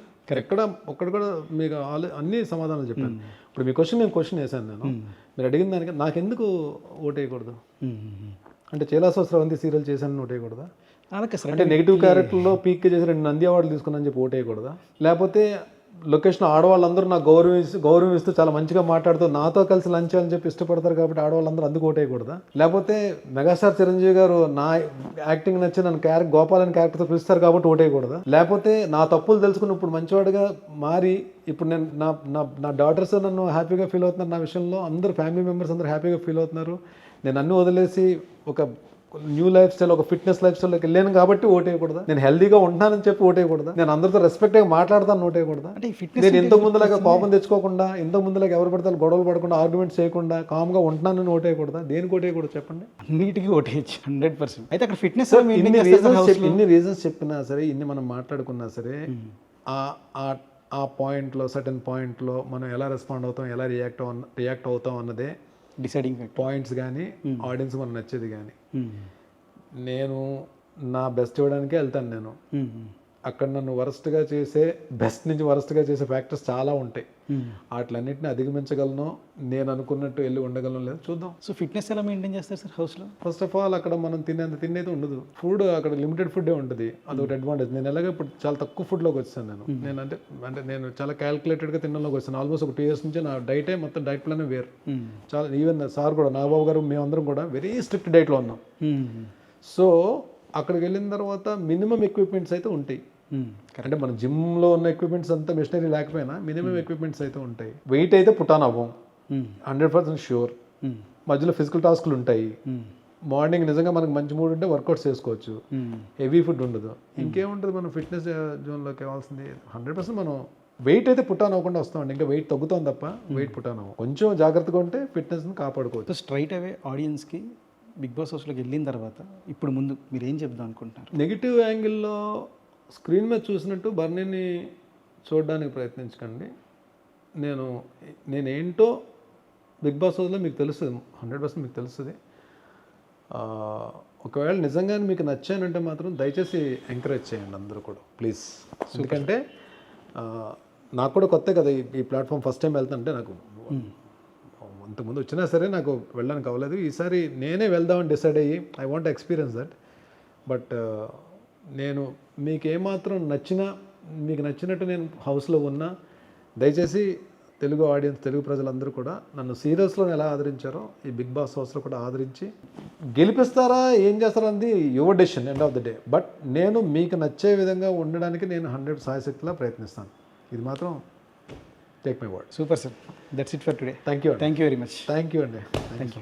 ఒక్కడ కూడా మీకు అన్ని సమాధానాలు చెప్పాను. ఇప్పుడు మీ క్వశ్చన్ వేసాను నేను. మీరు అడిగిన దానికి నాకెందుకు ఓట్ వేయకూడదు అంటే, చైలాసోత్సవంతి సీరియల్ చేశాను ఓట్ వేయకూడదా? అంటే నెగిటివ్ క్యారెక్టర్లో పీక్ చేసి 2 నంది అవార్డులు తీసుకున్నాను చెప్పి ఓట్ వేయకూడదా? లేకపోతే లొకేషన్ ఆడవాళ్ళందరూ నాకు గౌరవిస్తూ చాలా మంచిగా మాట్లాడుతూ నాతో కలిసి లంచ్ అని చెప్పి ఇష్టపడతారు కాబట్టి ఆడవాళ్ళందరూ అందుకు ఓట్ వేయకూడదా? లేకపోతే మెగాస్టార్ చిరంజీవి గారు నా యాక్టింగ్ నచ్చి నన్ను గోపాల్ అని క్యారెక్టర్తో పిలుస్తారు కాబట్టి ఓట్ వేయకూడదా? లేకపోతే నా తప్పులు తెలుసుకుని ఇప్పుడు మంచివాడిగా మారి ఇప్పుడు నేను నా డాటర్స్ నన్ను హ్యాపీగా ఫీల్ అవుతున్నారు, నా విషయంలో అందరూ ఫ్యామిలీ మెంబర్స్ అందరూ హ్యాపీగా ఫీల్ అవుతున్నారు, నేను అన్ని వదిలేసి ఒక న్యూ లైఫ్ స్టైల్, ఒక ఫిట్నెస్ లైఫ్ స్టైల్లోకి వెళ్ళాను కాబట్టి ఓట్ వేయకూడదా? నేను హెల్దీగా ఉంటానని చెప్పి ఓట్ వేయకూడదా? నేను అందరితో రెస్పెక్ట్గా మాట్లాడతాను ఓట్ వేయకూడదా? నేను ఇంతకు ముందులాగా కోపం తెచ్చుకోకుండా, ఇంతకు ముందులాగా ఎవరు పడతారు గొడవలు పడకుండా, ఆర్గ్యుమెంట్స్ చేయకుండా కామ్గా ఉంటున్నానని ఓట్ వేయకూడదా? దేనికి ఓట్ వేయకూడదు చెప్పండి? అన్నిటికీ ఓట్ వేయచ్చు 100%. అయితే అక్కడ ఫిట్నెస్ ఇన్ని రీజన్స్ చెప్పినా సరే, ఇన్ని మనం మాట్లాడుకున్నా సరే, ఆ పాయింట్లో సర్టెన్ పాయింట్లో మనం ఎలా రెస్పాండ్ అవుతాం, ఎలా రియాక్ట్ అవుతాం అన్నదే డిసైడింగ్ పాయింట్స్. కానీ ఆడియన్స్ మనకు నచ్చేది కానీ నేను నా బెస్ట్ ఇవ్వడానికే వెళ్తాను. నేను అక్కడ నన్ను వరస్ట్గా చేసే, బెస్ట్ నుంచి వరస్ట్గా చేసే ఫ్యాక్టర్స్ చాలా ఉంటాయి. వాటిలన్నింటినీ అధిగమించగలను, నేను అనుకున్నట్టు వెళ్ళి ఉండగలను లేదు చూద్దాం. సో ఫిట్నెస్ ఎలా మెయింటైన్ చేస్తారు సార్ హౌస్లో? ఫస్ట్ ఆఫ్ ఆల్ అక్కడ మనం తినేది ఉండదు. ఫుడ్ అక్కడ లిమిటెడ్ ఫుడ్డే ఉంటుంది, అదొకటి అడ్వాంటేజ్. నేను ఎలాగో ఇప్పుడు చాలా తక్కువ ఫుడ్లోకి వచ్చాను. నేను నేను చాలా క్యాల్కులేటెడ్గా తినడంలోకి వచ్చాను. ఆల్మోస్ట్ ఒక 2 years నుంచి నా డైటే మొత్తం డైట్ ప్లానే వేరు. చాలా ఈవెన్ సార్ కూడా, నాగబాబు గారు, మేమందరం కూడా వెరీ స్ట్రిక్ట్ డైట్లో ఉన్నాం. సో అక్కడికి వెళ్ళిన తర్వాత మినిమం ఎక్విప్మెంట్స్ అయితే ఉంటాయి. అంటే మన జిమ్లో ఉన్న ఎక్విప్మెంట్స్ అంతా మిషనరీ లేకపోయినా మినిమం ఎక్విప్మెంట్స్ అయితే ఉంటాయి. వెయిట్ అయితే పుట్టాన్ అవ్వం, 100% షూర్. మధ్యలో ఫిజికల్ టాస్క్లు ఉంటాయి. మార్నింగ్ నిజంగా మనకు మంచి మూడ్ ఉంటే వర్కౌట్స్ చేసుకోవచ్చు. హెవీ ఫుడ్ ఉండదు. ఇంకేముంటుంది మనం ఫిట్నెస్ జోన్లోకి కావాల్సింది 100% మనం వెయిట్ అయితే పుట్టాన్ అవ్వకుండా వస్తామండి. ఇంకా వెయిట్ తగ్గుతాం తప్ప వెయిట్ పుట్టాన్ అవ్వం. కొంచెం జాగ్రత్తగా ఉంటే ఫిట్నెస్ని కాపాడుకోవచ్చు. స్ట్రైట్ అవే ఆడియన్స్కి బిగ్ బాస్ హౌస్లోకి వెళ్ళిన తర్వాత ఇప్పుడు ముందు మీరు ఏం చెప్దాం అనుకుంటున్నారు? నెగిటివ్ యాంగిల్లో స్క్రీన్ మీద చూసినట్టు బర్నీని చూడడానికి ప్రయత్నించకండి. నేనేంటో బిగ్ బాస్ హౌస్లో మీకు తెలుస్తుంది, 100% మీకు తెలుస్తుంది. ఒకవేళ నిజంగానే మీకు నచ్చానంటే మాత్రం దయచేసి ఎంకరేజ్ చేయండి అందరూ కూడా ప్లీజ్. ఎందుకంటే నాకు కూడా కొత్త కదా ఈ ప్లాట్ఫామ్, ఫస్ట్ టైం వెళ్తుంటే నాకు ఇంతకుముందు వచ్చినా సరే నాకు వెళ్ళడానికి అవ్వలేదు. ఈసారి నేనే వెళ్దామని డిసైడ్ అయ్యి I want experience that. But నేను మీకు ఏమాత్రం నచ్చినా, మీకు నచ్చినట్టు నేను హౌస్లో ఉన్నా, దయచేసి తెలుగు ఆడియన్స్, తెలుగు ప్రజలందరూ కూడా నన్ను సీరియల్స్లో ఎలా ఆదరించారో ఈ బిగ్ బాస్ హౌస్లో కూడా ఆదరించి గెలిపిస్తారా ఏం చేస్తారా అనేది your decision end of the day. But నేను మీకు నచ్చే విధంగా ఉండడానికి నేను 100 సాయశక్తిలా ప్రయత్నిస్తాను. ఇది మాత్రం take my word. Super sir, that's it for today. Thank you thank you very much. Thank you అండి. Thank you.